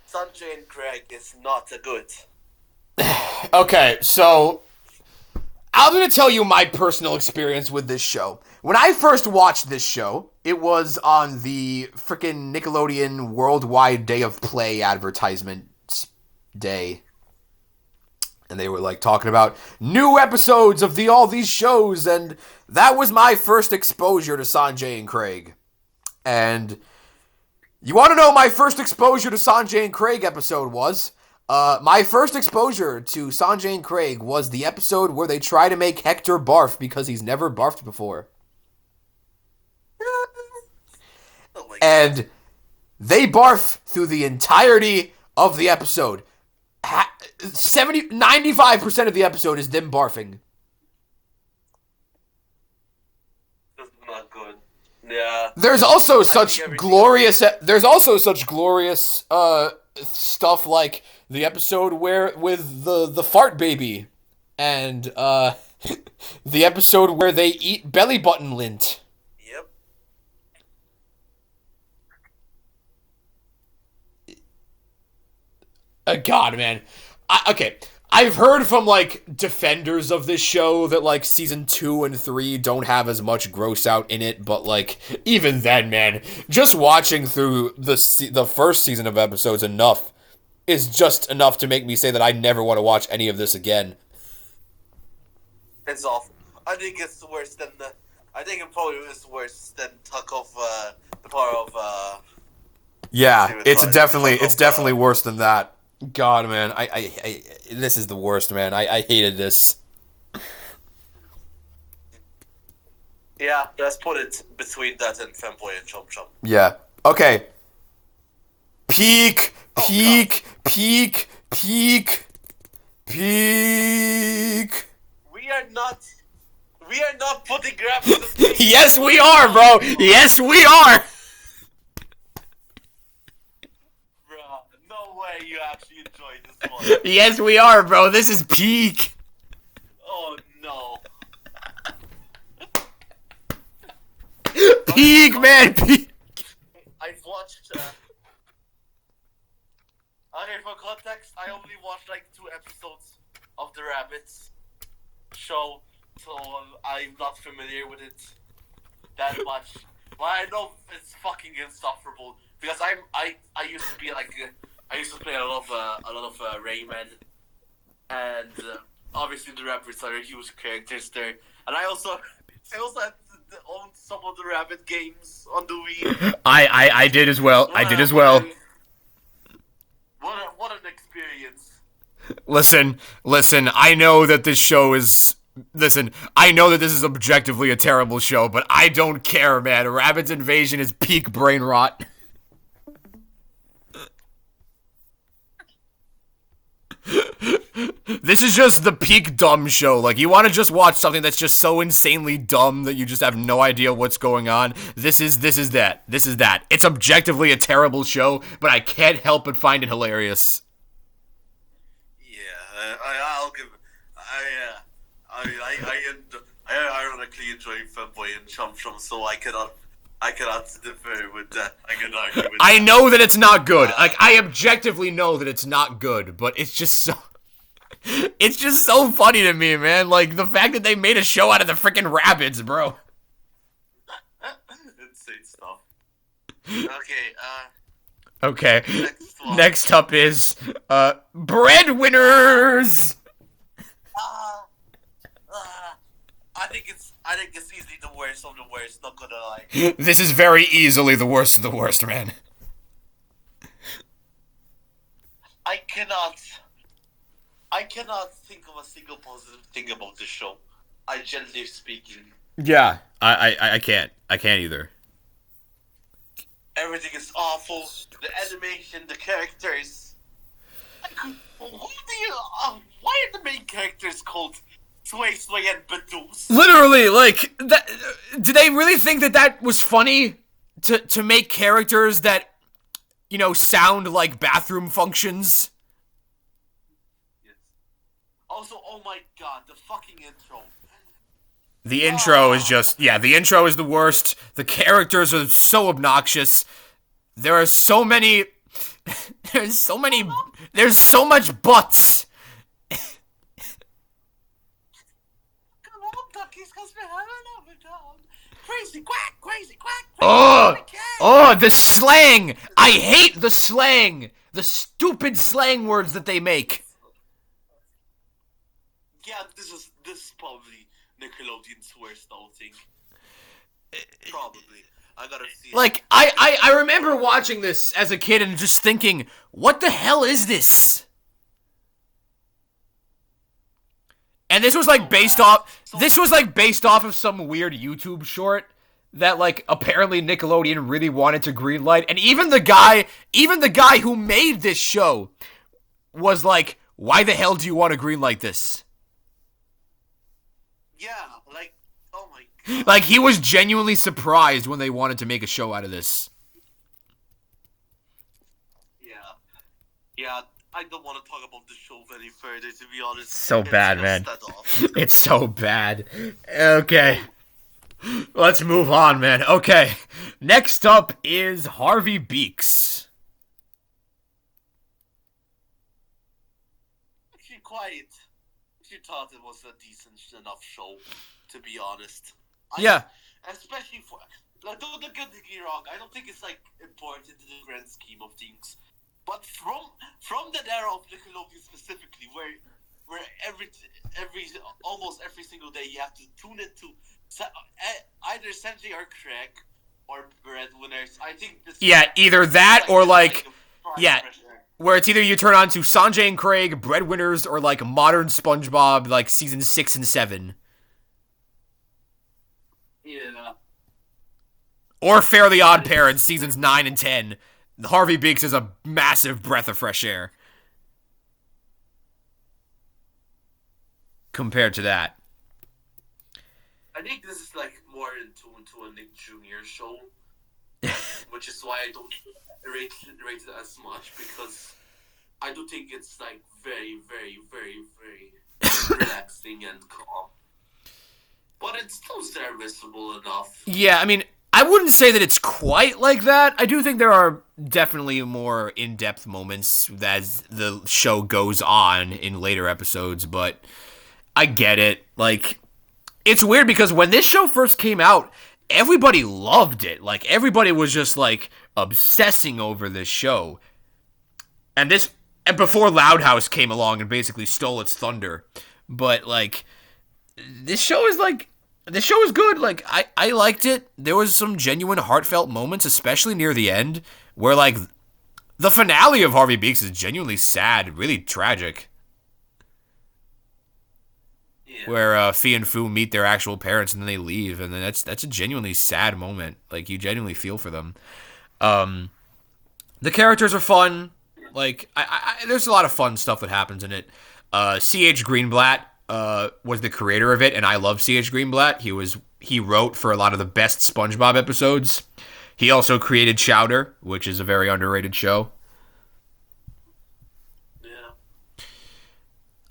Speaker 2: Sanjay and Craig is not a good.
Speaker 1: Okay, so I'm gonna tell you my personal experience with this show. When I first watched this show, it was on the freaking Nickelodeon Worldwide Day of Play advertisement day. And they were like talking about new episodes of all these shows, and that was my first exposure to Sanjay and Craig. And you want to know my first exposure to Sanjay and Craig episode was? My first exposure to Sanjay and Craig was the episode where they try to make Hector barf because he's never barfed before.
Speaker 2: Oh my God.
Speaker 1: And they barf through the entirety of the episode. 95% of the episode is them barfing.
Speaker 2: This is not good. Yeah.
Speaker 1: There's also such glorious stuff like the episode with the fart baby, and the episode where they eat belly button lint.
Speaker 2: Yep.
Speaker 1: God, man. Okay, I've heard from like defenders of this show that like season 2 and 3 don't have as much gross out in it, but like even then, man, just watching through the first season of episodes is just enough to make me say that I never want to watch any of this again.
Speaker 2: It's awful. I think it's worse than I think it probably is worse than Tuck of the part of.
Speaker 1: Yeah, it's definitely worse than that. God, man, I this is the worst, man. I hated this.
Speaker 2: Yeah, let's put it between that and Femboy and Chomp Chomp.
Speaker 1: Yeah. Okay. Peak.
Speaker 2: God. We are not putting grabs in the
Speaker 1: Yes, we are, bro. Yes, we are.
Speaker 2: Bruh, no way you actually enjoyed this one.
Speaker 1: Yes, we are, bro. This is peak.
Speaker 2: Oh no.
Speaker 1: Peak, man. Peak.
Speaker 2: I've watched. Okay, for context, I only watched like 2 episodes of the Rabbits show, so I'm not familiar with it that much. But I know it's fucking insufferable because I used to be like I used to play a lot of Rayman, and obviously the Rabbits are huge characters there, and I also had owned some of the Rabbit games on the Wii.
Speaker 1: I did as well.
Speaker 2: What an experience.
Speaker 1: Listen, I know that this show is... Listen, I know that this is objectively a terrible show, but I don't care, man. Rabbids Invasion is peak brain rot. This is just the peak dumb show. Like, you want to just watch something that's just so insanely dumb that you just have no idea what's going on. This is that. It's objectively a terrible show, but I can't help but find it hilarious.
Speaker 2: Yeah, I'll give. I ironically enjoy Femboy and Chum Chum, so I cannot differ with that. I can argue with
Speaker 1: I
Speaker 2: that.
Speaker 1: know that it's not good. Like, I objectively know that it's not good, but it's just so... It's just so funny to me, man. Like, the fact that they made a show out of the freaking rabbits, bro.
Speaker 2: Insane stuff. Okay,
Speaker 1: Okay.
Speaker 2: next
Speaker 1: Next up is, Breadwinners!
Speaker 2: I think it's easily the worst of the worst, not gonna lie.
Speaker 1: This is very easily the worst of the worst, man.
Speaker 2: I cannot think of a single positive thing about this show. Generally speaking.
Speaker 1: Yeah, I can't. I can't either.
Speaker 2: everything is awful. The animation, the characters. Like, why are the main characters called Sway Sway and Badoos?
Speaker 1: Literally, like, that, did they really think that was funny to make characters that, you know, sound like bathroom functions?
Speaker 2: Yes. Also, oh my god, the fucking intro.
Speaker 1: The intro is just, the intro is the worst. The characters are so obnoxious. There are so many, there's so much butts.
Speaker 2: Come on, duckies, cause we're having a dog. Crazy quack, crazy quack,
Speaker 1: The slang. I hate the slang. The stupid slang words that they make.
Speaker 2: Yeah, this is probably Nickelodeon's worst outing. Probably. I gotta see it.
Speaker 1: Like, I remember watching this as a kid and just thinking, what the hell is this? And this was like based off of some weird YouTube short that, like, apparently Nickelodeon really wanted to greenlight. And even the guy who made this show was like, why the hell do you want to greenlight this?
Speaker 2: Yeah, like, oh my god.
Speaker 1: Like, he was genuinely surprised when they wanted to make a show out of this.
Speaker 2: Yeah, I don't want to talk about the show any further, to be honest.
Speaker 1: So bad, man. It's so bad. Okay. Let's move on, man. Okay. Next up is Harvey Beaks.
Speaker 2: Actually, quite. She thought it was a decent enough show, to be honest. Especially for, like, don't get me wrong, I don't think it's, like, important in the grand scheme of things. But from that era of Nickelodeon specifically, where almost every single day you have to tune into either Sanjay or Craig or Breadwinners, I think this.
Speaker 1: Yeah, either that or like where it's either you turn on to Sanjay and Craig, Breadwinners, or like modern SpongeBob, like season 6 and 7.
Speaker 2: Yeah.
Speaker 1: Or Fairly Odd Parents, seasons 9 and 10. Harvey Beaks is a massive breath of fresh air compared to that.
Speaker 2: I think this is like more into a Nick Jr. show, which is why I don't rate it as much, because I do think it's like very, very, very, very relaxing and calm. But it's still serviceable enough.
Speaker 1: Yeah, I mean, I wouldn't say that it's quite like that. I do think there are definitely more in-depth moments as the show goes on in later episodes, but I get it. Like, it's weird because when this show first came out, everybody loved it. Like, everybody was just, like, obsessing over this show. And before Loud House came along and basically stole its thunder. But, like, this show is good. Like, I liked it. There was some genuine heartfelt moments, especially near the end, where, like, the finale of Harvey Beaks is genuinely sad, really tragic.
Speaker 2: Yeah.
Speaker 1: Where Fee and Foo meet their actual parents and then they leave, and then that's a genuinely sad moment. Like, you genuinely feel for them. The characters are fun. Like, there's a lot of fun stuff that happens in it. C.H. Greenblatt was the creator of it, and I love C.H. Greenblatt. He wrote for a lot of the best SpongeBob episodes. He also created Chowder, which is a very underrated show.
Speaker 2: Yeah.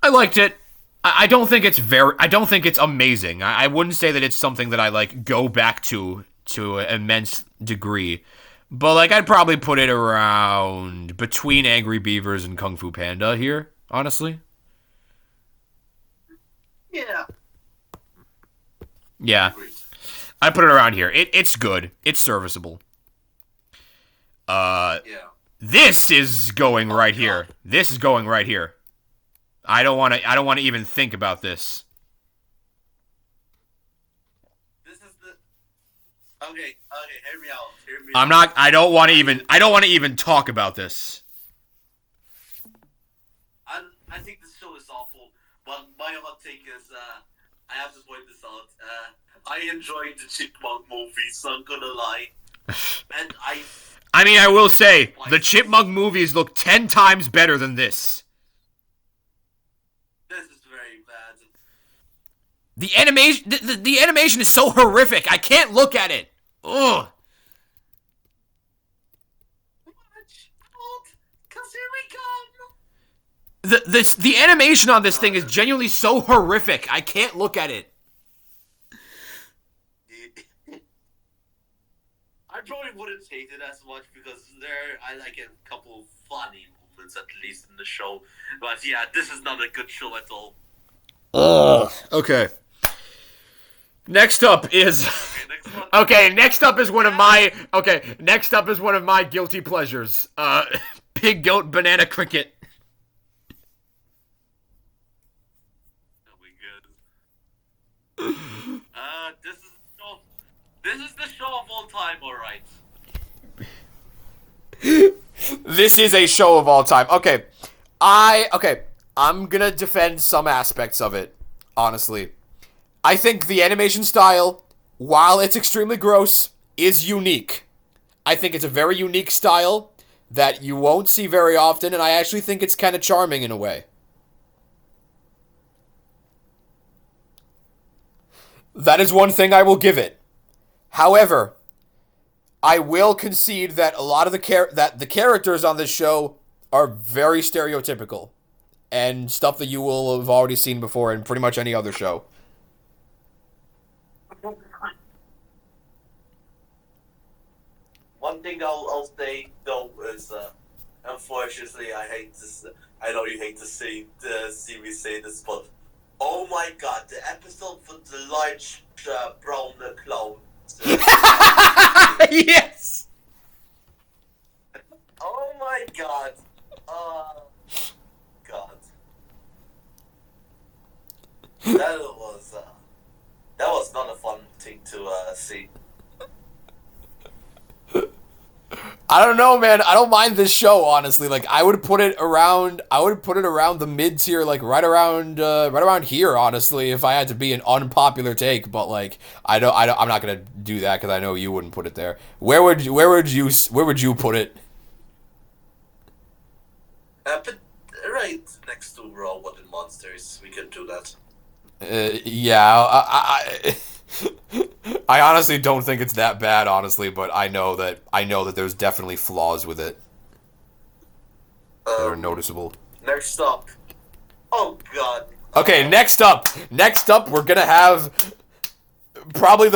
Speaker 1: I liked it. I don't think it's amazing. I wouldn't say that it's something that I, like, go back to an immense degree. But, like, I'd probably put it around between Angry Beavers and Kung Fu Panda here, honestly.
Speaker 2: Yeah.
Speaker 1: Yeah. I put it around here. It's good. It's serviceable.
Speaker 2: Yeah.
Speaker 1: This is going right here. This is going right here. I don't want to even think about this.
Speaker 2: This is the. Okay. Hear me out.
Speaker 1: I don't want to even talk about this.
Speaker 2: I think this show is awful, but my hot take is, I have to point this out. I enjoyed the Chipmunk movies, so I'm gonna lie. And
Speaker 1: I mean, I will say, the Chipmunk movies look 10 times better than this.
Speaker 2: This is very bad.
Speaker 1: The animation is so horrific. I can't look at it. Ugh. The animation on this thing is genuinely so horrific. I can't look at it.
Speaker 2: I probably wouldn't hate it as much because I like a couple of funny moments at least in the show. But yeah, this is not a good show at all.
Speaker 1: Ugh. Okay. Next up is next up is one of my guilty pleasures. Pig Goat Banana Cricket.
Speaker 2: That'll be good. This is the show of all time, alright.
Speaker 1: This is a show of all time. Okay. I'm gonna defend some aspects of it, honestly. I think the animation style, while it's extremely gross, is unique. I think it's a very unique style that you won't see very often, and I actually think it's kind of charming in a way. That is one thing I will give it. However, I will concede that a lot of the characters on this show are very stereotypical and stuff that you will have already seen before in pretty much any other show.
Speaker 2: One thing I'll say though is, unfortunately, I hate this. I know you hate to see me say this, but oh my god, the episode with the large brown clown.
Speaker 1: Yes.
Speaker 2: Oh my god. God. That was not a fun thing to see.
Speaker 1: I don't know, man. I don't mind this show, honestly. Like, I would put it around the mid tier, like right around here, honestly, if I had to be an unpopular take. But like, I'm not gonna do that because I know you wouldn't put it there. Where would you put it?
Speaker 2: But right next to Robot and Monsters, we can do that.
Speaker 1: Yeah, I honestly don't think it's that bad, honestly, but I know that there's definitely flaws with it that are noticeable.
Speaker 2: Next up. Oh god.
Speaker 1: Okay, next up, we're gonna have probably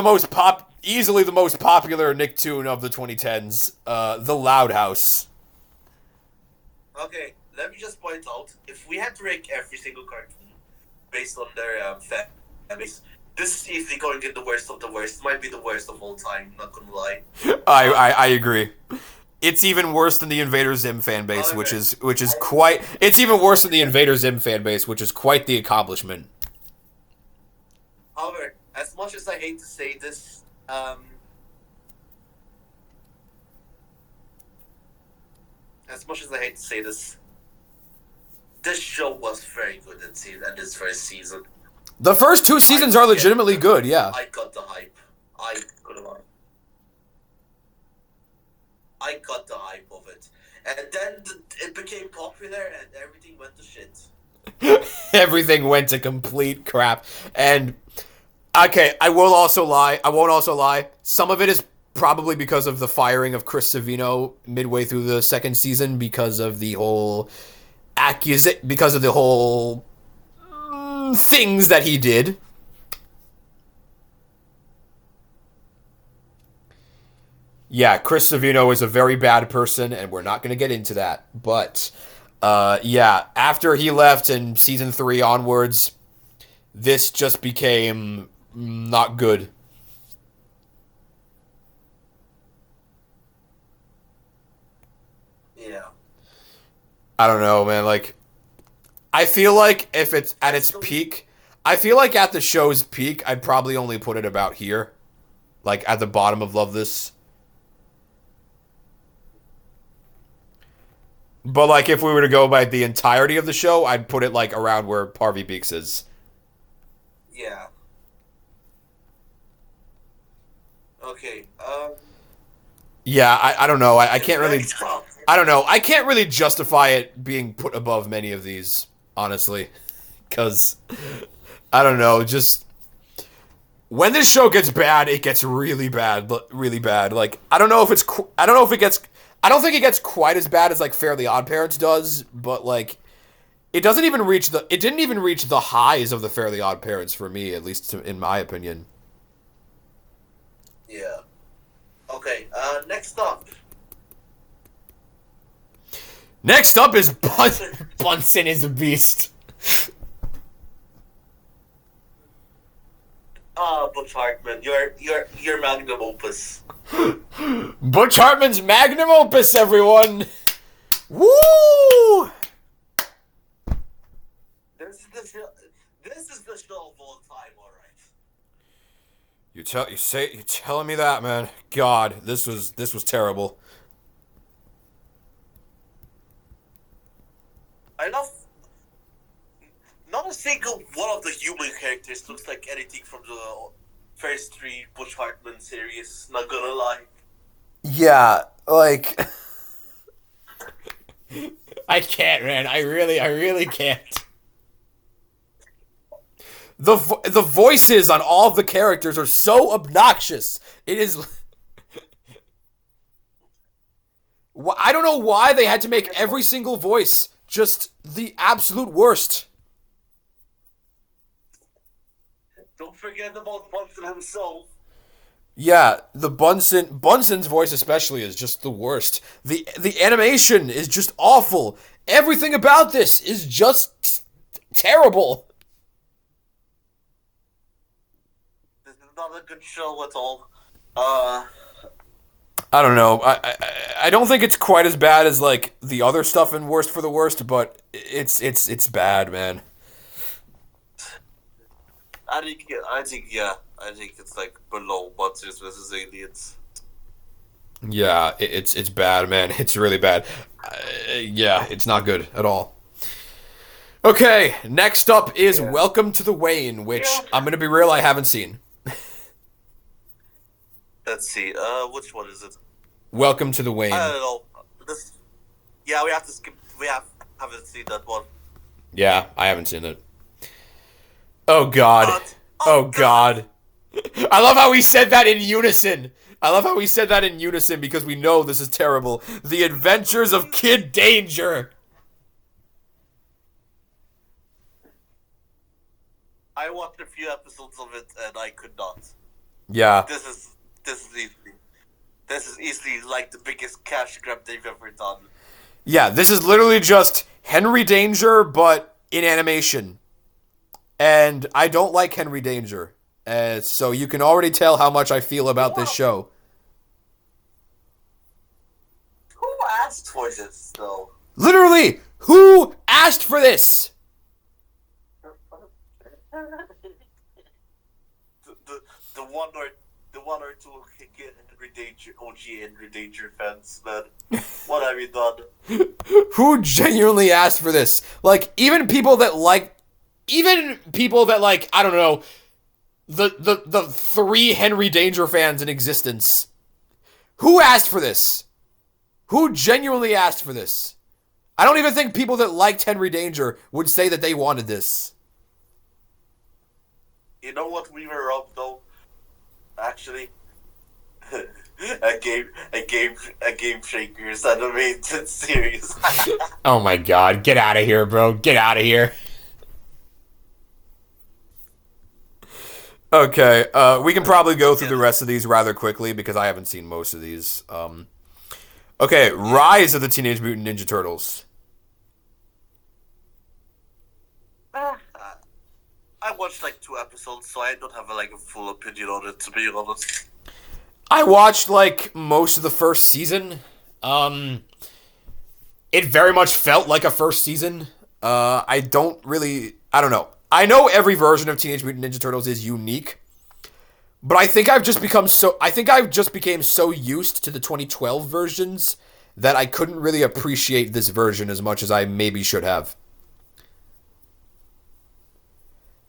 Speaker 1: easily the most popular Nicktoon of the 2010s, The Loud House.
Speaker 2: Okay, let me just point out, if we had to rank every single cartoon based on their fan base, this is easily going in the worst of the worst. It might be the worst of all time, not gonna lie.
Speaker 1: I agree. It's even worse than the Invader Zim fan base, which is quite. It's even worse than the Invader Zim fan base, which is quite the accomplishment.
Speaker 2: However, as much as I hate to say this, this show was very good in this first season.
Speaker 1: The first two seasons are legitimately good, yeah.
Speaker 2: I got the hype. I got the hype of it. And then it became popular and everything went to shit.
Speaker 1: Everything went to complete crap. And, okay, I won't also lie. Some of it is probably because of the firing of Chris Savino midway through the second season because of the whole things that he did. Yeah, Chris Savino is a very bad person, and we're not going to get into that. But, yeah, after he left in season 3 onwards, this just became not good.
Speaker 2: Yeah.
Speaker 1: I don't know, man. Like, I feel like if it's at its peak, I feel like at the show's peak, I'd probably only put it about here. Like, at the bottom of Love This. But, like, if we were to go by the entirety of the show, I'd put it, like, around where Parvy Beaks is.
Speaker 2: Yeah. Okay,
Speaker 1: Yeah, I don't know. I can't really.
Speaker 2: Next up.
Speaker 1: I don't know. I can't really justify it being put above many of these, honestly, because I don't know. Just when this show gets bad, it gets really bad, really bad. Like I don't know if it's. I don't know if it gets. I don't think it gets quite as bad as like Fairly Odd Parents does, but like it doesn't even reach the. It didn't even reach the highs of the Fairly Odd Parents for me, at least in my opinion.
Speaker 2: Yeah. Okay. Next up.
Speaker 1: Next up is Bunsen is a beast.
Speaker 2: Butch Hartman, your magnum opus.
Speaker 1: Butch Hartman's magnum opus, everyone. Woo!
Speaker 2: This is the show. This is the show of all time. All right.
Speaker 1: You're telling me that, man. God, this was terrible.
Speaker 2: I love. Not a single one of the human characters looks like anything from the first three Butch Hartman series. Not gonna lie.
Speaker 1: Yeah, like I can't, man. I really can't. The voices on all of the characters are so obnoxious. It is. I don't know why they had to make every single voice just the absolute worst.
Speaker 2: Don't forget about Bunsen himself.
Speaker 1: Yeah, the Bunsen's voice especially is just the worst. The animation is just awful. Everything about this is just terrible.
Speaker 2: This is not a good show at all.
Speaker 1: I don't know. I don't think it's quite as bad as like the other stuff in Worst for the Worst, but it's bad, man.
Speaker 2: I think it's like below Monsters vs. Aliens.
Speaker 1: Yeah, it's bad, man. It's really bad. Yeah, it's not good at all. Okay, next up is Welcome to the Wayne, which I'm gonna be real, I haven't seen.
Speaker 2: Let's see. Which one is it?
Speaker 1: Welcome to the Wayne.
Speaker 2: I don't know. We have to skip. Haven't seen that one.
Speaker 1: Yeah, I haven't seen it. Oh God. Oh God. I love how we said that in unison. Because we know this is terrible. The Adventures of Kid Danger.
Speaker 2: I watched a few episodes of it and I could not.
Speaker 1: Yeah.
Speaker 2: This is easily like the biggest cash grab they've ever done.
Speaker 1: Yeah, this is literally just Henry Danger, but in animation. And I don't like Henry Danger. So you can already tell how much I feel about this show.
Speaker 2: Who asked for this, though?
Speaker 1: Literally, who asked for this?
Speaker 2: The one or two Henry Danger, OG Henry Danger fans, man. What have you done?
Speaker 1: Who genuinely asked for this? Like, even people that like, I don't know, the three Henry Danger fans in existence. Who asked for this? Who genuinely asked for this? I don't even think people that liked Henry Danger would say that they wanted this.
Speaker 2: You know what we were up though? Actually, a game shakers animated series.
Speaker 1: Oh my God! Get out of here, bro! Get out of here. Okay, we can probably go through the rest of these rather quickly because I haven't seen most of these. Okay, Rise of the Teenage Mutant Ninja Turtles.
Speaker 2: I watched like 2 episodes, so I don't have a full opinion on it, to be honest.
Speaker 1: I watched like most of the first season. It very much felt like a first season. I don't know. I know every version of Teenage Mutant Ninja Turtles is unique, but I think I've just became so used to the 2012 versions that I couldn't really appreciate this version as much as I maybe should have.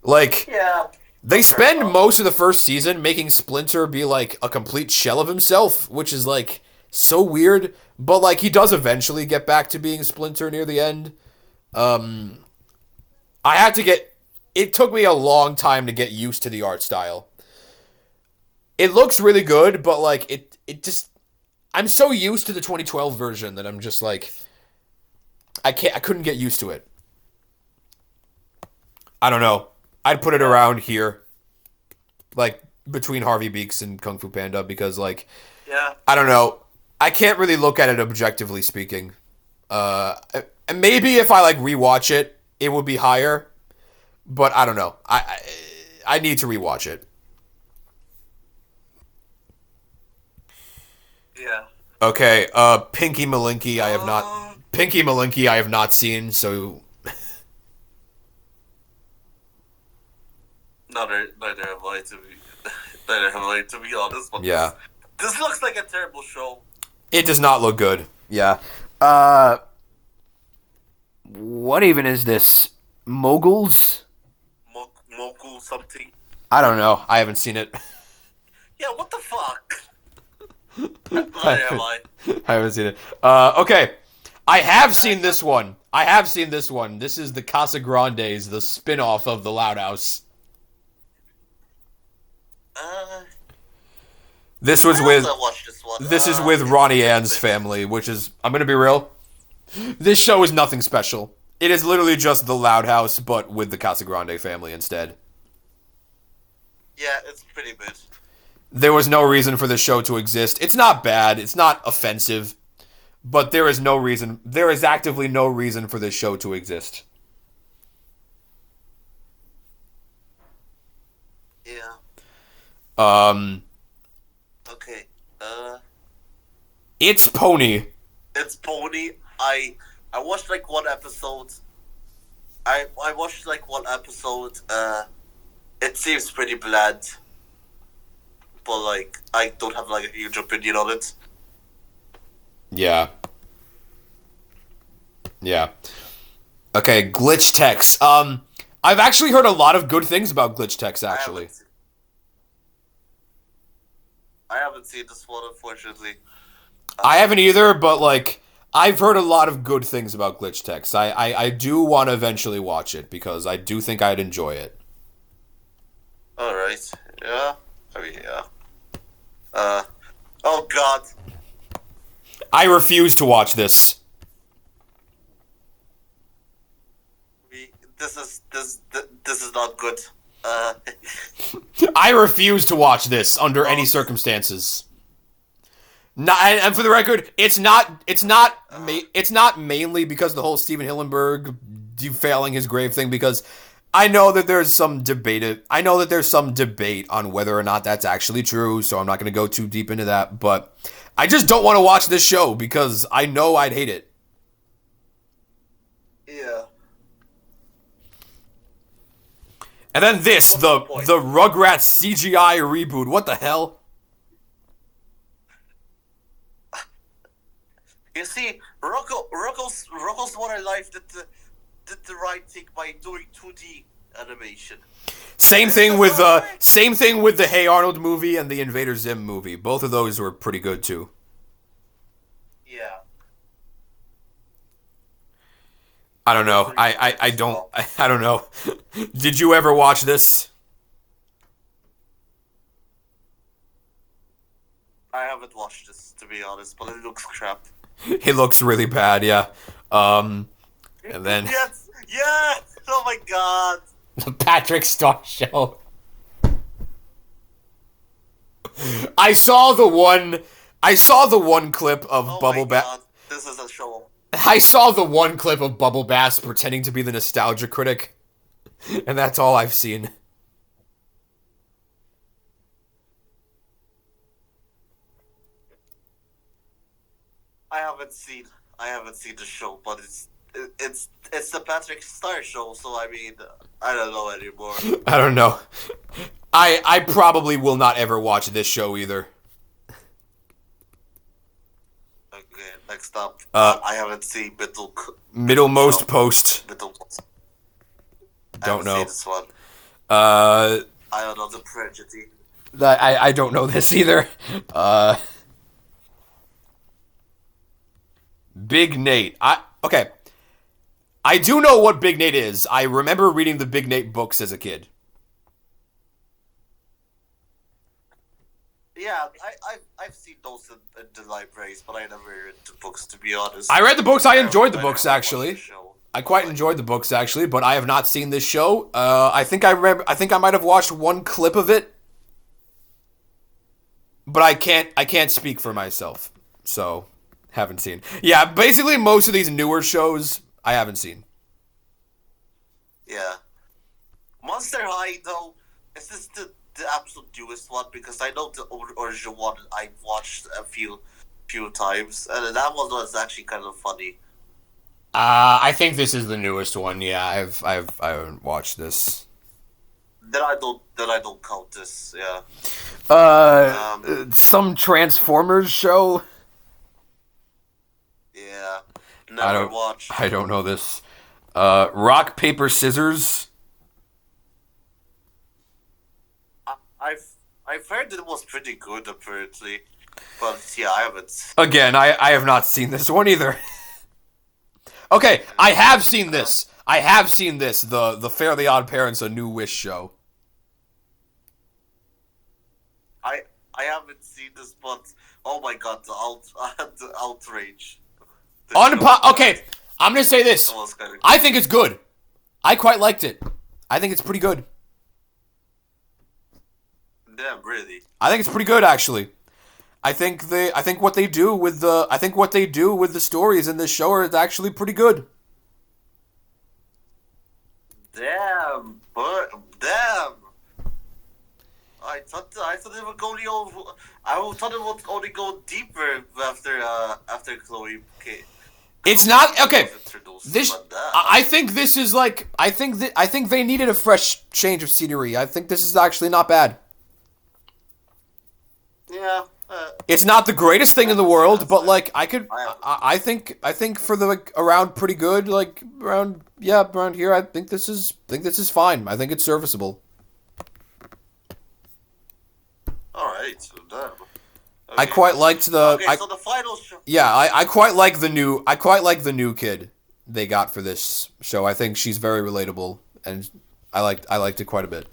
Speaker 1: Like,
Speaker 2: Yeah.
Speaker 1: they spend most of the first season making Splinter be like a complete shell of himself, which is like so weird. But like he does eventually get back to being Splinter near the end. Um, I had to get. It took me a long time to get used to the art style. It looks really good, but like it just I'm so used to the 2012 version that I'm just like I couldn't get used to it. I don't know. I'd put it around here, like between Harvey Beaks and Kung Fu Panda, because like
Speaker 2: Yeah.
Speaker 1: I don't know. I can't really look at it objectively speaking. And maybe if I like rewatch it, it would be higher. But I don't know. I need to rewatch it.
Speaker 2: Yeah.
Speaker 1: Okay. Pinky Malinky. I have not. Pinky Malinky. I have not seen. So
Speaker 2: Neither have I to be neither have I to be honest. But
Speaker 1: yeah,
Speaker 2: this looks like a terrible show.
Speaker 1: it does not look good. Yeah. What even is this? Moguls?
Speaker 2: Mogul something.
Speaker 1: I don't know. I haven't seen it.
Speaker 2: Yeah, what the fuck? Neither have I.
Speaker 1: I haven't seen it. Okay. I have seen this one. I have seen this one. This is the Casa Grandes, the spin-off of the Loud House. This was with
Speaker 2: I watched this one.
Speaker 1: this is with Ronnie Ann's family, which is I'm gonna be real. This show is nothing special. It is literally just the Loud House, but with the Casa Grande family instead.
Speaker 2: Yeah, it's pretty good.
Speaker 1: There was no reason for this show to exist. It's not bad. It's not offensive. But there is no reason. There is actively no reason for this show to exist.
Speaker 2: Yeah.
Speaker 1: Um,
Speaker 2: Okay.
Speaker 1: it's Pony.
Speaker 2: It's Pony. I watched like one episode. I watched like one episode. It seems pretty bland. But like I don't have like a huge opinion on it.
Speaker 1: Yeah. Yeah. Okay, Glitch Tex. I've actually heard a lot of good things about Glitch Tex, actually.
Speaker 2: I haven't seen this one, unfortunately.
Speaker 1: I haven't either, but like I've heard a lot of good things about Glitch Tex. I do want to eventually watch it because I do think I'd enjoy it.
Speaker 2: Alright. Yeah. I mean, yeah. Oh god.
Speaker 1: I refuse to watch this.
Speaker 2: This is not good.
Speaker 1: I refuse to watch this under any circumstances. Not, and for the record, it's not mainly because of the whole Steven Hillenburg defailing his grave thing, because I know that there's some debate. I know that there's some debate on whether or not that's actually true, so I'm not going to go too deep into that. But I just don't want to watch this show because I know I'd hate it.
Speaker 2: Yeah.
Speaker 1: And then this, the Rugrats CGI reboot. What the hell?
Speaker 2: You see, Rocco's Modern Life did the right thing by doing 2D animation.
Speaker 1: Same thing with the Hey Arnold movie and the Invader Zim movie. Both of those were pretty good too.
Speaker 2: Yeah.
Speaker 1: I don't know. I don't know. Did you ever watch this?
Speaker 2: I haven't watched this, to be honest, but it looks crap.
Speaker 1: It looks really bad, yeah. And then
Speaker 2: Yes! Yes! Oh my god!
Speaker 1: the Patrick Star Show. I saw the one clip of
Speaker 2: Oh
Speaker 1: Bubble
Speaker 2: my
Speaker 1: Bass.
Speaker 2: god. This is a show.
Speaker 1: I saw the one clip of Bubble Bass pretending to be the nostalgia critic, and that's all I've seen.
Speaker 2: I haven't seen the show, but it's the Patrick Star Show, so I mean, I don't know anymore.
Speaker 1: I don't know. I probably will not ever watch this show either.
Speaker 2: Okay, next up. I haven't seen
Speaker 1: Middlemost Post.
Speaker 2: I
Speaker 1: Don't
Speaker 2: haven't
Speaker 1: know.
Speaker 2: seen this one.
Speaker 1: I
Speaker 2: I don't know the tragedy.
Speaker 1: don't know this either. Big Nate. Okay. I do know what Big Nate is. I remember reading the Big Nate books as a kid.
Speaker 2: Yeah, I've seen those in the libraries, but I never read the books, to be honest.
Speaker 1: I read the books. I enjoyed the
Speaker 2: I
Speaker 1: books
Speaker 2: never watched the
Speaker 1: actually.
Speaker 2: show.
Speaker 1: I quite enjoyed the books actually, but I have not seen this show. I think I remember. I think I might have watched one clip of it, but I can't speak for myself, so haven't seen. Yeah, basically most of these newer shows I haven't seen.
Speaker 2: Yeah. Monster High, though, is this the absolute newest one? Because I know the original one I watched a few times, and that one was actually kind of funny.
Speaker 1: I think this is the newest one. Yeah, I haven't watched this.
Speaker 2: Then I don't count this. Yeah.
Speaker 1: Some Transformers show.
Speaker 2: Yeah.
Speaker 1: I
Speaker 2: Never
Speaker 1: don't.
Speaker 2: watched.
Speaker 1: I don't know this. Rock paper scissors.
Speaker 2: I've heard it was pretty good apparently, but yeah, I haven't.
Speaker 1: Again, I have not seen this one either. Okay, I have seen this. I have seen this. The Fairly Odd Parents: A New Wish show.
Speaker 2: I haven't seen this, but oh my god, the outrage.
Speaker 1: Okay, I'm gonna say this.
Speaker 2: That was kind of
Speaker 1: I think it's good. I quite liked it. I think it's pretty good.
Speaker 2: damn really.
Speaker 1: I think it's pretty good actually. I think what they do with the stories in this show is actually pretty good.
Speaker 2: Damn, but damn. I thought it would go I thought it would only go deeper after Chloe came.
Speaker 1: It's not okay.
Speaker 2: Introduced,
Speaker 1: This
Speaker 2: but
Speaker 1: I think this is like I think they needed a fresh change of scenery. I think this is actually not bad.
Speaker 2: yeah.
Speaker 1: It's not the greatest thing in the world, but like I think for the like, around pretty good, like around here. I think this is fine. I think it's serviceable.
Speaker 2: All right. So damn.
Speaker 1: I
Speaker 2: Okay.
Speaker 1: quite liked the
Speaker 2: Okay, so the final show.
Speaker 1: yeah. I quite like the new kid they got for this show. I think she's very relatable, and I liked it quite a bit.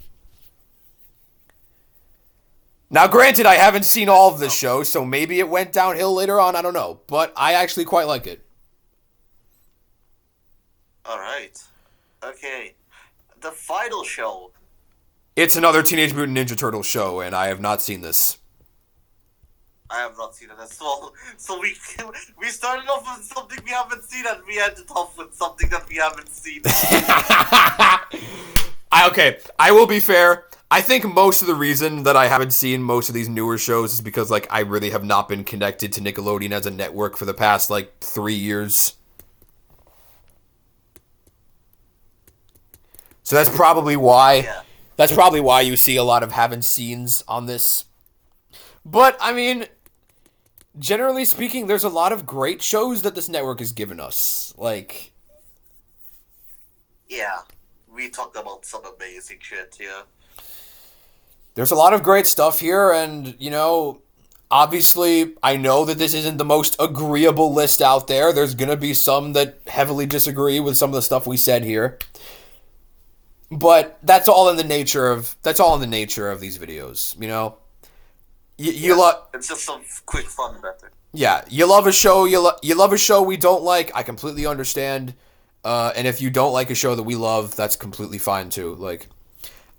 Speaker 1: Now, granted, I haven't seen all of this show, so maybe it went downhill later on. I don't know, but I actually quite like it.
Speaker 2: All right. Okay. The final show.
Speaker 1: It's another Teenage Mutant Ninja Turtles show, and I have not seen this.
Speaker 2: I have not seen it as well. So we started off with something we haven't seen, and we ended off with something that we haven't seen.
Speaker 1: Okay, I will be fair. I think most of the reason that I haven't seen most of these newer shows is because like I really have not been connected to Nickelodeon as a network for the past like 3 years. So that's probably why.
Speaker 2: Yeah.
Speaker 1: That's probably why you see a lot of haven't seens on this. But I mean, generally speaking, there's a lot of great shows that this network has given us. Like,
Speaker 2: Yeah. We talked about some amazing shit. Yeah.
Speaker 1: there's a lot of great stuff here, and you know, obviously, I know that this isn't the most agreeable list out there. There's gonna be some that heavily disagree with some of the stuff we said here. But that's all in the nature of these videos, you know. You love
Speaker 2: It's just some quick fun better.
Speaker 1: yeah, you love a show you love a show we don't like. I completely understand. And if you don't like a show that we love, that's completely fine too. Like,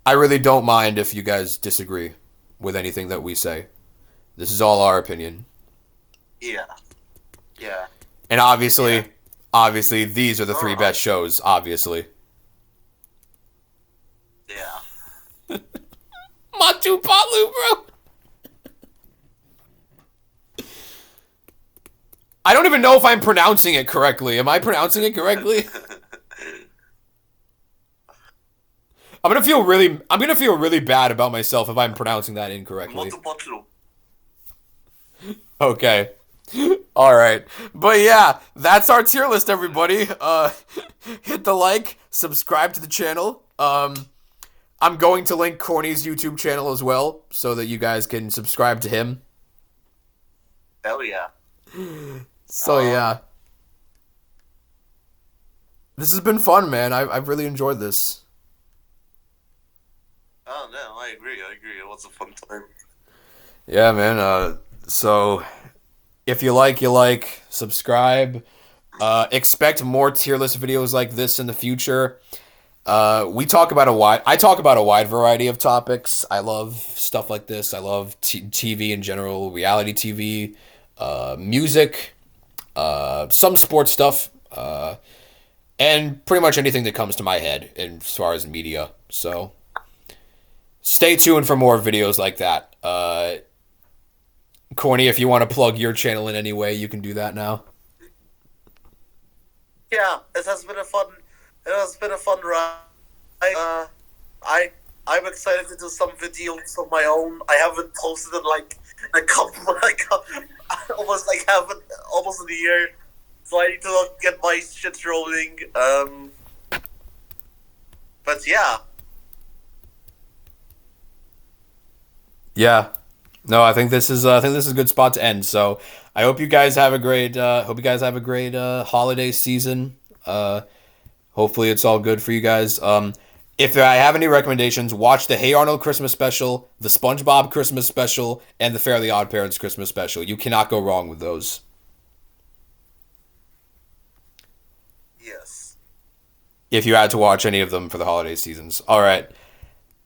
Speaker 1: I really don't mind if you guys disagree with anything that we say. This is all our opinion.
Speaker 2: Yeah. Yeah.
Speaker 1: And obviously,
Speaker 2: Yeah.
Speaker 1: these are the three best shows, obviously.
Speaker 2: Yeah.
Speaker 1: Matu Palu, bro. I don't even know if I'm pronouncing it correctly. Am I pronouncing it correctly? I'm gonna feel really bad about myself if I'm pronouncing that incorrectly.
Speaker 2: Motopotlu.
Speaker 1: Okay. All right. But yeah, that's our tier list, everybody. Hit the like, subscribe to the channel. I'm going to link Corny's YouTube channel as well, so that you guys can subscribe to him.
Speaker 2: Hell yeah.
Speaker 1: So yeah. This has been fun, man. I've really enjoyed this.
Speaker 2: Oh no, I agree. I agree. It was a fun time.
Speaker 1: Yeah, man. So if you like, you like, subscribe. Expect more tier list videos like this in the future. I talk about a wide variety of topics. I love stuff like this. I love TV in general, reality TV, music, some sports stuff, and pretty much anything that comes to my head as far as media. So stay tuned for more videos like that. Corny, if you want to plug your channel in any way, you can do that now.
Speaker 2: Yeah, it has been a fun. It has been a fun ride. Uh, I I'm excited to do some videos of my own. I haven't posted in like a couple, like almost like haven't almost a year. So I need to get my shit rolling. But yeah,
Speaker 1: Yeah. No, I think this is a good spot to end. So I hope you guys have a great holiday season. Hopefully it's all good for you guys. If I have any recommendations, watch the Hey Arnold Christmas special, the SpongeBob Christmas special, and the Fairly Odd Parents Christmas special. You cannot go wrong with those.
Speaker 2: yes.
Speaker 1: If you had to watch any of them for the holiday seasons. All right.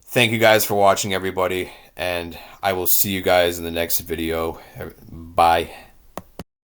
Speaker 1: Thank you guys for watching, everybody, and I will see you guys in the next video. Bye.